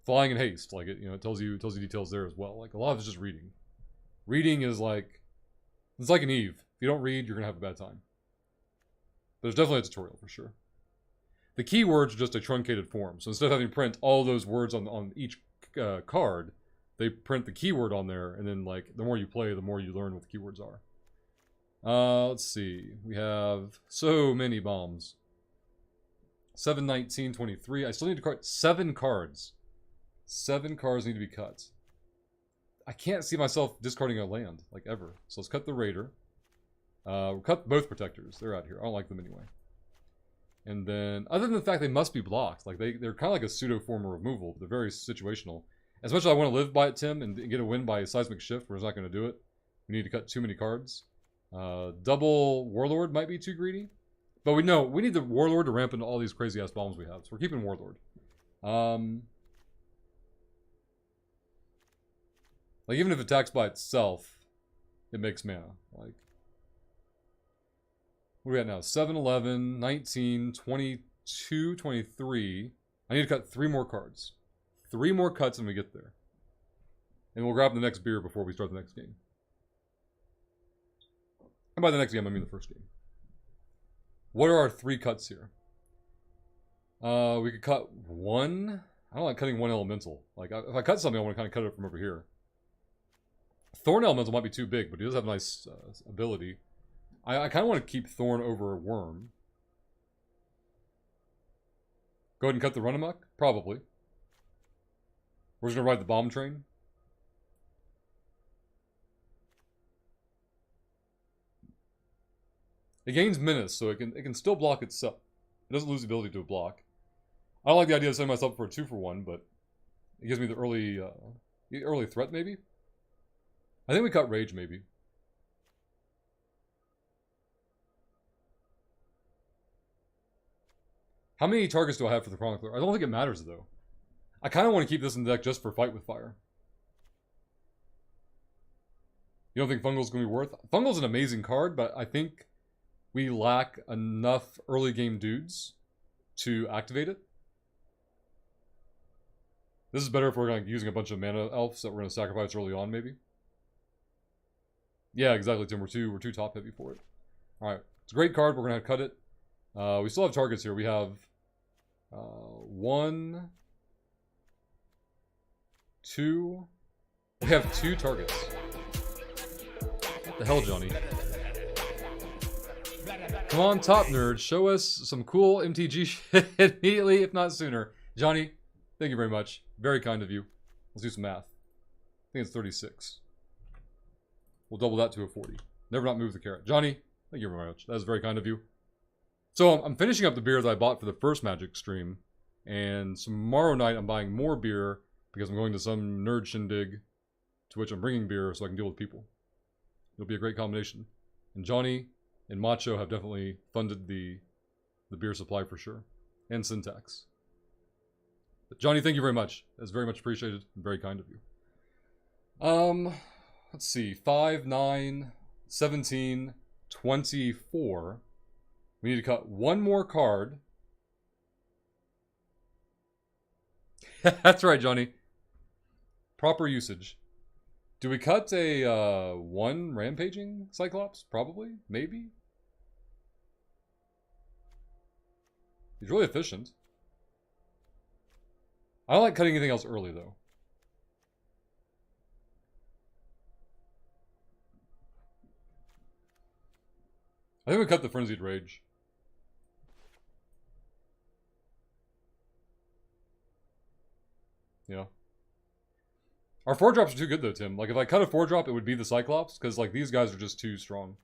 Flying and haste, like it tells you details there as well. Like a lot of it's just reading. Reading is like it's like an Eve. If you don't read, you're gonna have a bad time. There's definitely a tutorial for sure. The keywords are just a truncated form. So instead of having to print all those words on each card, they print the keyword on there, and then like the more you play, the more you learn what the keywords are. Let's see. We have so many bombs. 7, 19, 23. I still need to cut 7 cards. 7 cards need to be cut. I can't see myself discarding a land, like ever. So let's cut the Raider. We'll cut both protectors. They're out here. I don't like them anyway. And then, other than the fact they must be blocked, like they're kind of like a pseudo form of removal. They're very situational. As much as I want to live by it, Tim, and get a win by seismic shift, where it's not going to do it, We need to cut too many cards. Double Warlord might be too greedy. But we know we need the Warlord to ramp into all these crazy ass bombs we have. So we're keeping Warlord. Like even if it attacks by itself, it makes mana. Like what are we at now? 7, 11, 19, 22, 23. I need to cut 3 more cards. 3 more cuts and we get there. And we'll grab the next beer before we start the next game. And by the next game, I mean the first game. What are our 3 cuts here? We could cut 1. I don't like cutting 1 elemental. Like, if I cut something, I want to kind of cut it from over here. Thorn elemental might be too big, but he does have a nice ability. I kind of want to keep Thorn over Worm. Go ahead and cut the run amok? Probably. We're just going to ride the bomb train. It gains menace, so it can still block itself. It doesn't lose the ability to block. I don't like the idea of setting myself for a 2-for-1, but it gives me the early threat, maybe? I think we cut Rage, maybe. How many targets do I have for the Chronicler? I don't think it matters, though. I kind of want to keep this in the deck just for Fight with Fire. You don't think Fungal's going to be worth? Fungal's an amazing card, but I think we lack enough early game dudes to activate it. This is better if we're going using a bunch of mana elves that we're going to sacrifice early on, maybe. Yeah, exactly, Tim. We're too top heavy for it. All right, it's a great card. We're going to cut it. We still have targets here. We have 1, 2. We have 2 targets. What the hell, Johnny? Come on, top nerd. Show us some cool MTG shit immediately, if not sooner. Johnny, thank you very much. Very kind of you. Let's do some math. I think it's 36. We'll double that to a 40. Never not move the carrot. Johnny, thank you very much. That was very kind of you. So I'm finishing up the beer that I bought for the first Magic stream. And tomorrow night I'm buying more beer because I'm going to some nerd shindig to which I'm bringing beer so I can deal with people. It'll be a great combination. And Johnny and Macho have definitely funded the beer supply for sure. And Syntax. But Johnny, thank you very much. That's very much appreciated and very kind of you. Let's see. 5, 9, 17, 24. We need to cut 1 more card. That's right, Johnny. Proper usage. Do we cut a 1 rampaging Cyclops? Probably. Maybe. He's really efficient. I don't like cutting anything else early, though. I think we cut the Frenzied Rage. Yeah. Our 4-drops are too good, though, Tim. Like, if I cut a 4-drop, it would be the Cyclops, because, like, these guys are just too strong.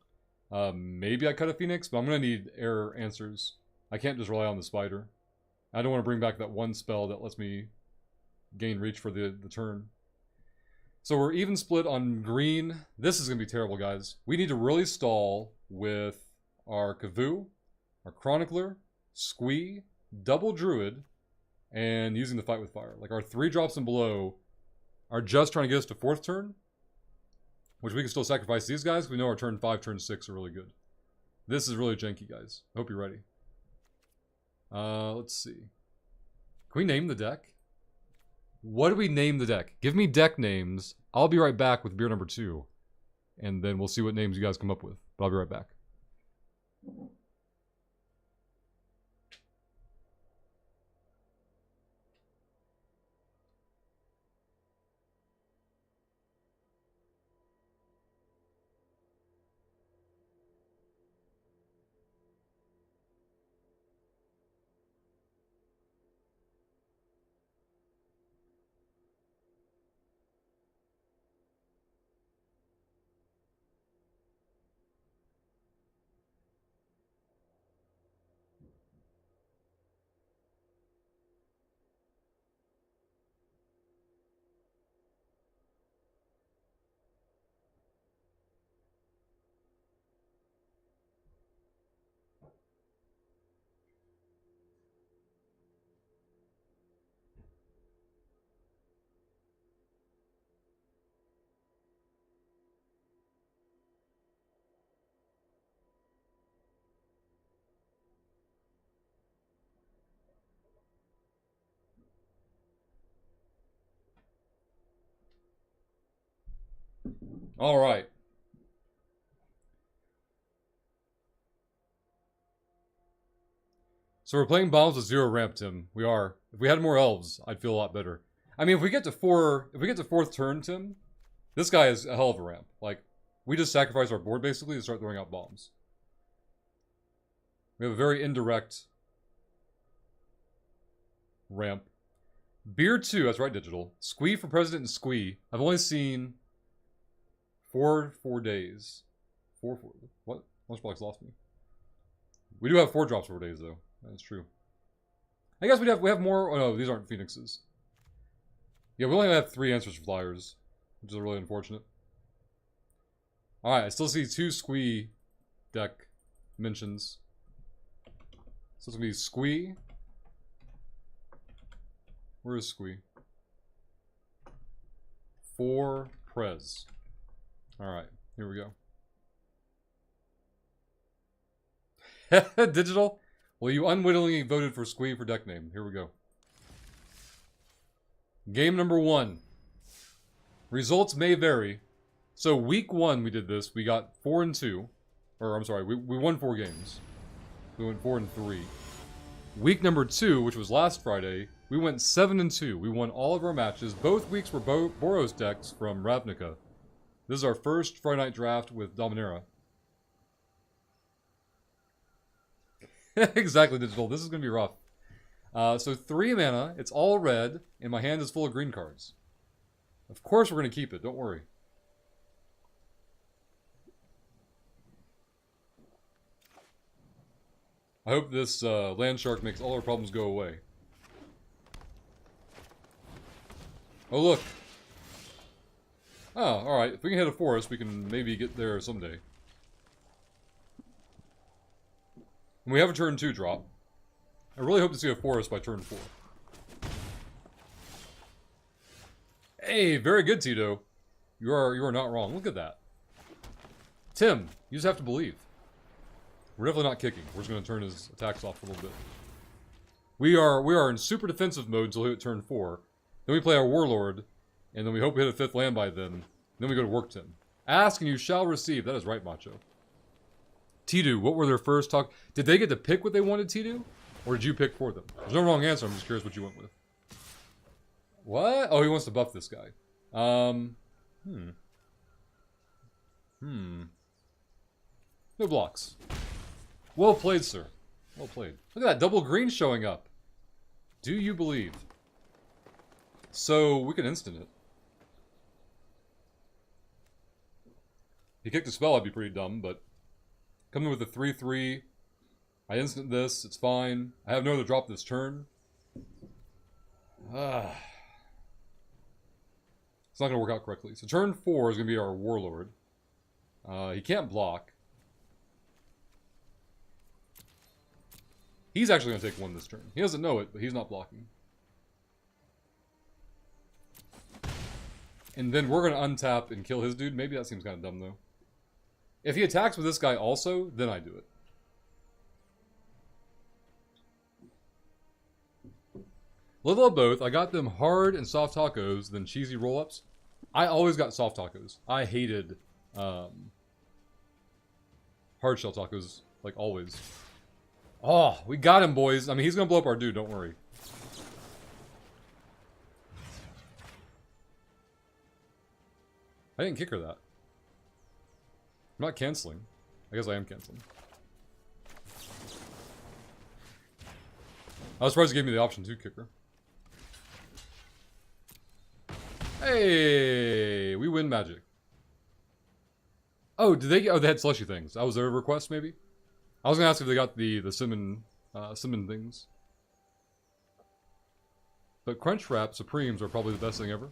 Maybe I cut a Phoenix, but I'm going to need error answers. I can't just rely on the Spider. I don't want to bring back that 1 spell that lets me gain reach for the turn. So we're even split on green. This is going to be terrible, guys. We need to really stall with our Kavoo, our Chronicler, Squee, double Druid, and using the Fight with Fire. Like, our 3 drops and below are just trying to get us to 4th turn, which we can still sacrifice these guys. We know our turn 5, turn 6 are really good. This is really janky, guys. I hope you're ready. Let's see. Can we name the deck? What do we name the deck? Give me deck names. I'll be right back with beer number 2. And then we'll see what names you guys come up with. But I'll be right back. Alright. So we're playing bombs with 0 ramp, Tim. We are. If we had more elves, I'd feel a lot better. I mean, if we get to 4th turn, Tim, this guy is a hell of a ramp. Like, we just sacrifice our board, basically, and start throwing out bombs. We have a very indirect ramp. Beer 2, that's right, Digital. Squee for President and Squee. I've only seen 4 days. 4. What? Lunchbox lost me. We do have 4 drops 4 days, though. That's true. I guess we have more. Oh no, these aren't Phoenixes. Yeah, we only have 3 answers for flyers, which is really unfortunate. Alright, I still see 2 Squee deck mentions. So it's gonna be Squee. Where is Squee? 4 Prez. Alright, here we go. Digital? Well, you unwittingly voted for Squee for deck name. Here we go. Game number 1. Results may vary. So week 1 we did this. We got 4 and 2. Or I'm sorry, we won 4 games. We went 4 and 3. Week number 2, which was last Friday, we went 7 and 2. We won all of our matches. Both weeks were Boros decks from Ravnica. This is our first Friday night draft with Dominaria. Exactly, Digital. This is going to be rough. So 3 mana, it's all red, and my hand is full of green cards. Of course we're going to keep it, don't worry. I hope this land shark makes all our problems go away. Oh, look. Oh, alright. If we can hit a forest, we can maybe get there someday. And we have a turn 2 drop. I really hope to see a forest by turn 4. Hey, very good, Tito. You are not wrong. Look at that. Tim, you just have to believe. We're definitely not kicking. We're just going to turn his attacks off a little bit. We are in super defensive mode until we hit turn 4. Then we play our Warlord, and then we hope we hit a 5th land by then. Then we go to work Tim. Ask and you shall receive. That is right, Macho. Tidu, what were their first talk? Did they get to pick what they wanted, Tidu? Or did you pick for them? There's no wrong answer. I'm just curious what you went with. What? Oh, he wants to buff this guy. No blocks. Well played, sir. Well played. Look at that, double green showing up. Do you believe? So, we can instant it. If he kicked a spell, I'd be pretty dumb, but... Coming with a 3-3. I instant this, it's fine. I have no other drop this turn. It's not going to work out correctly. So turn 4 is going to be our Warlord. He can't block. He's actually going to take 1 this turn. He doesn't know it, but he's not blocking. And then we're going to untap and kill his dude. Maybe that seems kind of dumb, though. If he attacks with this guy also, then I do it. Little of both. I got them hard and soft tacos, then cheesy roll-ups. I always got soft tacos. I hated hard shell tacos, like always. Oh, we got him, boys. I mean, he's going to blow up our dude, don't worry. I didn't kick her that. I'm not canceling. I guess I am canceling. I was surprised he gave me the option to kick her. Hey, we win magic. Oh, did they get... Oh, they had slushy things. That was their request, maybe? I was going to ask if they got the cinnamon things. But Crunch Wrap Supremes are probably the best thing ever.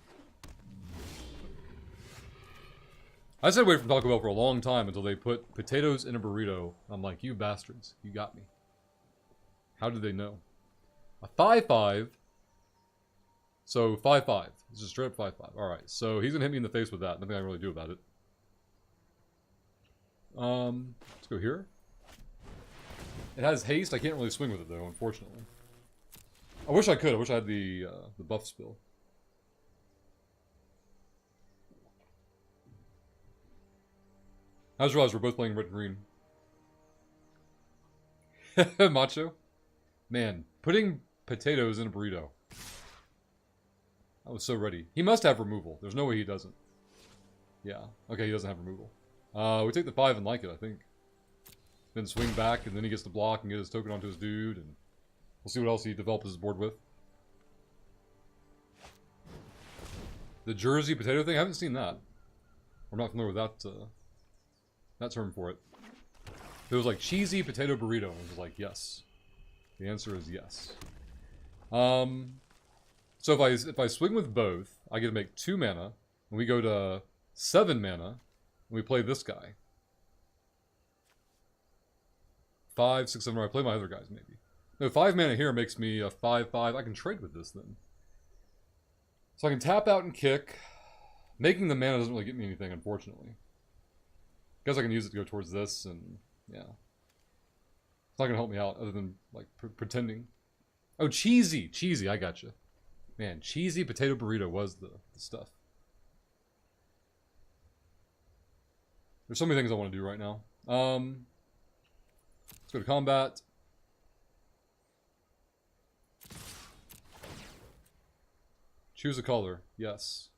I stayed away from Taco Bell for a long time until they put potatoes in a burrito. I'm like, you bastards, you got me. How did they know? A 5-5. So 5-5. It's just straight up 5-5. Alright, so he's gonna hit me in the face with that. Nothing I can really do about it. Let's go here. It has haste. I can't really swing with it though, unfortunately. I wish I could. I wish I had the buff spill. I just realized we're both playing red and green. Macho? Man, putting potatoes in a burrito. I was so ready. He must have removal. There's no way he doesn't. Yeah. Okay, he doesn't have removal. We take the 5 and like it, I think. Then swing back, and then he gets to block and get his token onto his dude, and we'll see what else he develops his board with. The Jersey potato thing? I haven't seen that. I'm not familiar with that, that term for it. It was like cheesy potato burrito, and it was like, yes. The answer is yes. So if I swing with both, I get to make 2 mana, and we go to 7 mana, and we play this guy. 5, 6, 7, or I play my other guys, maybe. No, 5 mana here makes me a 5/5. I can trade with this, then. So I can tap out and kick. Making the mana doesn't really get me anything, unfortunately. Guess I can use it to go towards this, and yeah. It's not going to help me out, other than, like, pretending. Oh, cheesy! Cheesy, I gotcha. Man, cheesy potato burrito was the stuff. There's so many things I want to do right now. Let's go to combat. Choose a color. Yes.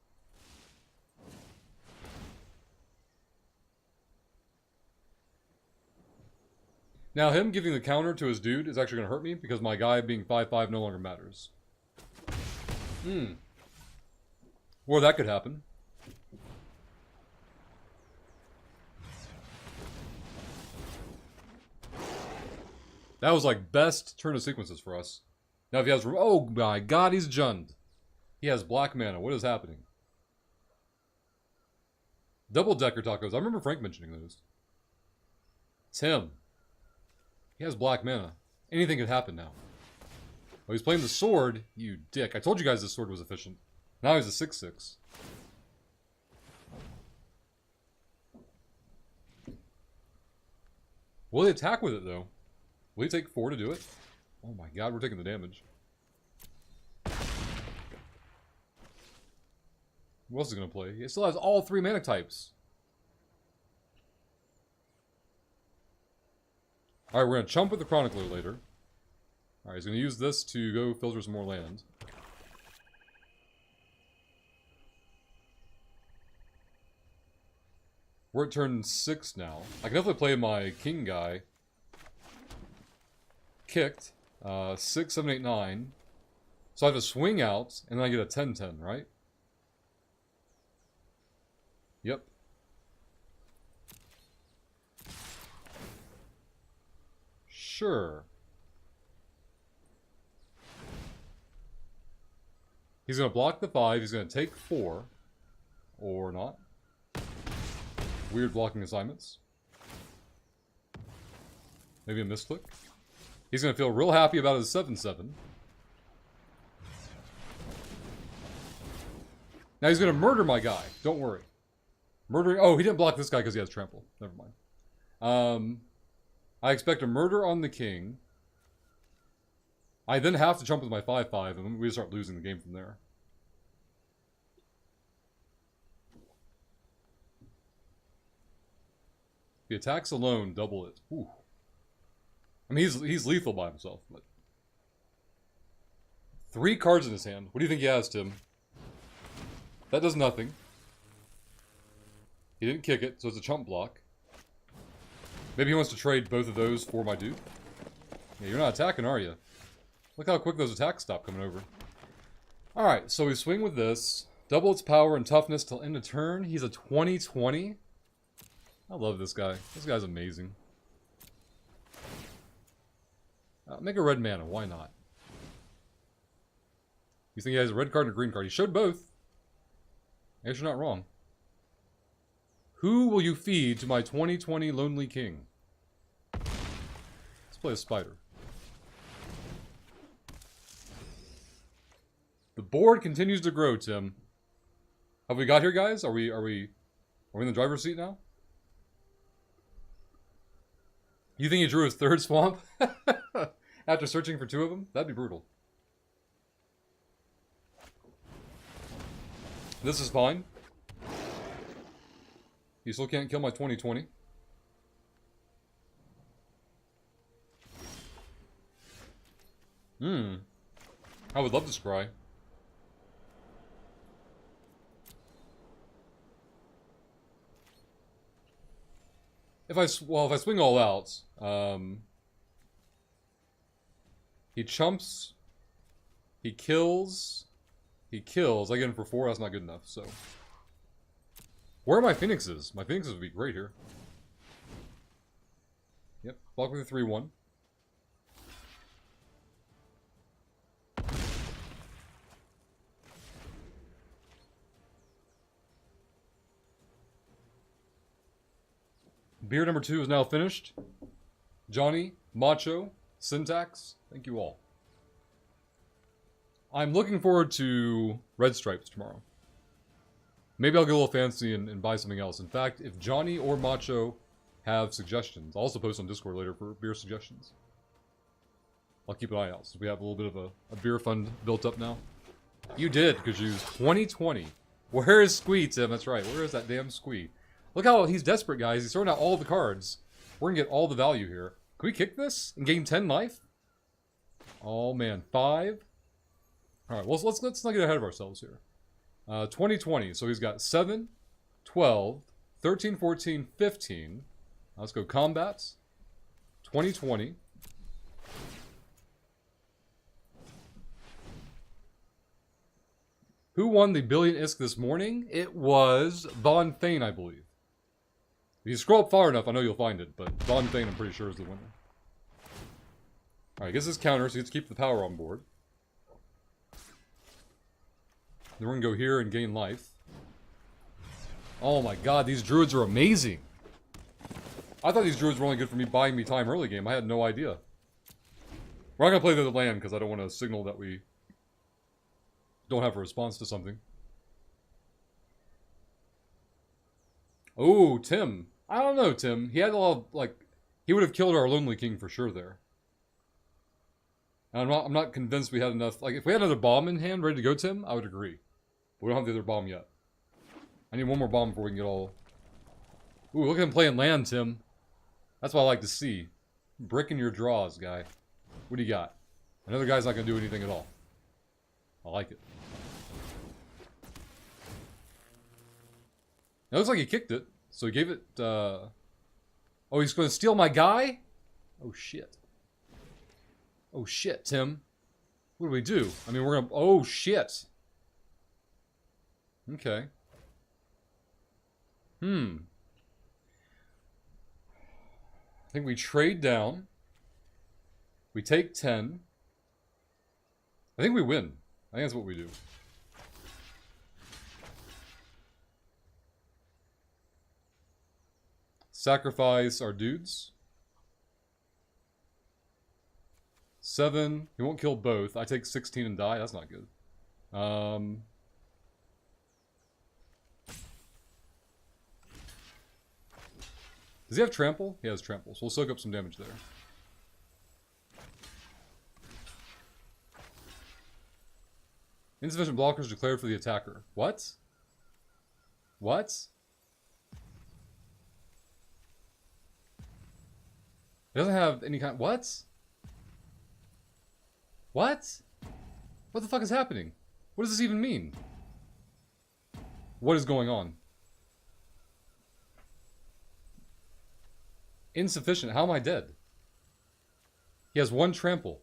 Now, him giving the counter to his dude is actually going to hurt me because my guy being 5/5 no longer matters. Or that could happen. That was like best turn of sequences for us. Now if he has... Oh my god, he's Jund. He has black mana. What is happening? Double-decker tacos. I remember Frank mentioning those. It's him. He has black mana. Anything could happen now. Oh, he's playing the sword? You dick. I told you guys this sword was efficient. Now he's a 6/6. Will he attack with it, though? Will he take 4 to do it? Oh my god, we're taking the damage. Who else is going to play? He still has all 3 mana types. Alright, we're going to chump with the Chronicler later. Alright, he's going to use this to go filter some more land. We're at turn 6 now. I can definitely play my king guy. Kicked. 6, 7, 8, 9. So I have to swing out, and then I get a 10-10, right? Yep. Sure. He's going to block the 5. He's going to take 4. Or not. Weird blocking assignments. Maybe a misclick. He's going to feel real happy about his 7/7. Now he's going to murder my guy. Don't worry. Murdering... Oh, he didn't block this guy because he has trample. Never mind. I expect a murder on the king. I then have to jump with my 5/5, and we start losing the game from there. If he attacks alone, double it. Ooh. I mean, he's lethal by himself, but... 3 cards in his hand. What do you think he has, Tim? That does nothing. He didn't kick it, so it's a chump block. Maybe he wants to trade both of those for my dude. Yeah, you're not attacking, are you? Look how quick those attacks stop coming over. Alright, so we swing with this. Double its power and toughness till end of turn. He's a 20/20. I love this guy. This guy's amazing. Make a red mana. Why not? You think he has a red card and a green card? He showed both. I guess you're not wrong. Who will you feed to my 20/20 Lonely King? Let's play a spider. The board continues to grow, Tim. Have we got here, guys? Are we in the driver's seat now? You think he drew his 3rd swamp? After searching for 2 of them? That'd be brutal. This is fine. He still can't kill my 20/20. I would love to scry. If I swing all out, he chumps, he kills, I get him for 4, that's not good enough, so. Where are my Phoenixes? My Phoenixes would be great here. Yep, block with a 3-1. Beer number 2 is now finished. Johnny, Macho, Syntax, thank you all. I'm looking forward to Red Stripes tomorrow. Maybe I'll get a little fancy and buy something else. In fact, if Johnny or Macho have suggestions, I'll also post on Discord later for beer suggestions. I'll keep an eye out, so we have a little bit of a beer fund built up now. You did, because you 2020. Where is Squee, Tim? That's right, where is that damn Squee? Look how he's desperate, guys. He's throwing out all the cards. We're gonna get all the value here. Can we kick this and gain 10 life? Oh man, 5. All right, well let's not get ahead of ourselves here. 2020. So he's got 7, 12, 13, 14, 15. Let's go combats. 2020. Who won the Billion ISK this morning? It was Von Thane, I believe. If you scroll up far enough, I know you'll find it, but Von Thane, I'm pretty sure, is the winner. Alright, gets his counter, so he gets to keep the power on board. Then we're gonna go here and gain life. Oh my god, these druids are amazing! I thought these druids were only good for me buying me time early game. I had no idea. We're not gonna play the land, because I don't want to signal that we don't have a response to something. Oh, Tim. I don't know, Tim. He had a lot of, like, he would have killed our Lonely King for sure there. And I'm not convinced we had enough. Like, if we had another bomb in hand ready to go, Tim, I would agree. But we don't have the other bomb yet. I need one more bomb before we can get all... Ooh, look at him playing land, Tim. That's what I like to see. Bricking your draws, guy. What do you got? Another guy's not going to do anything at all. I like it. It looks like he kicked it. So he gave it, Oh, he's going to steal my guy? Oh, shit. Oh, shit, Tim. What do we do? I mean, we're going to... Oh, shit. Okay. I think we trade down. We take 10. I think we win. I think that's what we do. Sacrifice our dudes. 7. He won't kill both. I take 16 and die. That's not good. Does he have trample? He has trample, so we'll soak up some damage there. Insufficient blockers declared for the attacker. What? What? It doesn't have any kind... What? What? What the fuck is happening? What does this even mean? What is going on? Insufficient. How am I dead? He has 1 trample.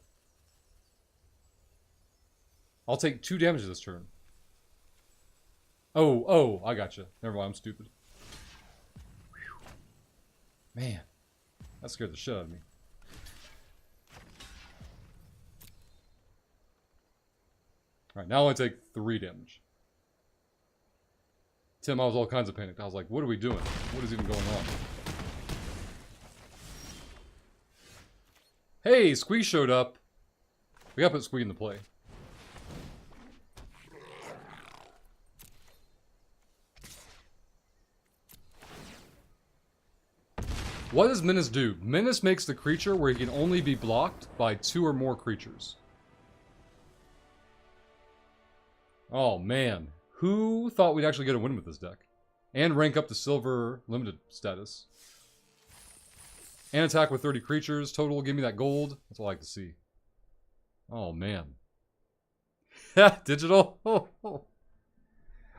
I'll take 2 damage this turn. Oh, I gotcha. Never mind, I'm stupid. Whew. Man. That scared the shit out of me. Alright, now I take 3 damage. Tim, I was all kinds of panicked. I was like, what are we doing? What is even going on? Hey, Squee showed up. We gotta put Squee in the play. What does Menace do? Menace makes the creature where he can only be blocked by 2 or more creatures. Oh man. Who thought we'd actually get a win with this deck? And rank up to silver limited status. And attack with 30 creatures. Total, give me that gold. That's what I like to see. Oh, man. Digital?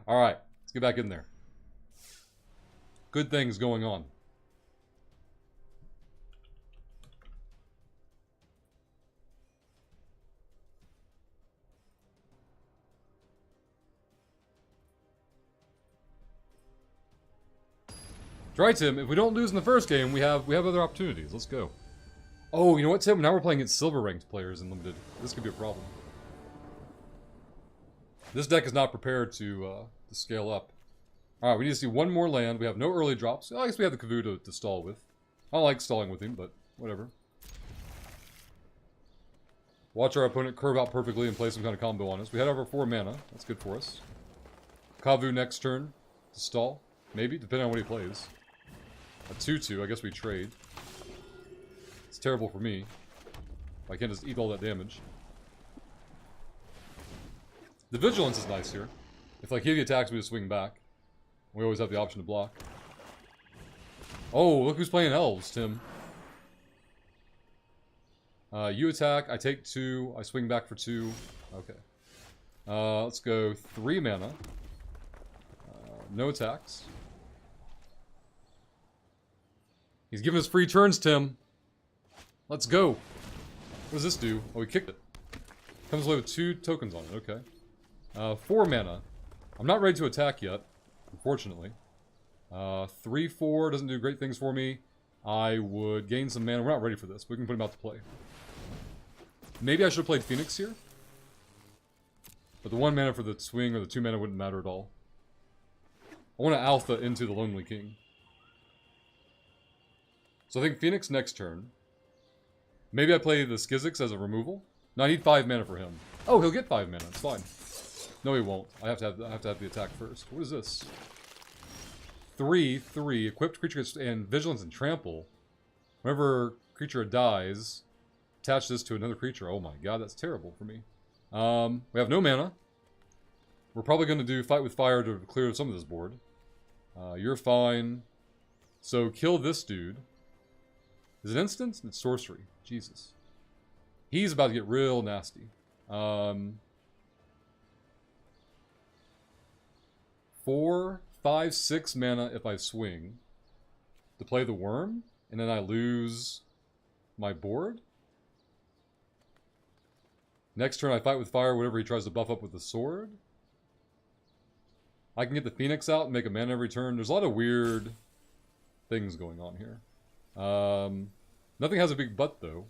Alright, let's get back in there. Good things going on. Try, Tim. If we don't lose in the first game, we have other opportunities. Let's go. Oh, you know what, Tim? Now we're playing against silver ranked players in limited. This could be a problem. This deck is not prepared to scale up. Alright, we need to see one more land. We have no early drops. I guess we have the Kavoo to stall with. I don't like stalling with him, but whatever. Watch our opponent curve out perfectly and play some kind of combo on us. We had over 4 mana. That's good for us. Kavoo next turn to stall. Maybe, depending on what he plays. A 2-2, I guess we trade. It's terrible for me. I can't just eat all that damage. The vigilance is nice here. If like he attacks, we just swing back. We always have the option to block. Oh, look who's playing elves, Tim. You attack, I take 2, I swing back for 2. Okay. Let's go 3 mana. No attacks. He's giving us free turns, Tim. Let's go. What does this do? Oh, he kicked it. Comes away with 2 tokens on it, okay. 4 mana. I'm not ready to attack yet, unfortunately. 3-4 doesn't do great things for me. I would gain some mana. We're not ready for this. We can put him out to play. Maybe I should have played Phoenix here. But the 1 mana for the swing or the 2 mana wouldn't matter at all. I want to alpha into the Lonely King. So I think Phoenix next turn. Maybe I play the Skizix as a removal. No, I need 5 mana for him. Oh, he'll get 5 mana. It's fine. No, he won't. I have to have the attack first. What is this? 3/3. Equipped creature and vigilance and trample. Whenever creature dies, attach this to another creature. Oh my god, that's terrible for me. We have no mana. We're probably going to do fight with fire to clear some of this board. You're fine. So kill this dude. Is it instant? It's sorcery. Jesus. He's about to get real nasty. 4, 5, 6 mana if I swing to play the worm, and then I lose my board. Next turn I fight with fire, whatever he tries to buff up with the sword. I can get the Phoenix out and make a mana every turn. There's a lot of weird things going on here. Nothing has a big butt, though.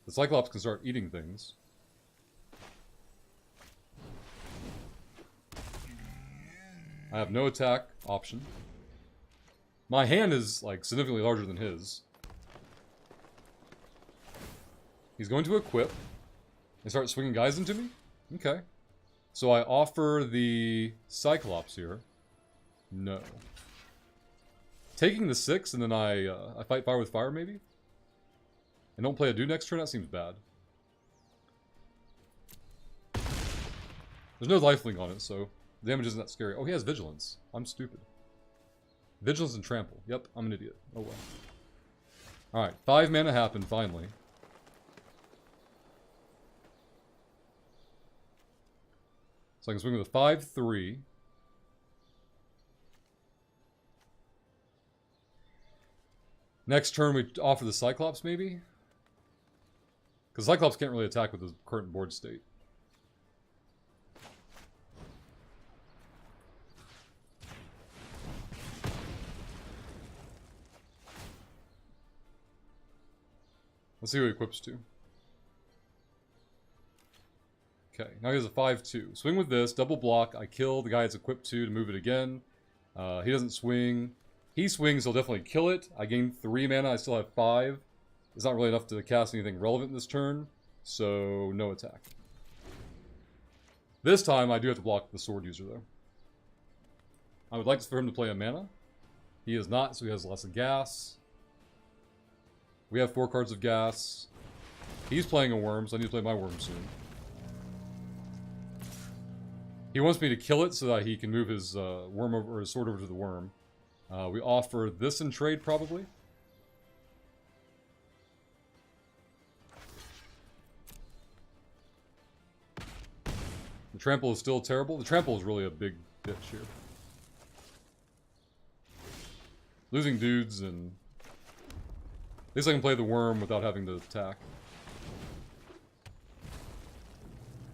The Cyclops can start eating things. I have no attack option. My hand is, like, significantly larger than his. He's going to equip and start swinging guys into me? Okay. So I offer the Cyclops here. No. Taking the 6 and then I fight fire with fire, maybe? And don't play a dude next turn? That seems bad. There's no lifelink on it, so the damage isn't that scary. Oh, he has vigilance. I'm stupid. Vigilance and trample. Yep, I'm an idiot. Oh well. Alright, 5 mana happened, finally. So I can swing with a 5/3. Next turn we offer the Cyclops, maybe? Because Cyclops can't really attack with his current board state. Let's see who he equips to. Okay, now he has a 5/2. Swing with this, double block. I kill the guy it's equipped to move it again. He doesn't swing. He swings, he'll definitely kill it. I gain 3 mana, I still have 5. It's not really enough to cast anything relevant this turn, so no attack. This time I do have to block the sword user, though. I would like for him to play a mana. He is not, so he has less of gas. We have 4 cards of gas. He's playing a worm, so I need to play my worm soon. He wants me to kill it so that he can move his worm over, or his sword over to the worm. We offer this in trade, probably. trample is still terrible. The trample is really a big bitch here. Losing dudes, and at least I can play the worm without having to attack.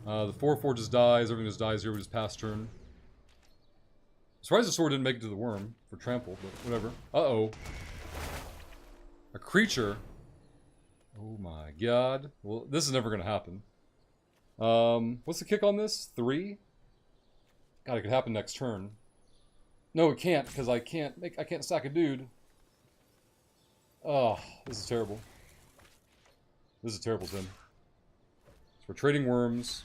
The 4/4 just dies. Everything just dies here. We just pass turn. Surprised the sword didn't make it to the worm for trample, but whatever. Uh-oh. A creature. Oh my god. Well, this is never going to happen. What's the kick on this? 3? God, it could happen next turn. No, it can't, because I can't sack a dude. Oh, this is terrible. This is terrible, Tim. So we're trading worms.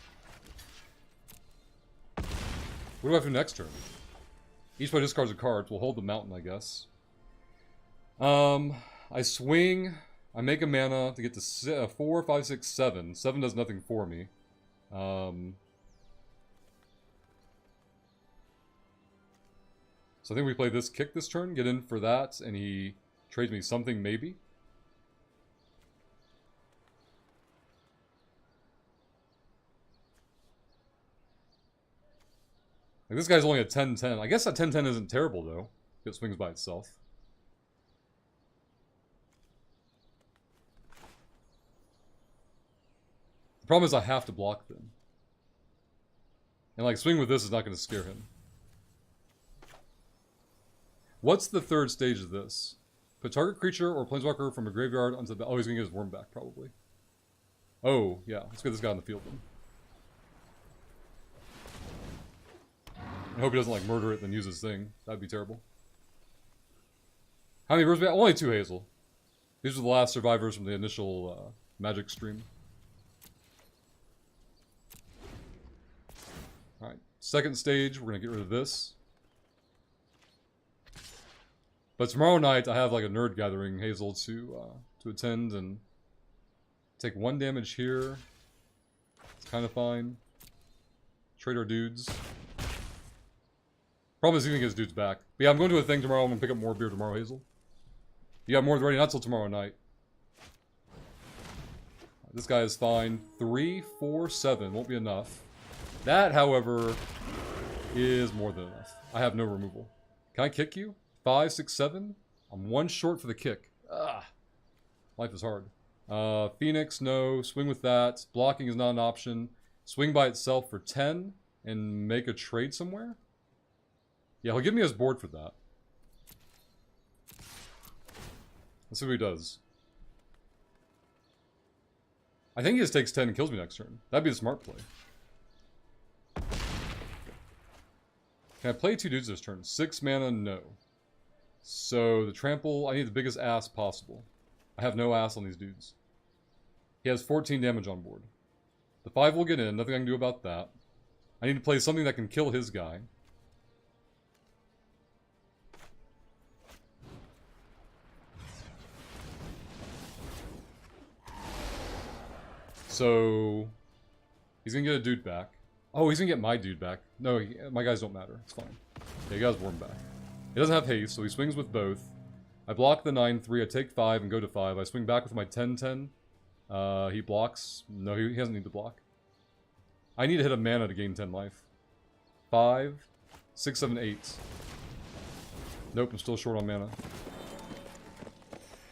What do I have to do next turn? Each player discards a card. We'll hold the mountain, I guess. I swing. I make a mana to get to 4, 5, 6, 7. 7 does nothing for me. So I think we play this kick this turn, get in for that, and he trades me something maybe. Like, this guy's only a 10-10. I guess that 10-10 isn't terrible, though. It swings by itself. The problem is I have to block them. And, like, swing with this is not going to scare him. What's the third stage of this? Put target creature or planeswalker from a graveyard onto the... Oh, he's going to get his worm back, probably. Oh, yeah. Let's get this guy on the field, then. I hope he doesn't, like, murder it then use his thing. That'd be terrible. How many birds we got? Only 2, Hazel. These are the last survivors from the initial Magic stream. Alright. Second stage, we're going to get rid of this. But tomorrow night, I have, like, a nerd gathering, Hazel, to attend, and take 1 damage here. It's kind of fine. Trade our dudes. Problem is, he's gonna get his dudes back. But yeah, I'm going to a thing tomorrow. I'm gonna pick up more beer tomorrow, Hazel. You got more ready, not till tomorrow night. This guy is fine. 3, 4, 7 won't be enough. That, however, is more than enough. I have no removal. Can I kick you? 5, 6, 7? I'm 1 short for the kick. Ah, life is hard. Phoenix, no. Swing with that. Blocking is not an option. Swing by itself for 10 and make a trade somewhere? Yeah, he'll give me his board for that. Let's see what he does. I think he just takes 10 and kills me next turn. That'd be the smart play. Can I play 2 dudes this turn? 6 mana, no. So, the trample, I need the biggest ass possible. I have no ass on these dudes. He has 14 damage on board. The 5 will get in, nothing I can do about that. I need to play something that can kill his guy. So, he's gonna get a dude back. Oh, he's gonna get my dude back. No, my guys don't matter. It's fine. Yeah, he got his worm back. He doesn't have haste, so he swings with both. I block the 9-3, I take 5 and go to 5. I swing back with my 10-10. He blocks. No, he doesn't need to block. I need to hit a mana to gain 10 life. 5, 6, 7, 8. Nope, I'm still short on mana.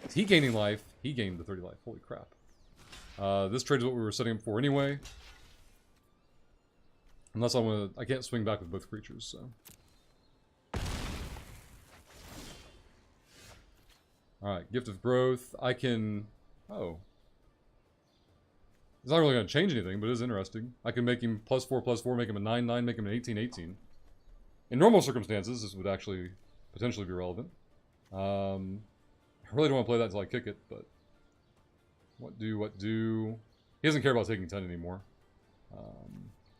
Is he gaining life? He gained the 30 life. Holy crap. This trade is what we were setting him for anyway. Unless I can't swing back with both creatures, so. Alright, Gift of Growth. I can... Oh. It's not really going to change anything, but it is interesting. I can make him +4/+4, make him a 9/9, make him an 18/18. In normal circumstances, this would actually potentially be relevant. I really don't want to play that until I kick it, but... What do... He doesn't care about taking 10 anymore.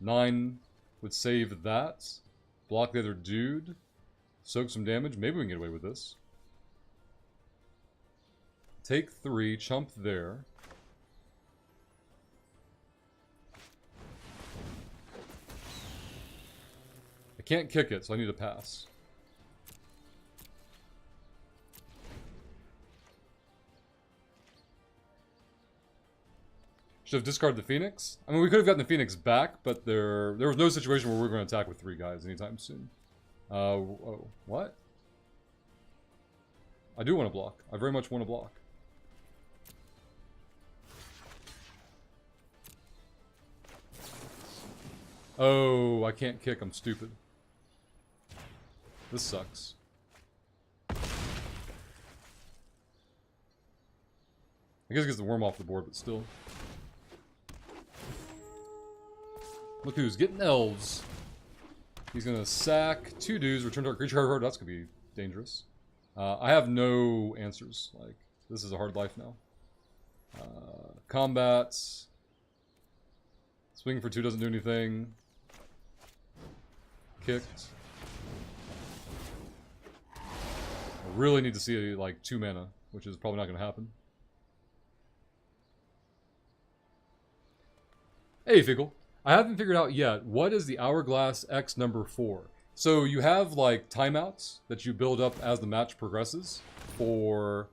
9 would save that. Block the other dude. Soak some damage. Maybe we can get away with this. Take 3. Chump there. I can't kick it, so I need to pass. Should have discarded the Phoenix. I mean, we could have gotten the Phoenix back, but there was no situation where we were going to attack with 3 guys anytime soon. Oh, what? I do want to block. I very much want to block. Oh, I can't kick. I'm stupid. This sucks. I guess it gets the worm off the board, but still. Look who's getting elves. He's gonna sack 2 dudes, return to our creature card. That's gonna be dangerous. I have no answers. Like, this is a hard life now. Combats. Swing for 2 doesn't do anything. Kicked. I really need to see like 2 mana, which is probably not gonna happen. Hey, Fickle. I haven't figured out yet, what is the Hourglass X number 4? So you have, like, timeouts that you build up as the match progresses for,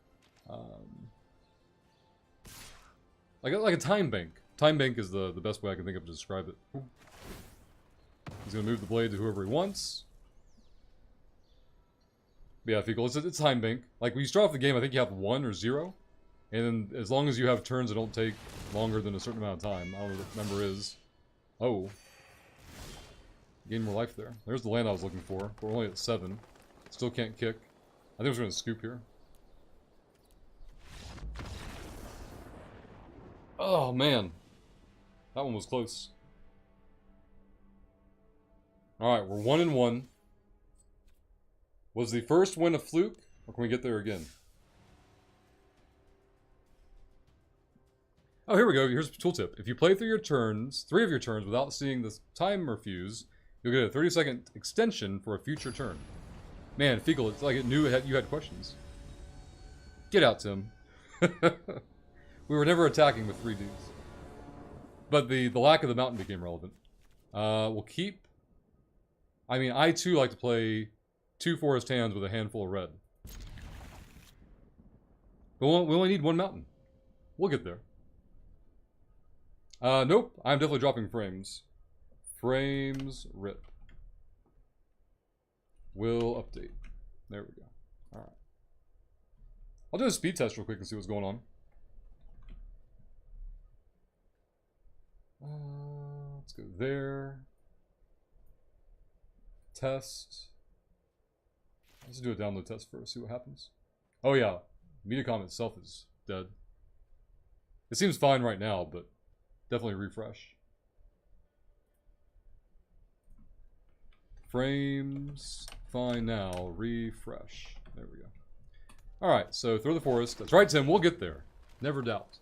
like a time bank. Time bank is the best way I can think of to describe it. He's going to move the blade to whoever he wants. But yeah, Fecal, it's time bank. Like, when you start off the game, I think you have 1 or 0. And then as long as you have turns that don't take longer than a certain amount of time, I don't know what the number is. Oh. Gain more life there. There's the land I was looking for. We're only at 7. Still can't kick. I think we're going to scoop here. Oh, man. That one was close. Alright, we're 1-1. Was the first win a fluke, or can we get there again? Oh, here we go. Here's a tooltip. If you play through your turns, 3 of your turns, without seeing the timer fuse, you'll get a 30-second extension for a future turn. Man, Fecal, it's like it knew you had questions. Get out, Tim. We were never attacking with 3 dudes. But the lack of the mountain became relevant. We'll keep... I mean, I too like to play 2 forest hands with a handful of red. But we only need 1 mountain. We'll get there. Nope. I'm definitely dropping frames. Frames rip. Will update. There we go. Alright. I'll do a speed test real quick and see what's going on. Let's go there. Test. Let's do a download test first, see what happens. Oh yeah. Mediacom itself is dead. It seems fine right now, but definitely refresh. Frames, fine now, refresh. There we go. Alright, so throw the forest. That's right, Tim, we'll get there. Never doubt.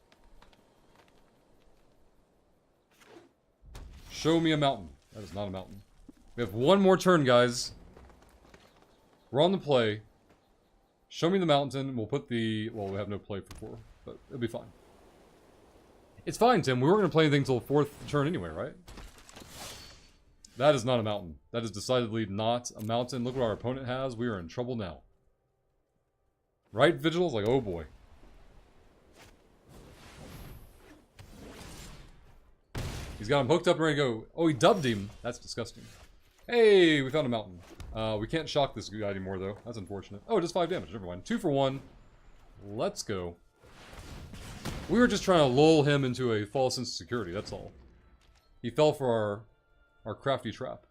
Show me a mountain. That is not a mountain. We have 1 more turn, guys. We're on the play. Show me the mountain. We'll put the... Well, we have no play for 4, but it'll be fine. It's fine, Tim. We weren't going to play anything until the 4th turn anyway, right? That is not a mountain. That is decidedly not a mountain. Look what our opponent has. We are in trouble now. Right, Vigil's like, oh boy. He's got him hooked up and ready to go. Oh, he dubbed him. That's disgusting. Hey, we found a mountain. We can't shock this guy anymore, though. That's unfortunate. Oh, just 5 damage. Never mind. 2 for 1. Let's go. We were just trying to lull him into a false sense of security, that's all. He fell for our crafty trap.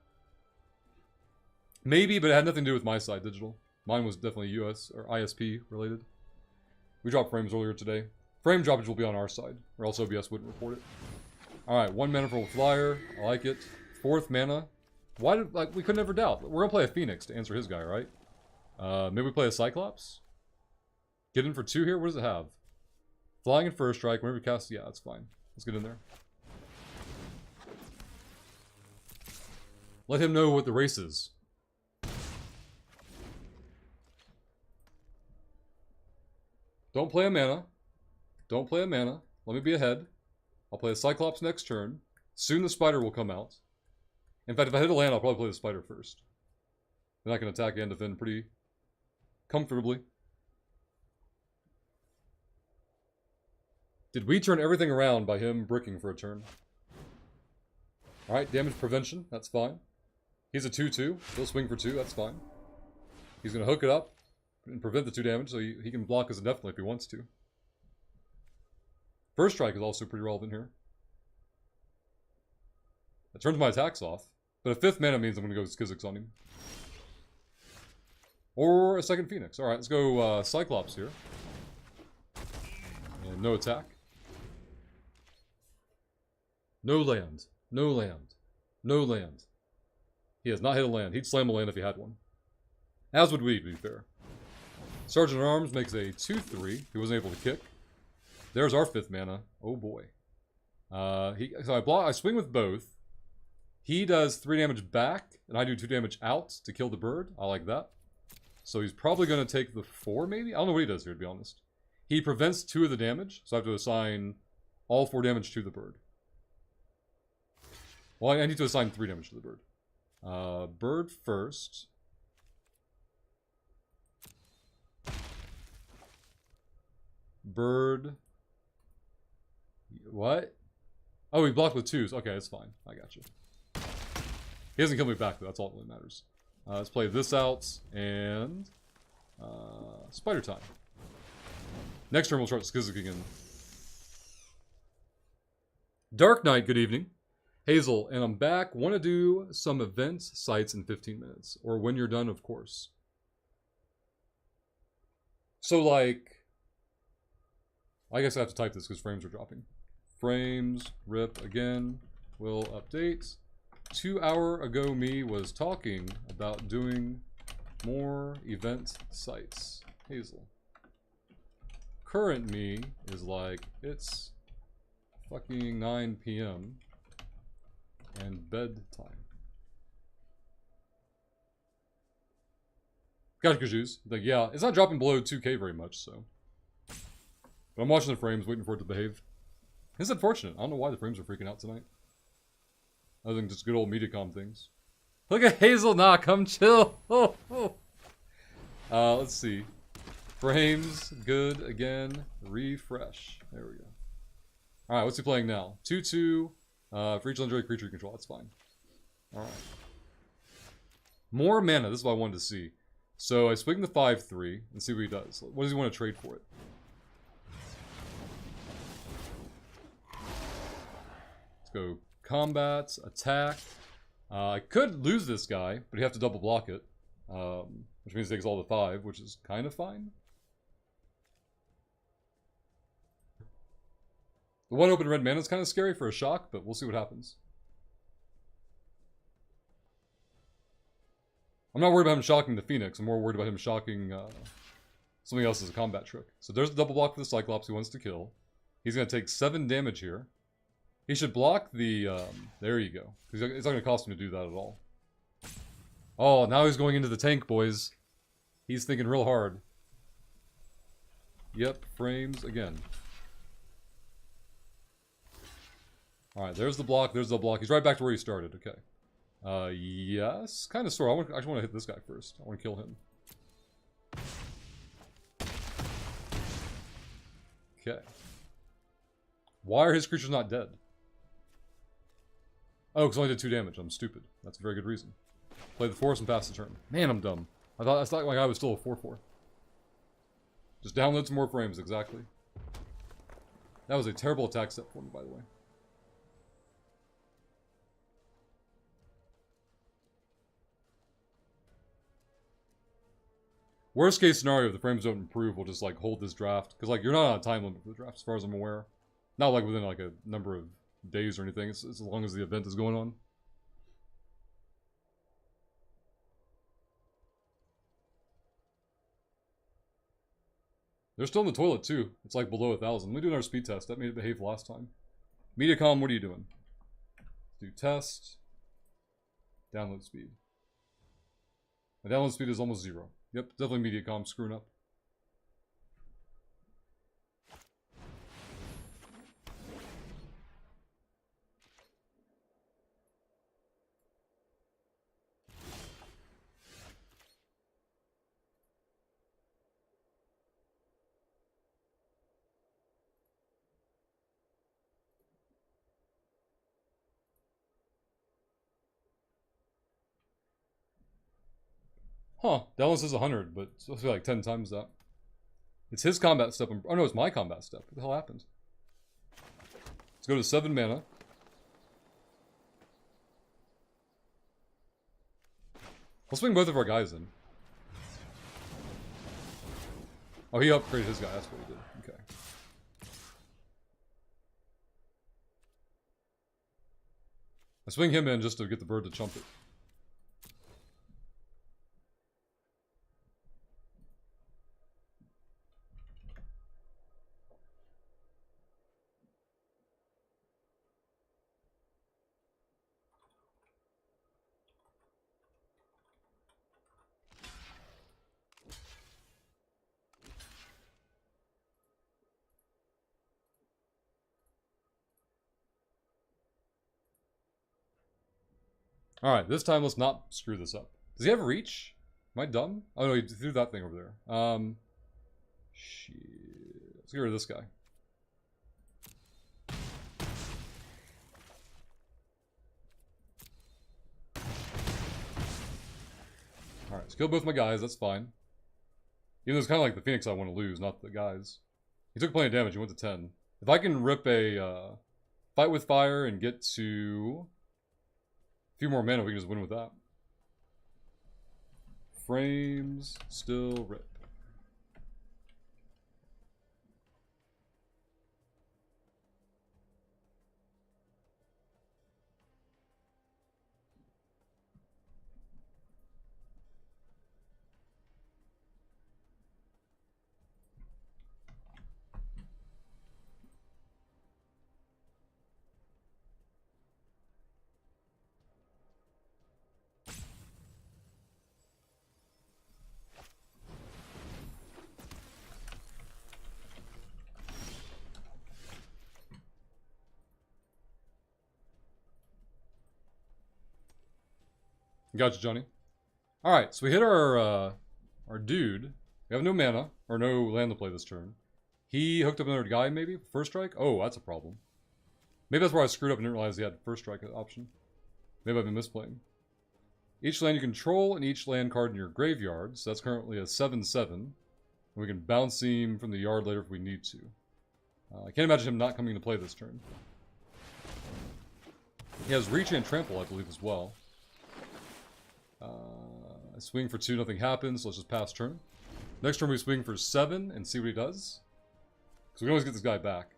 Maybe, but it had nothing to do with my side, Digital. Mine was definitely US or ISP related. We dropped frames earlier today. Frame droppage will be on our side, or else OBS wouldn't report it. Alright, 1 mana for a flyer. I like it. 4th mana. Why did, like, we could never doubt. We're gonna play a Phoenix to answer his guy, right? Maybe we play a Cyclops? Get in for 2 here? What does it have? Flying and first strike. Whenever you cast, yeah, that's fine. Let's get in there. Let him know what the race is. Don't play a mana. Don't play a mana. Let me be ahead. I'll play a Cyclops next turn. Soon the spider will come out. In fact, if I hit a land, I'll probably play the spider first. Then I can attack and defend pretty comfortably. Did we turn everything around by him bricking for a turn? Alright, damage prevention. That's fine. He's a 2-2. He'll swing for 2. That's fine. He's going to hook it up and prevent the 2 damage, so he can block us indefinitely if he wants to. First strike is also pretty relevant here. That turns my attacks off. But a 5th mana means I'm going to go Skizix on him. Or a 2nd Phoenix. Alright, let's go Cyclops here. And no attack. No land. No land. No land. He has not hit a land. He'd slam a land if he had one. As would we, to be fair. Sergeant at Arms makes a 2-3. He wasn't able to kick. There's our 5th mana. Oh boy. So I swing with both. He does 3 damage back, and I do 2 damage out to kill the bird. I like that. So he's probably going to take the 4, maybe? I don't know what he does here, to be honest. He prevents 2 of the damage, so I have to assign all 4 damage to the bird. Well, I need to assign 3 damage to the bird. Bird first. Bird. What? Oh, he blocked with 2s. Okay, that's fine. I got you. He hasn't killed me back, though. That's all that really matters. Let's play this out, and... Spider time. Next turn, we'll start Skizzik again. Dark Knight, good evening. Hazel, and I'm back. Want to do some event sites in 15 minutes. Or when you're done, of course. So, like... I guess I have to type this because frames are dropping. Frames, rip again, will update. 2 hour ago me was talking about doing more event sites. Hazel. Current me is like, it's fucking 9 p.m. and bedtime. Got Kaju's. Like, yeah, it's not dropping below 2K very much, so. But I'm watching the frames, waiting for it to behave. It's unfortunate. I don't know why the frames are freaking out tonight. Other than just good old Mediacom things. Look at Hazel, nah, come chill. Oh, oh. Let's see. Frames, good again. Refresh. There we go. Alright, what's he playing now? 2-2. For each legendary creature you control. That's fine. Alright. More mana. This is what I wanted to see. So I swing the 5-3 and see what he does. What does he want to trade for it? Let's go combat, attack. I could lose this guy, but you have to double block it. Which means it takes all the 5, which is kind of fine. The one open red mana is kind of scary for a shock, but we'll see what happens. I'm not worried about him shocking the Phoenix. I'm more worried about him shocking something else as a combat trick. So there's the double block for the Cyclops he wants to kill. He's going to take 7 damage here. He should block the... there you go. It's not going to cost him to do that at all. Oh, now he's going into the tank, boys. He's thinking real hard. Yep, frames again. Alright, there's the block, there's the block. He's right back to where he started, okay. Yes, kind of sort of. I just want to hit this guy first. I want to kill him. Okay. Why are his creatures not dead? Oh, because I only did 2 damage. I'm stupid. That's a very good reason. Play the forest and pass the turn. Man, I'm dumb. I thought my guy was still a 4-4. Just download some more frames, exactly. That was a terrible attack step for me, by the way. Worst case scenario, if the frames don't improve, we'll just like hold this draft. Because like you're not on a time limit for the draft, as far as I'm aware. Not like within like a number of days or anything. It's as long as the event is going on. They're still in the toilet too. It's like below 1,000. Let me do another speed test. That made it behave last time. Mediacom, what are you doing? Do test. Download speed. My download speed is almost 0. Yep, definitely Mediacom screwing up. Huh. That one says 100, but it's supposed to be like 10 times that. It's his combat step. Oh no, it's my combat step. What the hell happened? Let's go to 7 mana. Let's swing both of our guys in. Oh, he upgraded his guy. That's what he did. Okay. I swing him in just to get the bird to chump it. Alright, this time let's not screw this up. Does he have reach? Am I dumb? Oh no, he threw that thing over there. Shit. Let's get rid of this guy. Alright, let's kill both my guys, that's fine. Even though it's kind of like the Phoenix I want to lose, not the guys. He took plenty of damage, he went to 10. If I can rip a fight with fire and get to a few more mana, we can just win with that. Frames, still rip. Gotcha, Johnny. Alright, so we hit our dude. We have no mana, or no land to play this turn. He hooked up another guy, maybe? First strike? Oh, that's a problem. Maybe that's where I screwed up and didn't realize he had first strike option. Maybe I've been misplaying. Each land you control and each land card in your graveyard. So that's currently a 7/7. And we can bounce him from the yard later if we need to. I can't imagine him not coming to play this turn. He has reach and trample, I believe, as well. I swing for 2, nothing happens, so let's just pass turn. Next turn we swing for 7 and see what he does. Because we can always get this guy back.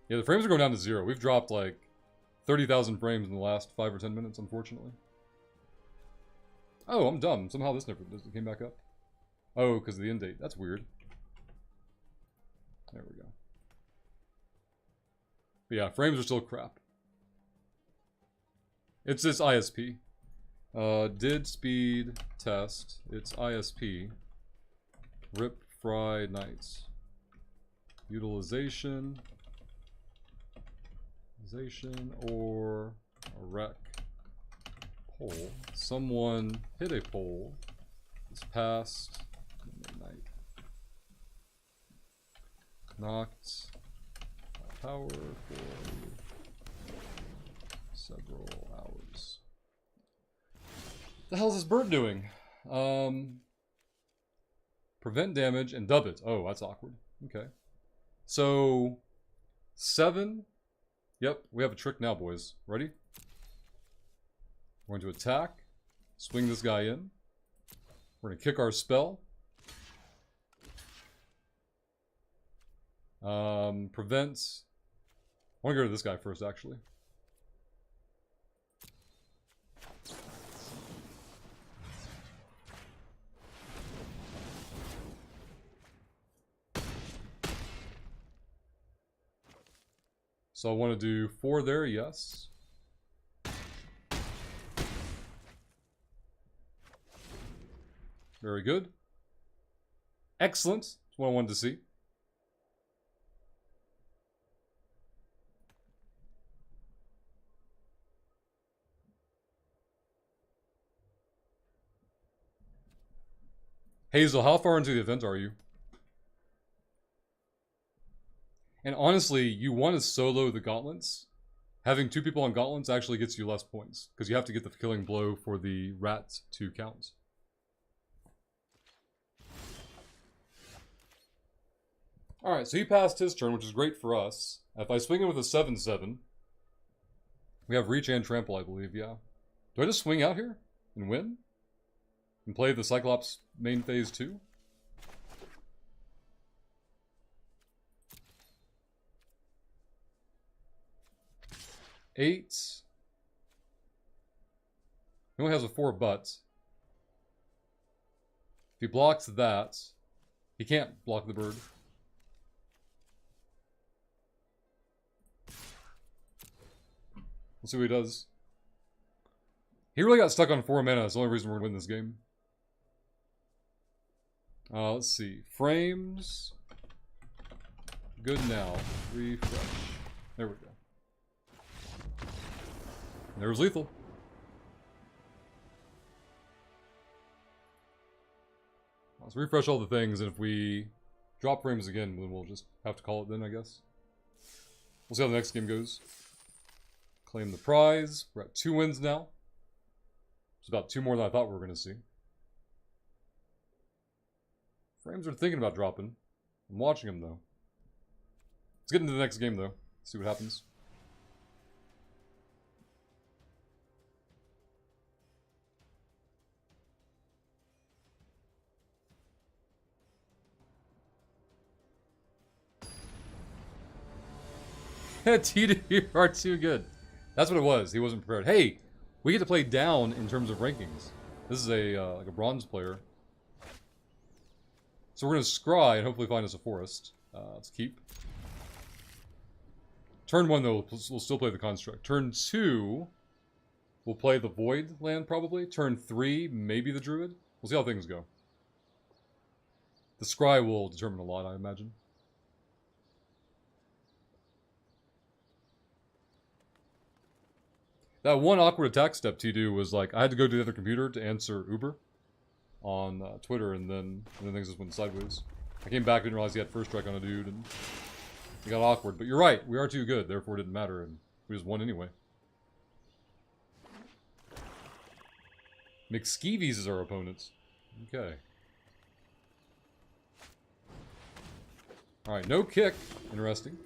Yeah, the frames are going down to 0. We've dropped like 30,000 frames in the last 5 or 10 minutes, unfortunately. Oh, I'm dumb. Somehow this never came back up. Oh, because of the end date. That's weird. There we go. But yeah, frames are still crap. It's this ISP. Did speed test. It's ISP. Rip Fry Nights. Utilization. Or a wreck. Pole. Someone hit a pole. It's past midnight. Knocked power for several hours. What the hell is this bird doing? Prevent damage and dub it. Oh, that's awkward. Okay. So 7. Yep, we have a trick now, boys. Ready? We're going to attack. Swing this guy in. We're going to kick our spell. Prevents. I want to go to this guy first, actually. So I want to do 4 there, yes. Very good. Excellent. That's what I wanted to see. Hazel, how far into the event are you? And honestly, you want to solo the gauntlets Having 2 people on gauntlets actually gets you less points, because you have to get the killing blow for the rat to count. Alright, so he passed his turn, which is great for us. If I swing in with a 7-7, we have reach and trample, I believe, yeah. Do I just swing out here and win? And play the Cyclops main phase 2? Eight. He only has a 4 but. If he blocks that, he can't block the bird. Let's see what he does. He really got stuck on 4 mana. That's the only reason we're going to win this game. Let's see. Frames. Good now. Refresh. There we go. There was lethal. Let's refresh all the things, and if we drop frames again, then we'll just have to call it then, I guess. We'll see how the next game goes. Claim the prize. We're at 2 wins now. It's about 2 more than I thought we were going to see. Frames are thinking about dropping. I'm watching them, though. Let's get into the next game, though. See what happens. T2, you are too good. That's what it was. He wasn't prepared. Hey, we get to play down in terms of rankings. This is a like a bronze player. So we're going to scry and hopefully find us a forest. Let's keep. Turn 1, though, we'll still play the construct. Turn 2, we'll play the void land, probably. Turn 3, maybe the druid. We'll see how things go. The scry will determine a lot, I imagine. That one awkward attack step T2 was like, I had to go to the other computer to answer Uber on Twitter, and then things just went sideways. I came back, didn't realize he had first strike on a dude, and it got awkward. But you're right, we are too good, therefore it didn't matter, and we just won anyway. McSkeevies is our opponent. Okay. Alright, no kick. Interesting.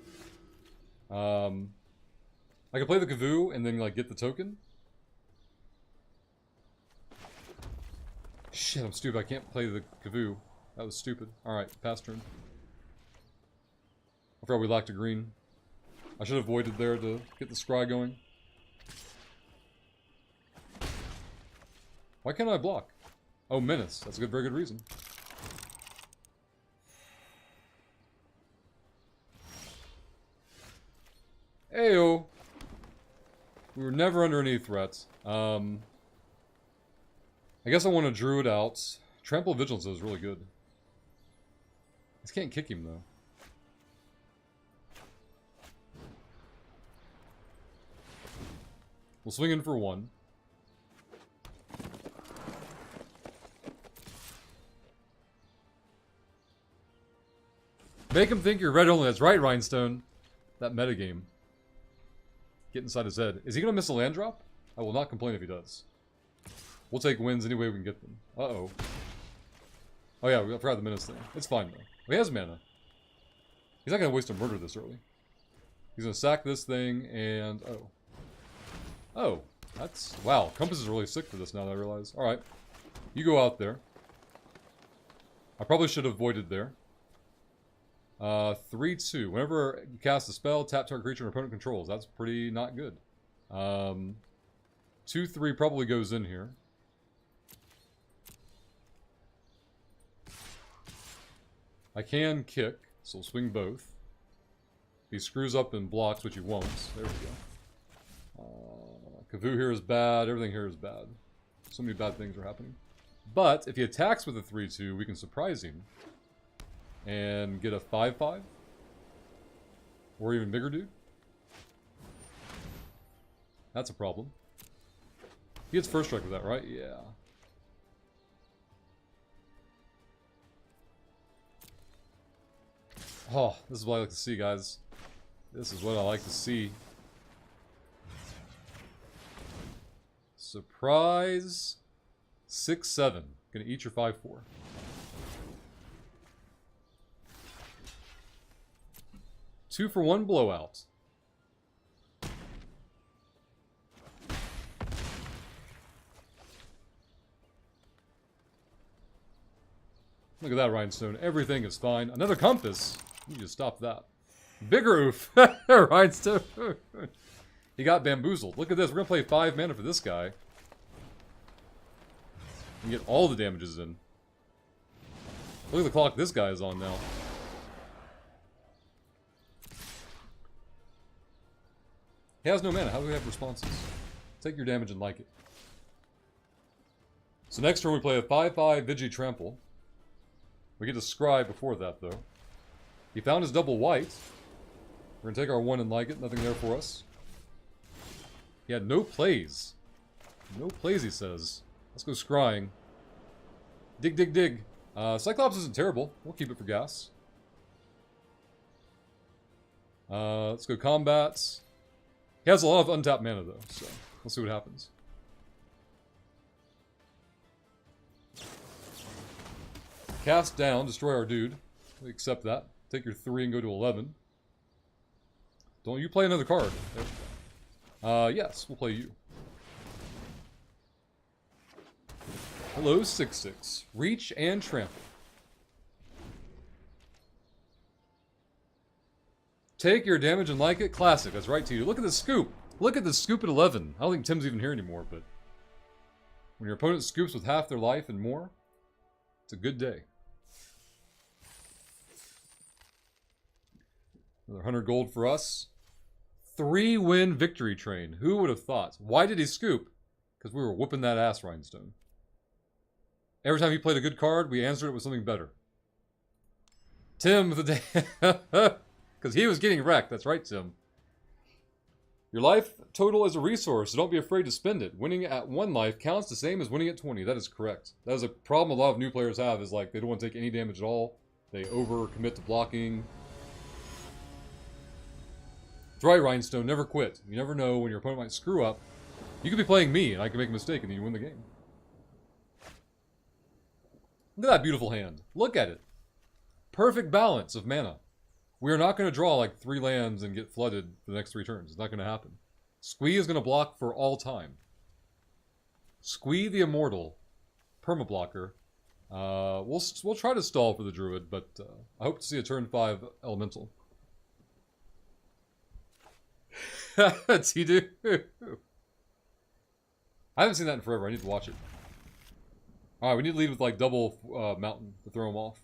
I can play the Kavoo and then, like, get the token. Shit, I'm stupid. I can't play the Kavoo. That was stupid. Alright, pass turn. I forgot we lacked a green. I should have voided there to get the scry going. Why can't I block? Oh, menace. That's a good, very good reason. Ayo. We were never under any threat. I guess I want to druid out. Trample Vigilance is really good. I just can't kick him, though. We'll swing in for 1. Make him think you're red only. That's right, Rhinestone. That metagame. Get inside his head. Is he going to miss a land drop? I will not complain if he does. We'll take wins any way we can get them. Uh-oh. Oh yeah, I forgot the menace thing. It's fine, though. Oh, he has mana. He's not going to waste a murder this early. He's going to sack this thing, and... Oh. Oh. That's... Wow. Compass is really sick for this now that I realize. Alright. You go out there. I probably should have voided there. 3-2. Whenever you cast a spell, tap target creature and opponent controls. That's pretty not good. 2-3 probably goes in here. I can kick, so we'll swing both. If he screws up and blocks, which he won't. There we go. Kavoo here is bad. Everything here is bad. So many bad things are happening. But if he attacks with a 3-2, we can surprise him. And get a 5-5? Or even bigger dude? That's a problem. He gets first strike with that, right? Yeah. Oh, this is what I like to see, guys. This is what I like to see. Surprise. 6-7. Gonna eat your 5-4. Two for one blowout. Look at that, Rhinestone. Everything is fine. Another compass. You need to stop that. Bigger oof. Rhinestone. He got bamboozled. Look at this. We're going to play 5 mana for this guy. And get all the damages in. Look at the clock this guy is on now. He has no mana. How do we have responses? Take your damage and like it. So next turn we play a 5-5 Vigi Trample. We get to Scry before that, though. He found his double white. We're going to take our 1 and like it. Nothing there for us. He had no plays. No plays, he says. Let's go Scrying. Dig, dig, dig. Cyclops isn't terrible. We'll keep it for gas. Let's go Combats. He has a lot of untapped mana, though, so let's see what happens. Cast down, destroy our dude. We accept that. Take your 3 and go to 11. Don't you play another card. Yes, we'll play you. Hello, 6-6. Reach and trample. Take your damage and like it. Classic, that's right to you. Look at the scoop. Look at the scoop at 11. I don't think Tim's even here anymore, but when your opponent scoops with half their life and more, it's a good day. Another 100 gold for us. 3-win victory train. Who would have thought? Why did he scoop? Because we were whooping that ass, Rhinestone. Every time he played a good card, we answered it with something better. Tim with the day. Because he was getting wrecked. That's right, Tim. Your life total is a resource, so don't be afraid to spend it. Winning at 1 life counts the same as winning at 20. That is correct. That is a problem a lot of new players have, is like they don't want to take any damage at all. They over-commit to blocking. That's right, Rhinestone. Never quit. You never know when your opponent might screw up. You could be playing me, and I can make a mistake, and then you win the game. Look at that beautiful hand. Look at it. Perfect balance of mana. We are not going to draw like 3 lands and get flooded for the next 3 turns. It's not going to happen. Squee is going to block for all time. Squee the Immortal. Permablocker. We'll try to stall for the Druid, but I hope to see a turn 5 Elemental. T-do. I haven't seen that in forever. I need to watch it. Alright, we need to lead with like double Mountain to throw him off.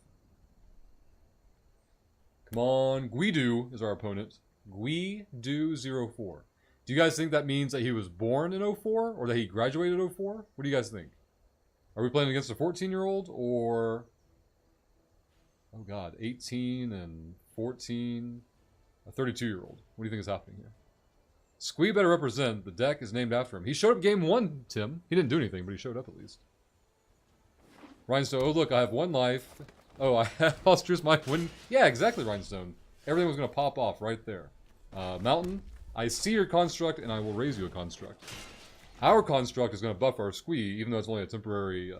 Come on. Guidu is our opponent. Guidu04. Do you guys think that means that he was born in 04? Or that he graduated 04? What do you guys think? Are we playing against a 14-year-old? Or... oh god, 18 and 14... a 32-year-old. What do you think is happening here? Squee better represent. The deck is named after him. He showed up game 1, Tim. He didn't do anything, but he showed up at least. Rhinestone, oh look, I have 1 life. Oh, I have Austria's my win. Yeah, exactly, Rhinestone. Everything was going to pop off right there. Mountain, I see your construct, and I will raise you a construct. Our construct is going to buff our Squee, even though it's only a temporary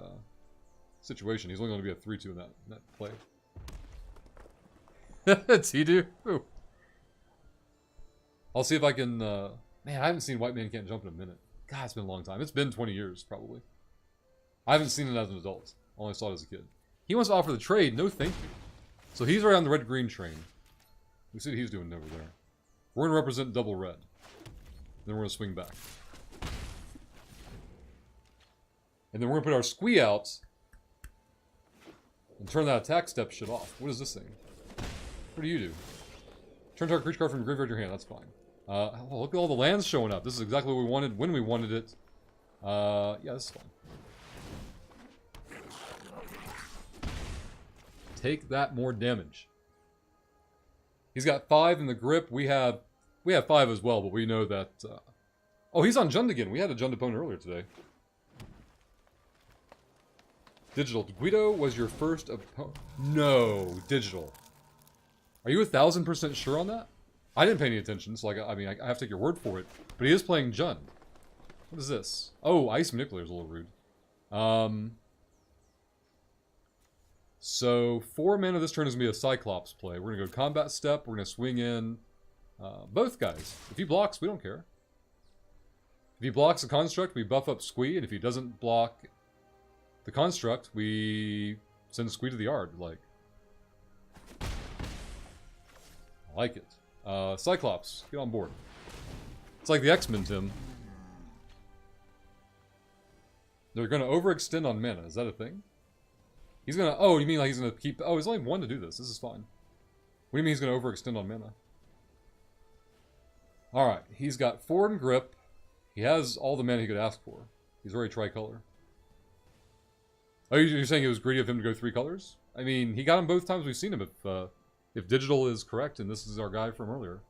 situation. He's only going to be a 3-2 in that play. T-do. I'll see if I can... man, I haven't seen White Man Can't Jump in a minute. God, it's been a long time. It's been 20 years, probably. I haven't seen it as an adult. I only saw it as a kid. He wants to offer the trade. No, thank you. So he's right on the red-green train. We see what he's doing over there. We're going to represent double red. Then we're going to swing back. And then we're going to put our Squee out and turn that attack step shit off. What is this thing? What do you do? Turn target creature card from your graveyard to your hand. That's fine. Oh, look at all the lands showing up. This is exactly what we wanted when we wanted it. Yeah, this is fine. Take that more damage. He's got 5 in the grip. We have 5 as well, but we know that... oh, he's on Jund again. We had a Jund opponent earlier today. Digital. Guido was your first opponent. No, Digital. Are you 1000% sure on that? I didn't pay any attention, so like, I mean, I have to take your word for it. But he is playing Jund. What is this? Oh, Ice Manipulator's a little rude. So 4 mana this turn is going to be a Cyclops play. We're going to go Combat Step. We're going to swing in both guys. If he blocks, we don't care. If he blocks the Construct, we buff up Squee. And if he doesn't block the Construct, we send Squee to the yard. Like, I like it. Cyclops, get on board. It's like the X-Men, Tim. They're going to overextend on mana. Is that a thing? He's going to... Oh, you mean like he's going to keep... Oh, he's only 1 to do this. This is fine. What do you mean he's going to overextend on mana? Alright, he's got Forward and Grip. He has all the mana he could ask for. He's very tricolor. Oh, you're saying it was greedy of him to go 3 colors? I mean, he got him both times we've seen him if digital is correct, and this is our guy from earlier.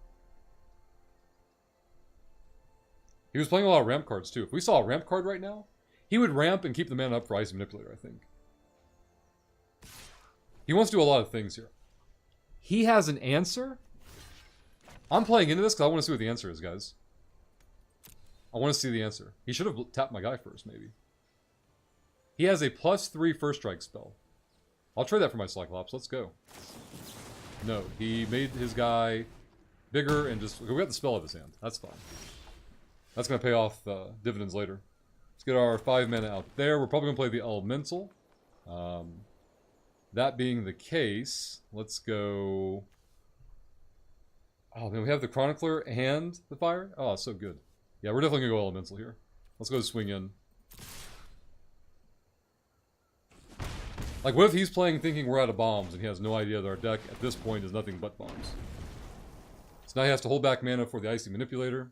He was playing a lot of ramp cards, too. If we saw a ramp card right now, he would ramp and keep the mana up for Ice Manipulator, I think. He wants to do a lot of things here. He has an answer? I'm playing into this because I want to see what the answer is, guys. I want to see the answer. He should have tapped my guy first, maybe. He has a +3 first strike spell. I'll trade that for my Cyclops. Let's go. No, he made his guy bigger and just... We got the spell of his hand. That's fine. That's going to pay off dividends later. Let's get our 5 mana out there. We're probably going to play the Elemental. That being the case, let's go... Oh, man, we have the Chronicler and the Fire? Oh, so good. Yeah, we're definitely going to go Elemental here. Let's go swing in. Like, what if he's playing thinking we're out of bombs and he has no idea that our deck at this point is nothing but bombs? So now he has to hold back mana for the Icy Manipulator.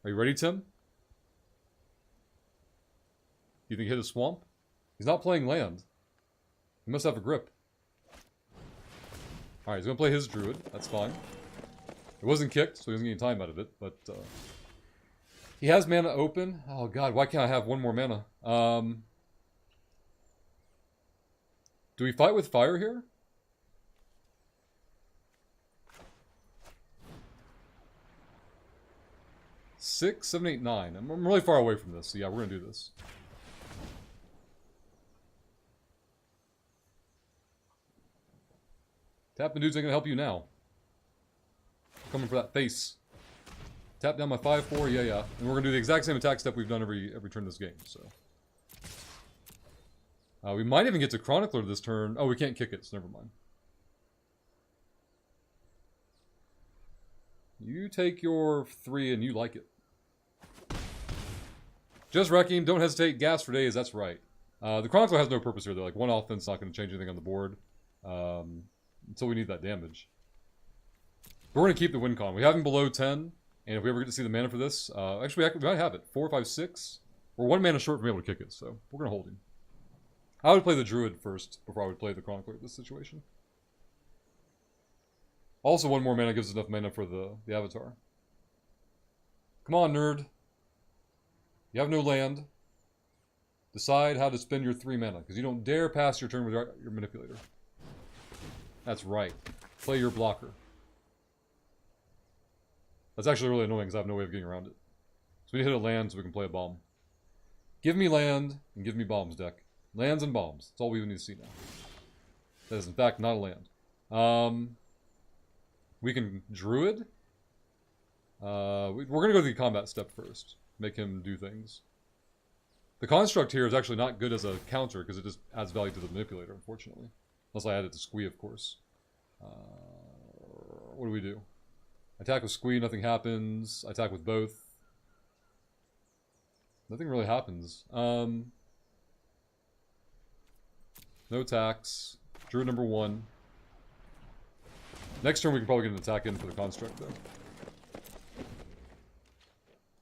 Are you ready, Tim? Do you think he hit a swamp? He's not playing land. He must have a grip. Alright, he's going to play his Druid. That's fine. It wasn't kicked, so he doesn't get any time out of it, but... he has mana open. Oh god, why can't I have 1 more mana? Do we fight with fire here? Six, 7, 8, 9. I'm really far away from this, so yeah, we're gonna do this. Tapping dudes ain't gonna help you now. Coming for that face. Tap down my 5/4, yeah. And we're gonna do the exact same attack step we've done every turn this game, so. We might even get to Chronicler this turn. Oh, we can't kick it, so never mind. You take your 3 and you like it. Just wrecking, don't hesitate, gas for days, that's right. The Chronicler has no purpose here, though. Like, 1 offense not going to change anything on the board. Until we need that damage. We're going to keep the win con. We have him below 10, and if we ever get to see the mana for this, actually, we might have it. 4, 5, 6. We're 1 mana short from being able to kick it, so we're going to hold him. I would play the Druid first before I would play the Chronicler in this situation. Also, 1 more mana gives us enough mana for the Avatar. Come on, nerd. You have no land. Decide how to spend your 3 mana, because you don't dare pass your turn with your Manipulator. That's right. Play your blocker. That's actually really annoying, because I have no way of getting around it. So we need to hit a land so we can play a bomb. Give me land, and give me bombs, deck. Lands and bombs. That's all we need to see now. That is, in fact, not a land. We can Druid. We're going to go to the combat step first. Make him do things. The Construct here is actually not good as a counter, because it just adds value to the Manipulator, unfortunately. Unless I add it to Squee, of course. What do we do? Attack with Squee, nothing happens. Attack with both. Nothing really happens. No attacks. Druid number 1. Next turn we can probably get an attack in for the Construct, though.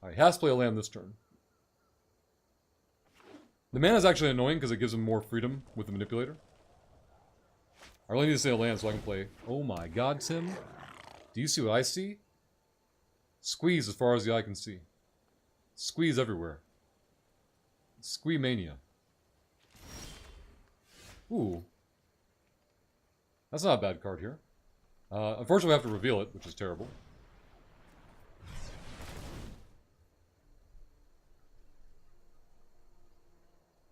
Alright, he has to play a land this turn. The mana is actually annoying because it gives him more freedom with the Manipulator. I really need to say a land so I can play. Oh my god, Tim. Do you see what I see? Squeeze as far as the eye can see. Squeeze everywhere. Squee mania. Ooh. That's not a bad card here. Unfortunately, we have to reveal it, which is terrible.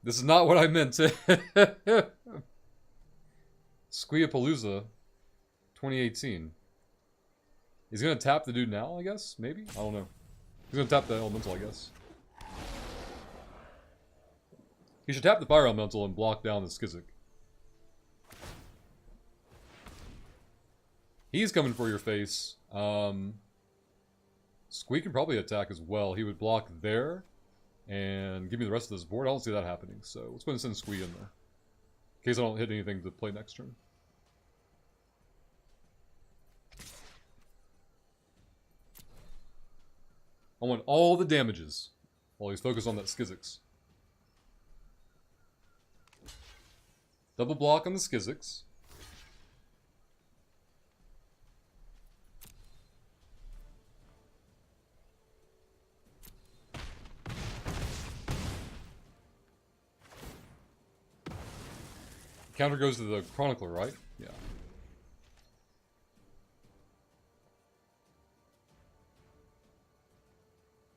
This is not what I meant. Squeapalooza 2018. He's gonna tap the dude now, I guess? Maybe? I don't know. He's gonna tap the elemental, I guess. He should tap the fire elemental and block down the Skizzik. He's coming for your face. Squee can probably attack as well. He would block there and give me the rest of this board. I don't see that happening, so let's go ahead and send Squee in there. In case I don't hit anything to play next turn. I want all the damages while he's focused on that Skizzix. Double block on the Skizzix. Counter goes to the Chronicler, right? Yeah.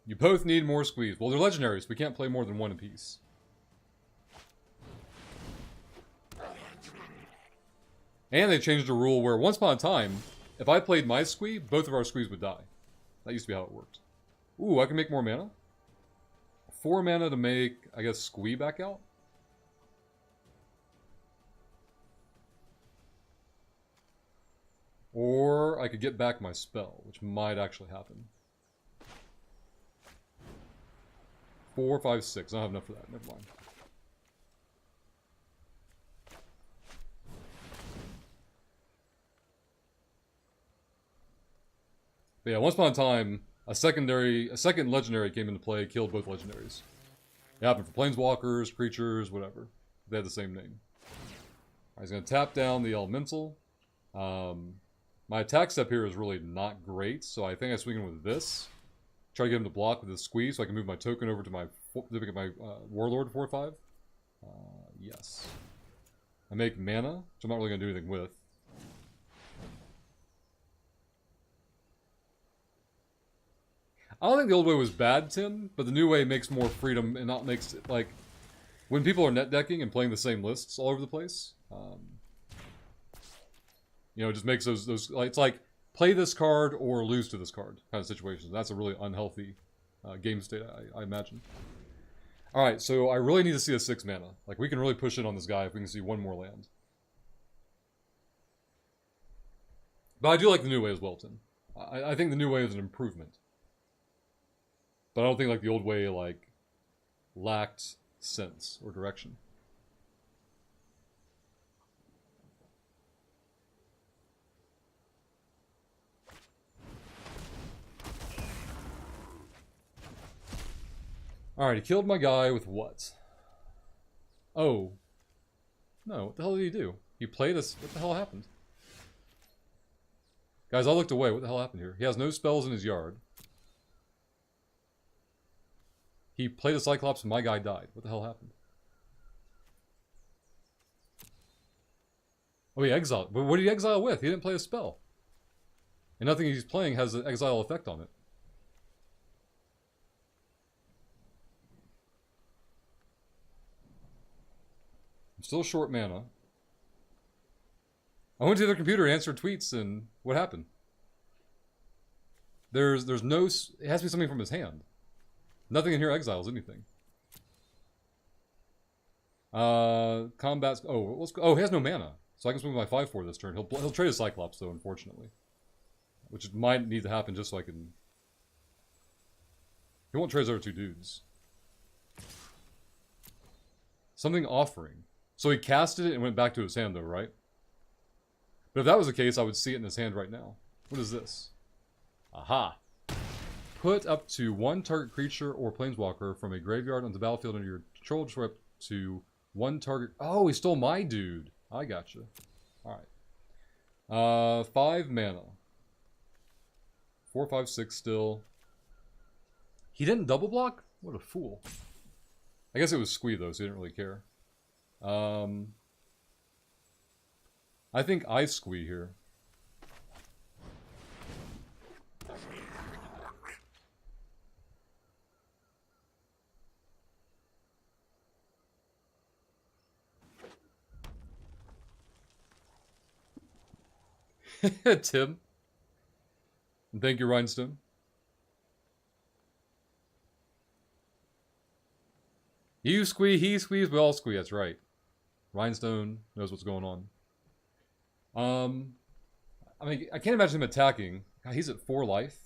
You both need more squeeze. Well, they're legendaries. We can't play more than one apiece. And they changed the rule where once upon a time, if I played my squee, both of our squees would die. That used to be how it worked. Ooh, I can make more mana? 4 mana to make, I guess, squee back out? Or I could get back my spell, which might actually happen. 4, 5, 6. I don't have enough for that. Never mind. But yeah, once upon a time, a second legendary came into play, killed both legendaries. It happened for planeswalkers, creatures, whatever. They had the same name. Alright, he's going to tap down the elemental. My attack step here is really not great, so I think I swing in with this. Try to get him to block with the squeeze so I can move my token over to my Warlord 4/5. Yes. I make mana, which I'm not really going to do anything with. I don't think the old way was bad, Tim, but the new way makes more freedom and not makes it, like, when people are net decking and playing the same lists all over the place, you know, it just makes those like, it's like, play this card or lose to this card kind of situation. That's a really unhealthy game state, I imagine. Alright, so I really need to see a 6 mana. Like, we can really push in on this guy if we can see one more land. But I do like the new way as well, Tim. I think the new way is an improvement. But I don't think, like, the old way, like, lacked sense or direction. Alright, he killed my guy with what? Oh. No, what the hell did he do? He played us. What the hell happened? Guys, I looked away. What the hell happened here? He has no spells in his yard. He played a Cyclops and my guy died. What the hell happened? Oh, he exiled. But what did he exile with? He didn't play a spell. And nothing he's playing has an exile effect on it. I'm still short mana. I went to their computer and answered tweets, and what happened? There's no... It has to be something from his hand. Nothing in here exiles anything. Combat... Oh, let's go. Oh, he has no mana. So I can swing with my 5/4 this turn. He'll trade a Cyclops, though, unfortunately. Which might need to happen just so I can... He won't trade his other 2 dudes. Something offering. So he casted it and went back to his hand, though, right? But if that was the case, I would see it in his hand right now. What is this? Aha! Put up to 1 target creature or planeswalker from a graveyard onto the battlefield under your control. Destroy up to 1 target... Oh, he stole my dude. I gotcha. Alright. 5 mana. 4, 5, 6 still. He didn't double block? What a fool. I guess it was Squee, though, so he didn't really care. I think I Squee here. Tim. And thank you, Rhinestone. You squeeze, he squeeze, we all squeeze. That's right. Rhinestone knows what's going on. I mean, I can't imagine him attacking. God, he's at 4 life.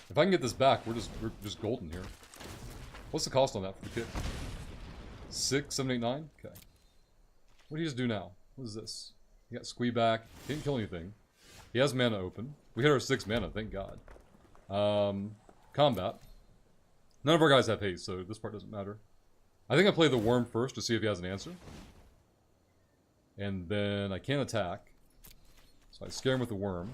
If I can get this back, we're just golden here. What's the cost on that for the kick? 6, 7, 8, 9? Okay. What do you just do now? What is this? He got squee back. Didn't kill anything. He has mana open. We hit our 6 mana, thank God. Combat. None of our guys have haste, so this part doesn't matter. I think I play the worm first to see if he has an answer. And then I can't attack. So I scare him with the worm.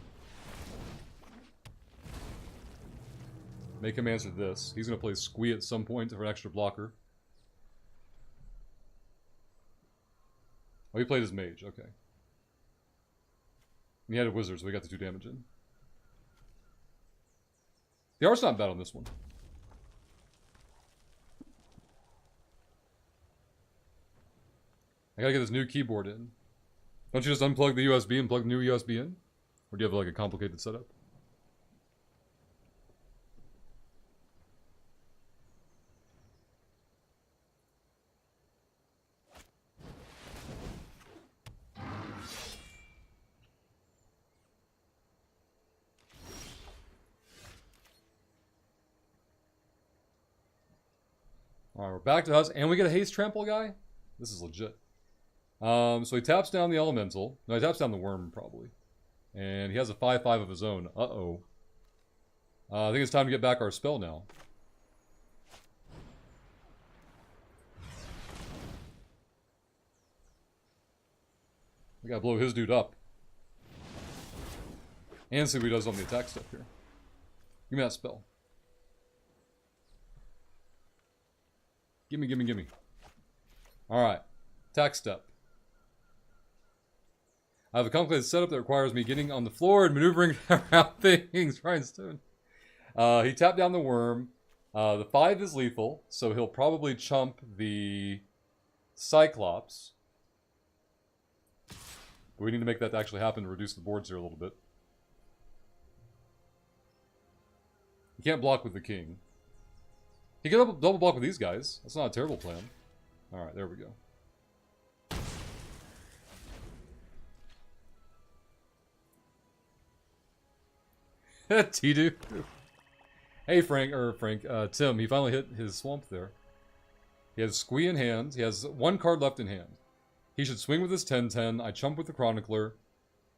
Make him answer this. He's going to play squee at some point for an extra blocker. Oh, he played his mage, okay. And he had a wizard, so we got the 2 damage in. The art's not bad on this one. I gotta get this new keyboard in. Don't you just unplug the USB and plug the new USB in? Or do you have like a complicated setup? Alright, we're back to us, and we get a haste trample guy? This is legit. So he taps down the elemental. No, he taps down the worm, probably. And he has a 5/5 of his own. Uh-oh. I think it's time to get back our spell now. We gotta blow his dude up. And see what he does on the attack step here. Give me that spell. Gimme, gimme, gimme. Alright. Attack step. I have a complicated setup that requires me getting on the floor and maneuvering around things. Rhinestone. He tapped down the worm. The 5 is lethal, so he'll probably chump the Cyclops. But we need to make that actually happen to reduce the boards here a little bit. You can't block with the king. He can double block with these guys. That's not a terrible plan. Alright, there we go. T-do. Hey, Tim, he finally hit his swamp there. He has squee in hand. He has 1 card left in hand. He should swing with his 10/10. I chump with the Chronicler.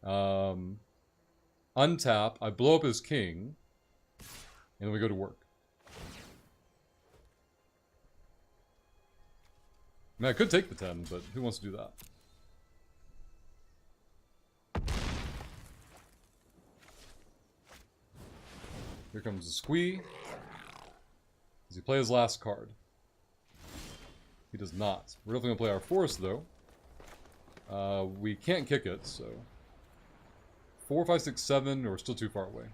Untap. I blow up his king. And then we go to work. I mean, I could take the 10, but who wants to do that? Here comes the squee. Does he play his last card? He does not. We're definitely going to play our forest, though. We can't kick it, so... 4, 5, 6, 7, or we're still too far away.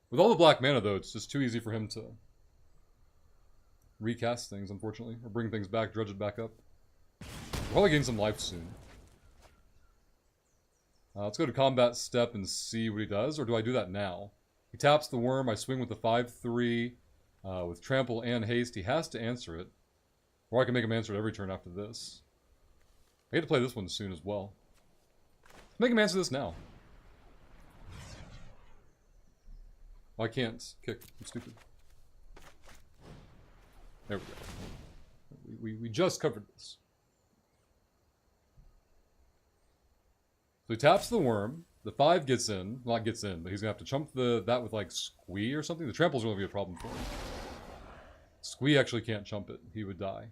With all the black mana, though, it's just too easy for him to recast things, unfortunately. Or bring things back, dredge it back up. We'll probably gain some life soon. Let's go to combat step and see what he does, or do I do that now? He taps the worm, I swing with the 5/3 with trample and haste. He has to answer it. Or I can make him answer it every turn after this. I get to play this one soon as well. Let's make him answer this now. Oh, I can't kick. I'm stupid. There we go. We just covered this. So he taps the worm. The 5 gets in. Not gets in, but he's going to have to chump that with, like, squee or something. The trample's going to be a problem for him. Squee actually can't chump it. He would die.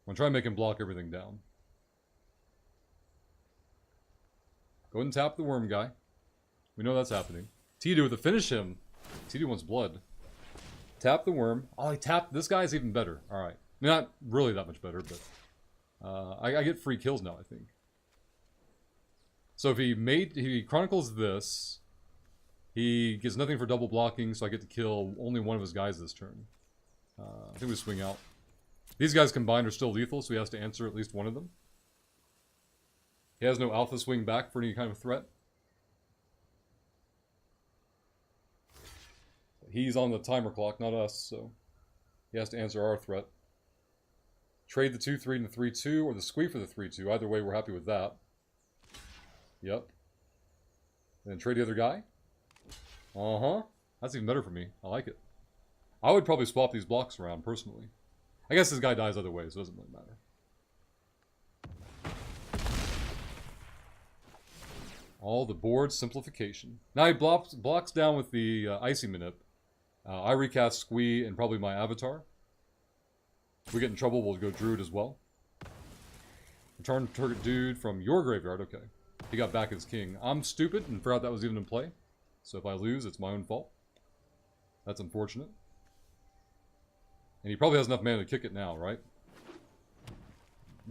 I'm going to try and make him block everything down. Go ahead and tap the worm guy. We know that's happening. T-do to finish him. T-do wants blood. Tap the worm. Oh, he tapped. This guy's even better. Alright. Not really that much better, but... I get free kills now, I think. So if he chronicles this, He gets nothing for double blocking, so I get to kill only one of his guys this turn. I think we swing out. These guys combined are still lethal, so he has to answer at least one of them. He has no alpha swing back for any kind of threat. He's on the timer clock, not us, so he has to answer our threat. Trade the 2-3 and the 3-2, or the squee for the 3-2. Either way, we're happy with that. Yep. And then trade the other guy. Uh-huh. That's even better for me. I like it. I would probably swap these blocks around, personally. I guess this guy dies either way, so it doesn't really matter. All the board simplification. Now he blocks down with the Icy Manip. I recast Squee and probably my Avatar. If we get in trouble, we'll go Druid as well. Return target dude from your graveyard. Okay. He got back as king. I'm stupid and forgot that was even in play. So if I lose, it's my own fault. That's unfortunate. And he probably has enough mana to kick it now, right?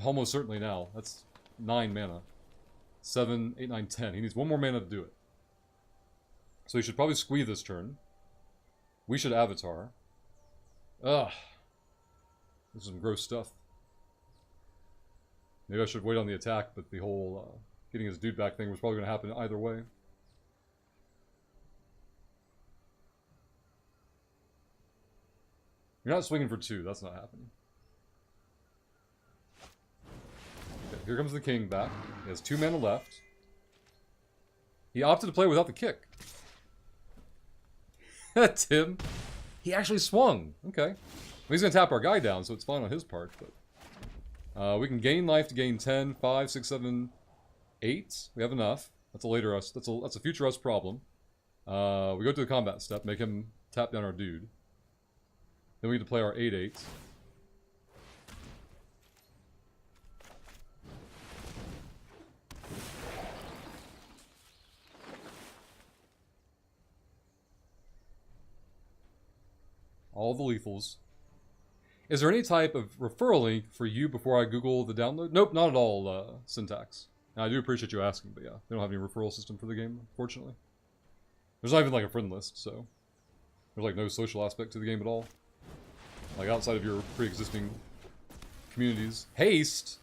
Almost certainly now. That's 9 mana. 7, 8, 9, 10. He needs one more mana to do it. So he should probably squeeze this turn. We should Avatar. Ugh. This is some gross stuff. Maybe I should wait on the attack, but the whole getting his dude back thing was probably going to happen either way. You're not swinging for 2. That's not happening. Okay, here comes the king back. He has 2 mana left. He opted to play without the kick. Tim. He actually swung. Okay. Well, he's going to tap our guy down, so it's fine on his part. But we can gain life to gain 10, 5, 6, 7, 8. We have enough. That's a later us. That's a future us problem. We go to the combat step, make him tap down our dude. Then we get to play our 8/8. All the lethals. Is there any type of referral link for you before I Google the download? Nope, not at all, Syntax. Now, I do appreciate you asking, but yeah, they don't have any referral system for the game, unfortunately. There's not even like a friend list, so there's like no social aspect to the game at all. Like outside of your pre-existing communities. Haste!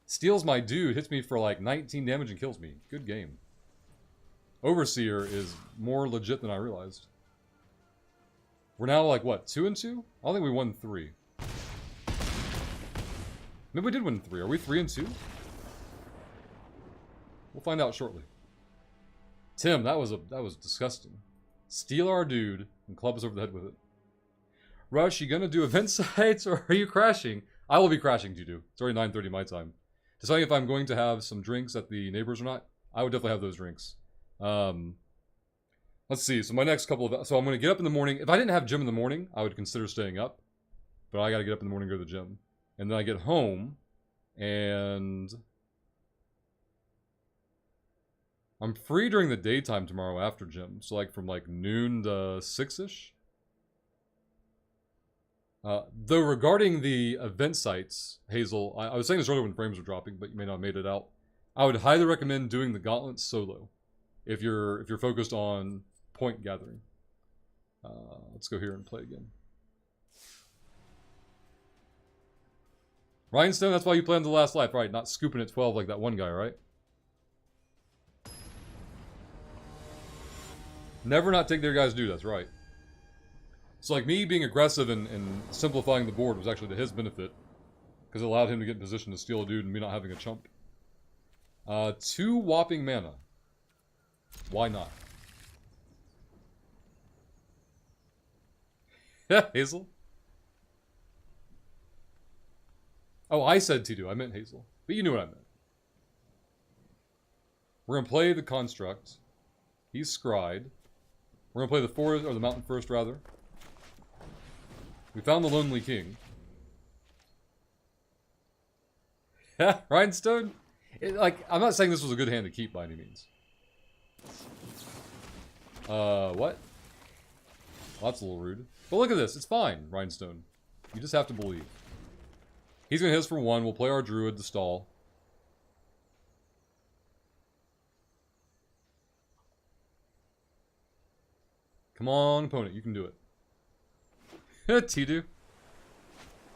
Steals my dude, hits me for like 19 damage and kills me. Good game. Overseer is more legit than I realized. We're now like, what, 2-2? I don't think we won 3. Maybe we did win 3. Are we 3-2? We'll find out shortly. Tim, that was disgusting. Steal our dude and club us over the head with it. Rush, you gonna do event sites or are you crashing? I will be crashing, Juju. It's already 9:30 my time. Deciding if I'm going to have some drinks at the neighbors or not, I would definitely have those drinks. Let's see. So my next couple of... So I'm going to get up in the morning. If I didn't have gym in the morning, I would consider staying up. But I got to get up in the morning and go to the gym. And then I get home, and... I'm free during the daytime tomorrow after gym. So like from like noon to 6-ish. Though regarding the event sites, Hazel, I was saying this earlier when frames were dropping, but you may not have made it out. I would highly recommend doing the gauntlet solo. If you're focused on point gathering. Let's go here and play again. Rhinestone, that's why you play on the last life, right? Not scooping at 12 like that one guy, right? Never not take their guy's dude, that's right. So like me being aggressive and simplifying the board was actually to his benefit. Because it allowed him to get in position to steal a dude and me not having a chump. 2 whopping mana. Why not? Yeah, Hazel. Oh, I said T2. I meant Hazel. But you knew what I meant. We're going to play the Construct. He's Scryed. We're going to play the Forest, or the Mountain first, rather. We found the Lonely King. Yeah, Rhinestone? I'm not saying this was a good hand to keep by any means. What? Well, that's a little rude. But look at this. It's fine, Rhinestone. You just have to believe. He's going to hit us for 1. We'll play our Druid to stall. Come on, opponent. You can do it. T-do.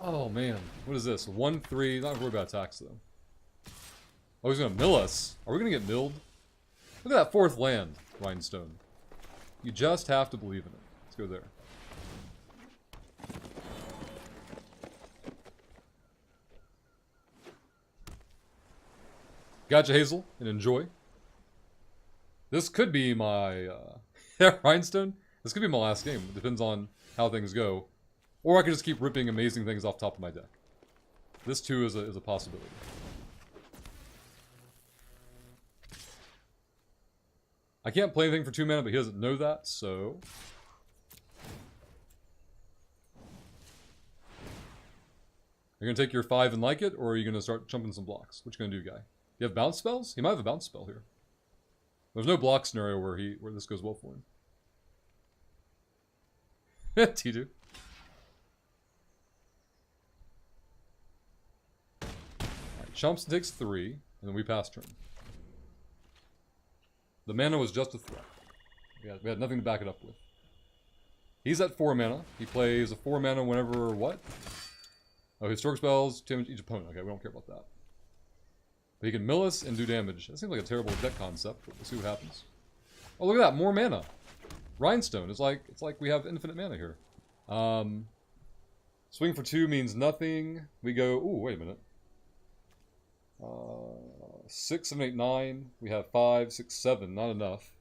Oh, man. What is this? 1-3. Not worried about attacks, though. Oh, he's going to mill us. Are we going to get milled? Look at that fourth land, Rhinestone. You just have to believe in it. Let's go there. Gotcha, Hazel, and enjoy. This could be my, Rhinestone? This could be my last game. It depends on how things go. Or I could just keep ripping amazing things off top of my deck. This, too, is a possibility. I can't play anything for 2 mana, but he doesn't know that, so... You're going to take your 5 and like it, or are you going to start jumping some blocks? What you going to do, guy? You have bounce spells? He might have a bounce spell here. There's no block scenario where this goes well for him. T2. Alright, chumps takes 3, and then we pass turn. The mana was just a threat. We had nothing to back it up with. He's at 4 mana. He plays a 4 mana whenever what? Oh, historic spells, damage each opponent. Okay, we don't care about that. But he can mill us and do damage. That seems like a terrible deck concept, but we'll see what happens. Oh, look at that, more mana. Rhinestone. It's like we have infinite mana here. Swing for 2 means nothing. We go. Ooh, wait a minute. 6, 7, 8, 9. We have 5, 6, 7. Not enough.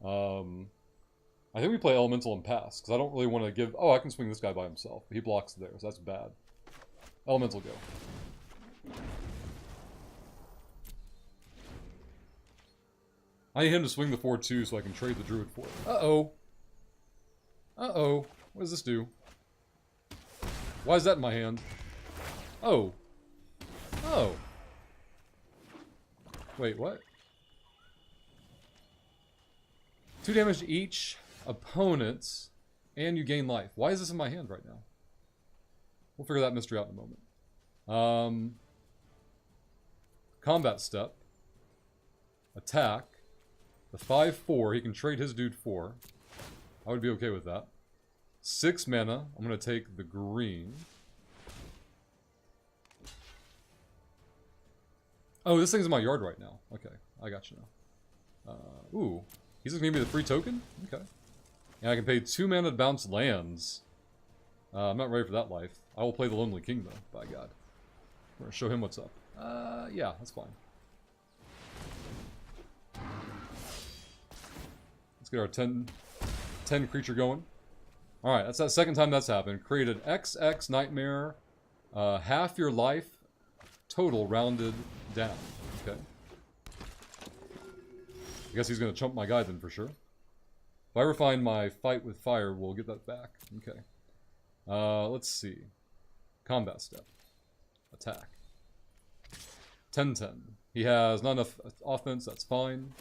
I think we play Elemental and pass because I don't really want to give. Oh, I can swing this guy by himself. He blocks there, so that's bad. Elemental go. I need him to swing the 4-2 so I can trade the Druid for it. Uh-oh. Uh-oh. What does this do? Why is that in my hand? Oh. Oh. Wait, what? 2 damage to each opponent, and you gain life. Why is this in my hand right now? We'll figure that mystery out in a moment. Combat step. Attack. The 5-4, he can trade his dude 4. I would be okay with that. 6 mana. I'm going to take the green. Oh, this thing's in my yard right now. Okay, I got you now. Ooh, he's just going to give me the free token? Okay. And I can pay 2 mana to bounce lands. I'm not ready for that life. I will play the Lonely King, though, by God. We're going to show him what's up. Yeah, that's fine. Let's get our 10 creature going. Alright, that's that second time that's happened. Created XX Nightmare. Half your life total rounded down. Okay. I guess he's going to chump my guy then for sure. If I ever find my fight with fire, we'll get that back. Okay. Let's see. Combat step. Attack. 10-10. He has not enough offense, that's fine.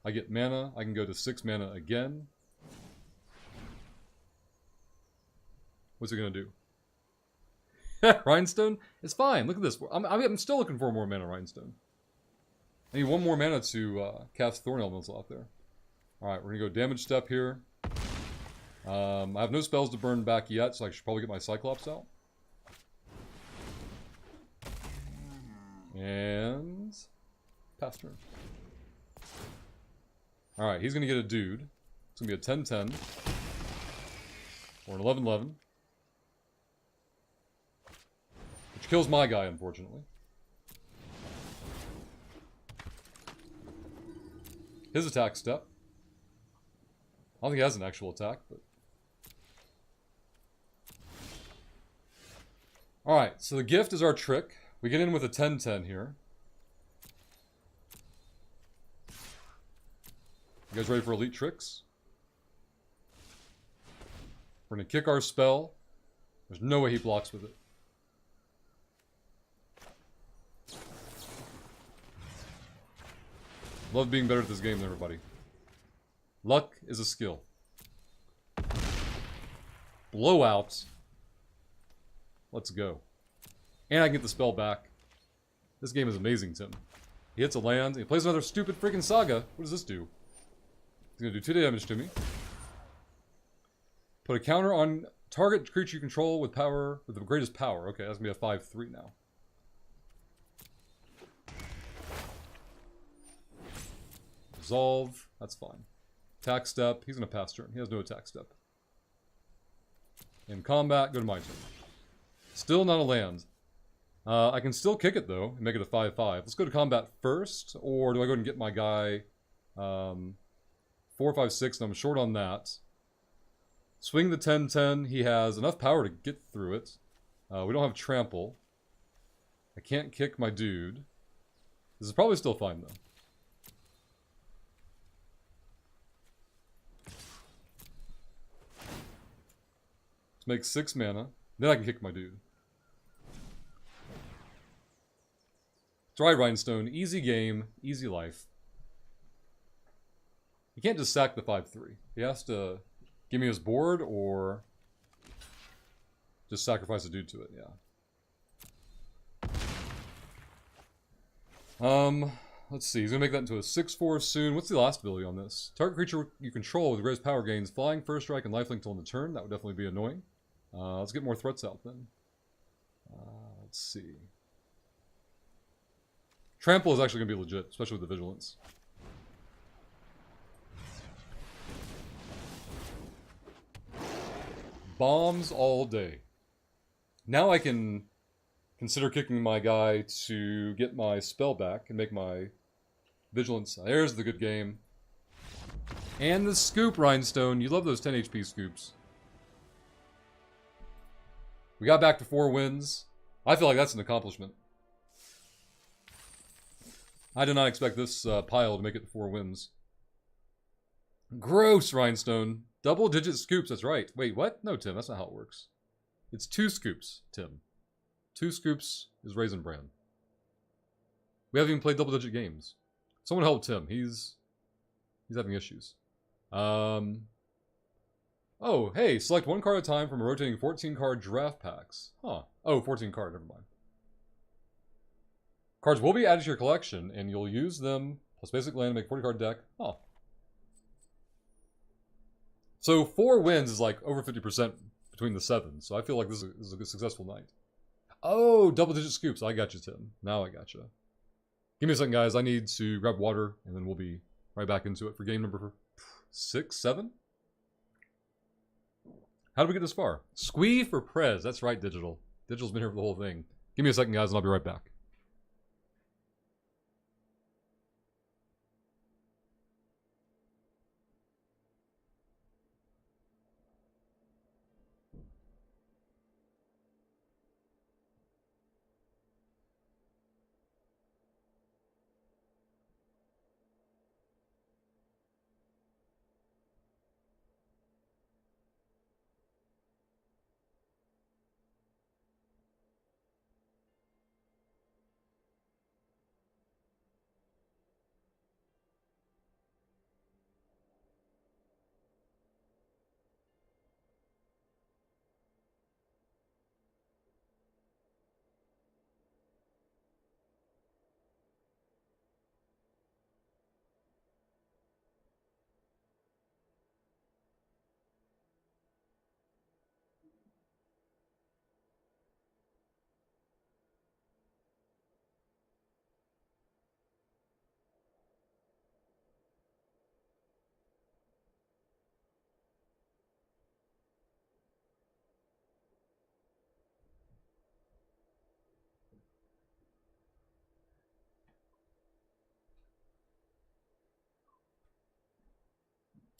I get mana. I can go to 6 mana again. What's it gonna do? Rhinestone? It's fine. Look at this. I'm still looking for more mana, Rhinestone. I need 1 more mana to cast Thorn Elemental out there. Alright, we're gonna go damage step here. I have no spells to burn back yet, so I should probably get my Cyclops out. And pass turn. Alright, he's going to get a dude. It's going to be a 10-10. Or an 11-11. Which kills my guy, unfortunately. His attack step. I don't think he has an actual attack, but... Alright, so the gift is our trick. We get in with a 10-10 here. You guys ready for elite tricks? We're going to kick our spell. There's no way he blocks with it. Love being better at this game than everybody. Luck is a skill. Blowout. Let's go. And I can get the spell back. This game is amazing, Tim. He hits a land, and he plays another stupid freaking saga. What does this do? He's gonna do 2 damage to me. Put a counter on target creature you control with power, with the greatest power. Okay, that's going to be a 5/3 now. Resolve. That's fine. Attack step. He's going to pass turn. He has no attack step. In combat, go to my turn. Still not a land. I can still kick it, though, and make it a 5/5. Let's go to combat first, or do I go ahead and get my guy 4, 5, 6, and I'm short on that. Swing the 10/10. He has enough power to get through it. We don't have trample. I can't kick my dude. This is probably still fine, though. Let's make 6 mana. Then I can kick my dude. That's right, Rhinestone. Easy game, easy life. He can't just sack the 5/3. He has to give me his board or just sacrifice a dude to it, yeah. Let's see. He's going to make that into a 6/4 soon. What's the last ability on this? Target creature you control with the greatest power gains flying, first strike, and lifelink till end of turn. That would definitely be annoying. Let's get more threats out then. Let's see. Trample is actually going to be legit, especially with the vigilance. Bombs all day. Now I can consider kicking my guy to get my spell back and make my vigilance. There's the good game. And the scoop, Rhinestone. You love those 10 HP scoops. We got back to 4 wins. I feel like that's an accomplishment. I did not expect this pile to make it to 4 wins. Gross, Rhinestone. Double-digit scoops, that's right. Wait, what? No, Tim, that's not how it works. It's 2 scoops, Tim. 2 scoops is Raisin Bran. We haven't even played double-digit games. Someone help Tim. He's having issues. Oh, hey, select 1 card at a time from a rotating 14-card draft packs. Huh. Oh, 14 card, never mind. Cards will be added to your collection, and you'll use them plus basic land to make a 40-card deck. Huh. So 4 wins is like over 50% between the 7, so I feel like this is a successful night. Oh, double-digit scoops. I got you, Tim. Now I got you. Give me a second, guys. I need to grab water, and then we'll be right back into it for game number 6, 7? How did we get this far? Squee for Prez. That's right, Digital. Digital's been here for the whole thing. Give me a second, guys, and I'll be right back.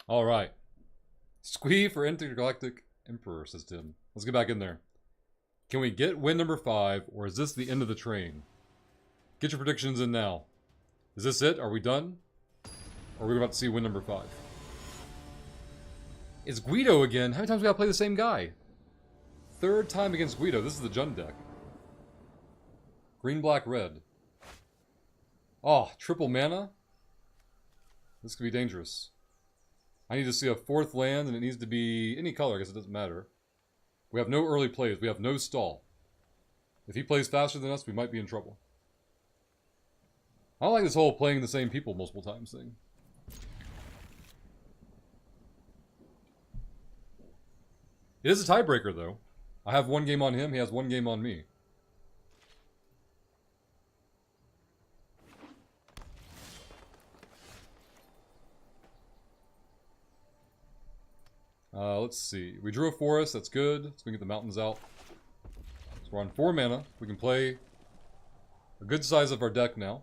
All right. Squee for Intergalactic Emperor, says Tim. Let's get back in there. Can we get win number 5, or is this the end of the train? Get your predictions in now. Is this it? Are we done? Or are we about to see win number 5? It's Guido again. How many times we gotta play the same guy? 3rd time against Guido. This is the Jund deck. Green, black, red. Oh, triple mana? This could be dangerous. I need to see a 4th land, and it needs to be any color. I guess it doesn't matter. We have no early plays. We have no stall. If he plays faster than us, we might be in trouble. I don't like this whole playing the same people multiple times thing. It is a tiebreaker, though. I have 1 game on him, he has 1 game on me. Let's see. We drew a forest, that's good. So we can get the mountains out. So we're on 4 mana. We can play a good size of our deck now.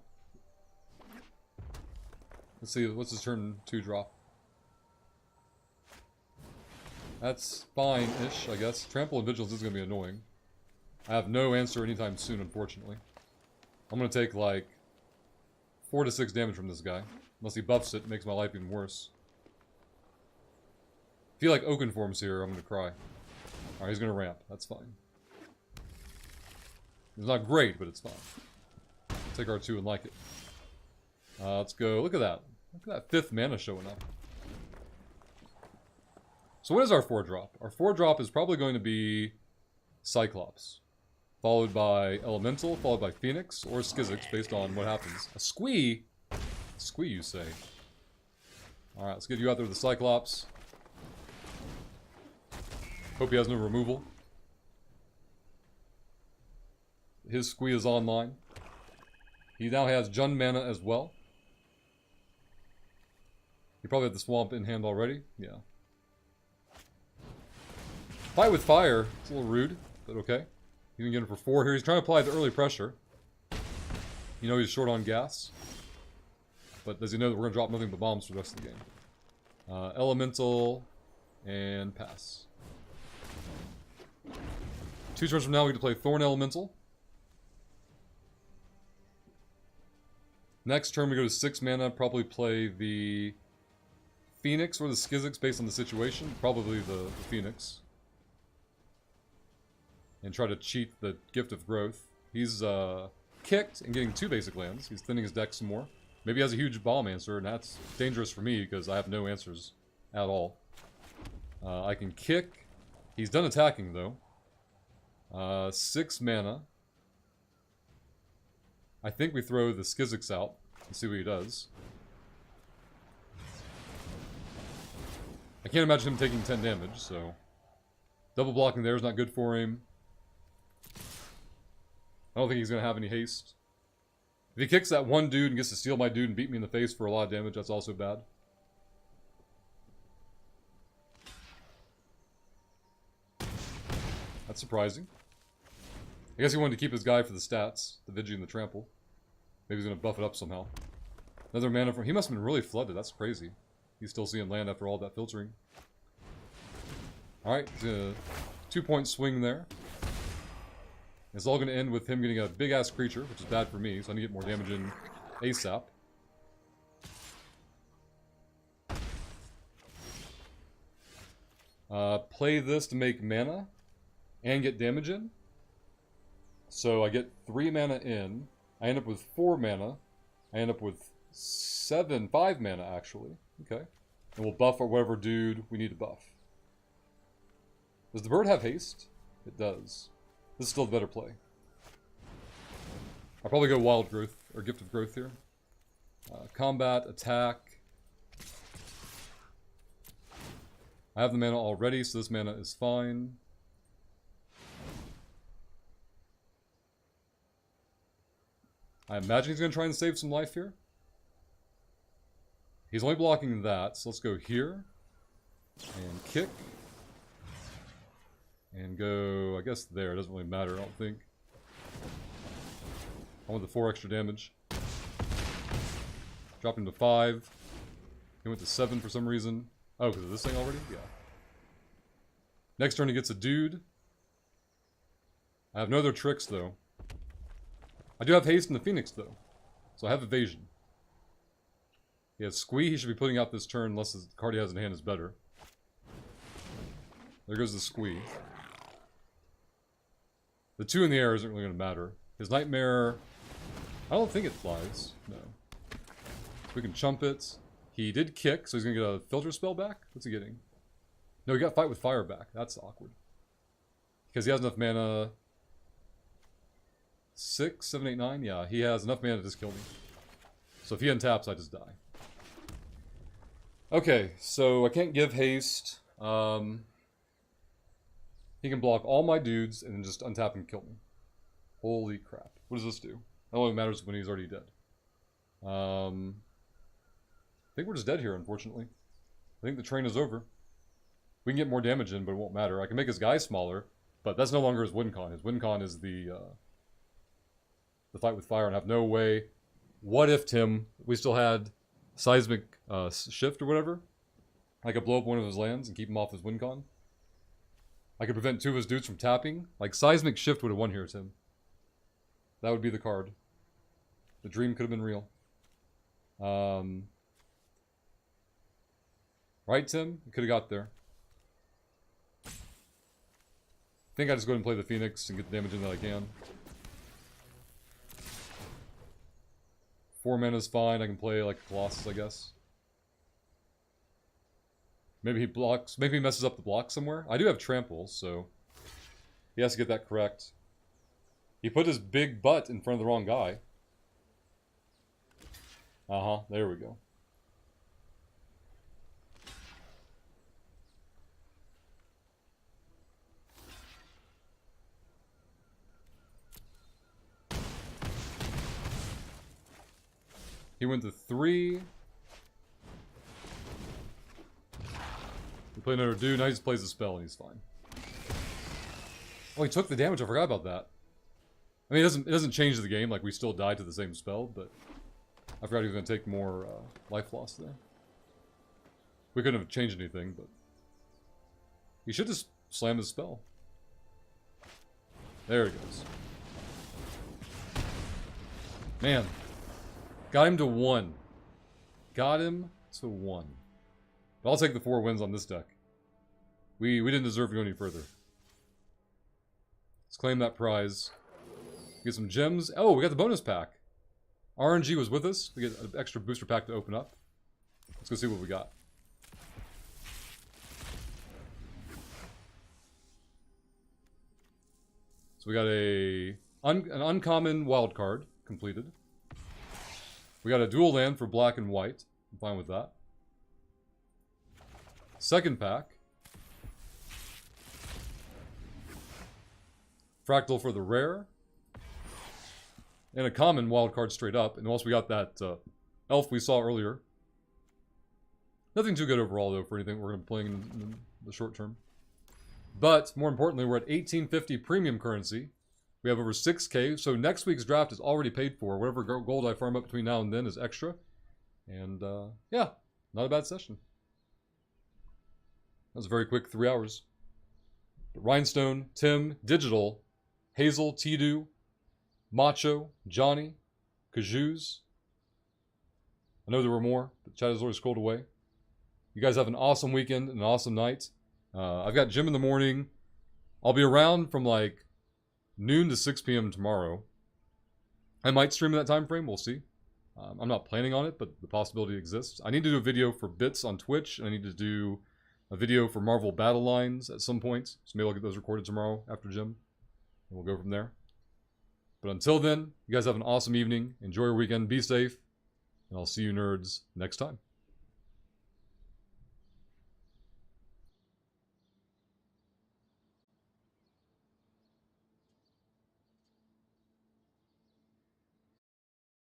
Let's see, what's his turn 2 drop? That's fine-ish, I guess. Trample and Vigilance is going to be annoying. I have no answer anytime soon, unfortunately. I'm going to take, like, 4 to 6 damage from this guy. Unless he buffs it, makes my life even worse. I feel like Oakenform's here, I'm going to cry. Alright, he's going to ramp. That's fine. It's not great, but it's fine. Take R2 and like it. Let's go. Look at that. Look at that 5th mana showing up. So what is our 4-drop? Our 4-drop is probably going to be Cyclops. Followed by Elemental, followed by Phoenix, or Skizzix, based on what happens. A Squee? Squee, you say? Alright, let's get you out there with the Cyclops. Hope he has no removal. His Squee is online. He now has Jund mana as well. He probably had the Swamp in hand already. Yeah. Fight with Fire. It's a little rude, but okay. You can get him for 4 here. He's trying to apply the early pressure. You know he's short on gas. But does he know that we're going to drop nothing but bombs for the rest of the game? Elemental and pass. 2 turns from now we get to play Thorn Elemental. Next turn we go to 6 mana, probably play the Phoenix or the Skizzix based on the situation. Probably the Phoenix. And try to cheat the Gift of Growth. He's kicked and getting 2 basic lands. He's thinning his deck some more. Maybe he has a huge bomb answer, and that's dangerous for me because I have no answers at all. I can kick. He's done attacking though. 6 mana. I think we throw the Skizzix out and see what he does. I can't imagine him taking 10 damage, so... Double blocking there is not good for him. I don't think he's going to have any haste. If he kicks that one dude and gets to steal my dude and beat me in the face for a lot of damage, that's also bad. That's surprising. I guess he wanted to keep his guy for the stats, the Vigi and the Trample. Maybe he's going to buff it up somehow. Another mana from... He must have been really flooded, that's crazy. He's still seeing land after all that filtering. Alright, 2-point swing there. It's all going to end with him getting a big-ass creature, which is bad for me, so I need to get more damage in ASAP. Play this to make mana and get damage in. So I get 3 mana in. I end up with 4 mana. I end up with 5 mana actually. Okay. And we'll buff our whatever dude we need to buff. Does the bird have haste? It does. This is still the better play. I'll probably go Wild Growth, or Gift of Growth here. Combat, attack. I have the mana already, so this mana is fine. I imagine he's going to try and save some life here. He's only blocking that, so let's go here. And kick. And go, I guess there. It doesn't really matter, I don't think. I want the 4 extra damage. Dropped him to 5. He went to 7 for some reason. Oh, because of this thing already? Yeah. Next turn he gets a dude. I have no other tricks, though. I do have haste in the Phoenix, though. So I have evasion. He has Squee. He should be putting out this turn unless the card he has in hand is better. There goes the Squee. The 2 in the air isn't really going to matter. His Nightmare... I don't think it flies. No. So we can chump it. He did kick, so he's going to get a filter spell back? What's he getting? No, he got Fight with Fire back. That's awkward. Because he has enough mana... 6, 7, 8, 9? Yeah, he has enough mana to just kill me. So if he untaps, I just die. Okay, so I can't give haste. He can block all my dudes and then just untap and kill me. Holy crap. What does this do? That only matters when he's already dead. I think we're just dead here, unfortunately. I think the train is over. We can get more damage in, but it won't matter. I can make his guy smaller, but that's no longer his win con. His win con is the fight with fire, and I have no way. What if, Tim, we still had seismic shift or whatever? I could blow up one of his lands and keep him off his win con. I could prevent 2 of his dudes from tapping. Like, seismic shift would have won here, Tim. That would be the card. The dream could have been real. Right, Tim? You could have got there. I think I just go ahead and play the Phoenix and get the damage in that I can. 4 mana is fine. I can play like a Colossus, I guess. Maybe he blocks. Maybe he messes up the block somewhere. I do have trample, so he has to get that correct. He put his big butt in front of the wrong guy. Uh-huh. There we go. He went to 3. We play another dude. Now he just plays a spell and he's fine. Oh, he took the damage. I forgot about that. I mean, it doesn't change the game. Like, we still died to the same spell, but I forgot he was going to take more life loss there. We couldn't have changed anything, but he should just slam his spell. There he goes. Man. Got him to 1. Got him to 1. But I'll take the 4 wins on this deck. We didn't deserve to go any further. Let's claim that prize. Get some gems. Oh, we got the bonus pack. RNG was with us. We get an extra booster pack to open up. Let's go see what we got. So we got an uncommon wild card completed. We got a dual land for black and white. I'm fine with that. Second pack. Fractal for the rare. And a common wild card straight up. And also we got that elf we saw earlier. Nothing too good overall, though, for anything we're going to be playing in the short term. But, more importantly, we're at 1850 premium currency. We have over 6k, so next week's draft is already paid for. Whatever gold I farm up between now and then is extra. And, yeah, not a bad session. That was a very quick 3 hours. But Rhinestone, Tim, Digital, Hazel, Tidu, Macho, Johnny, Kajoos. I know there were more, but chat has already scrolled away. You guys have an awesome weekend and an awesome night. I've got gym in the morning. I'll be around from like noon to 6 p.m. tomorrow. I might stream in that time frame. We'll see. I'm not planning on it, but the possibility exists. I need to do a video for bits on Twitch, and I need to do a video for Marvel Battle Lines at some point. So maybe I'll get those recorded tomorrow after gym, and we'll go from there. But until then, you guys have an awesome evening. Enjoy your weekend. Be safe. And I'll see you nerds next time.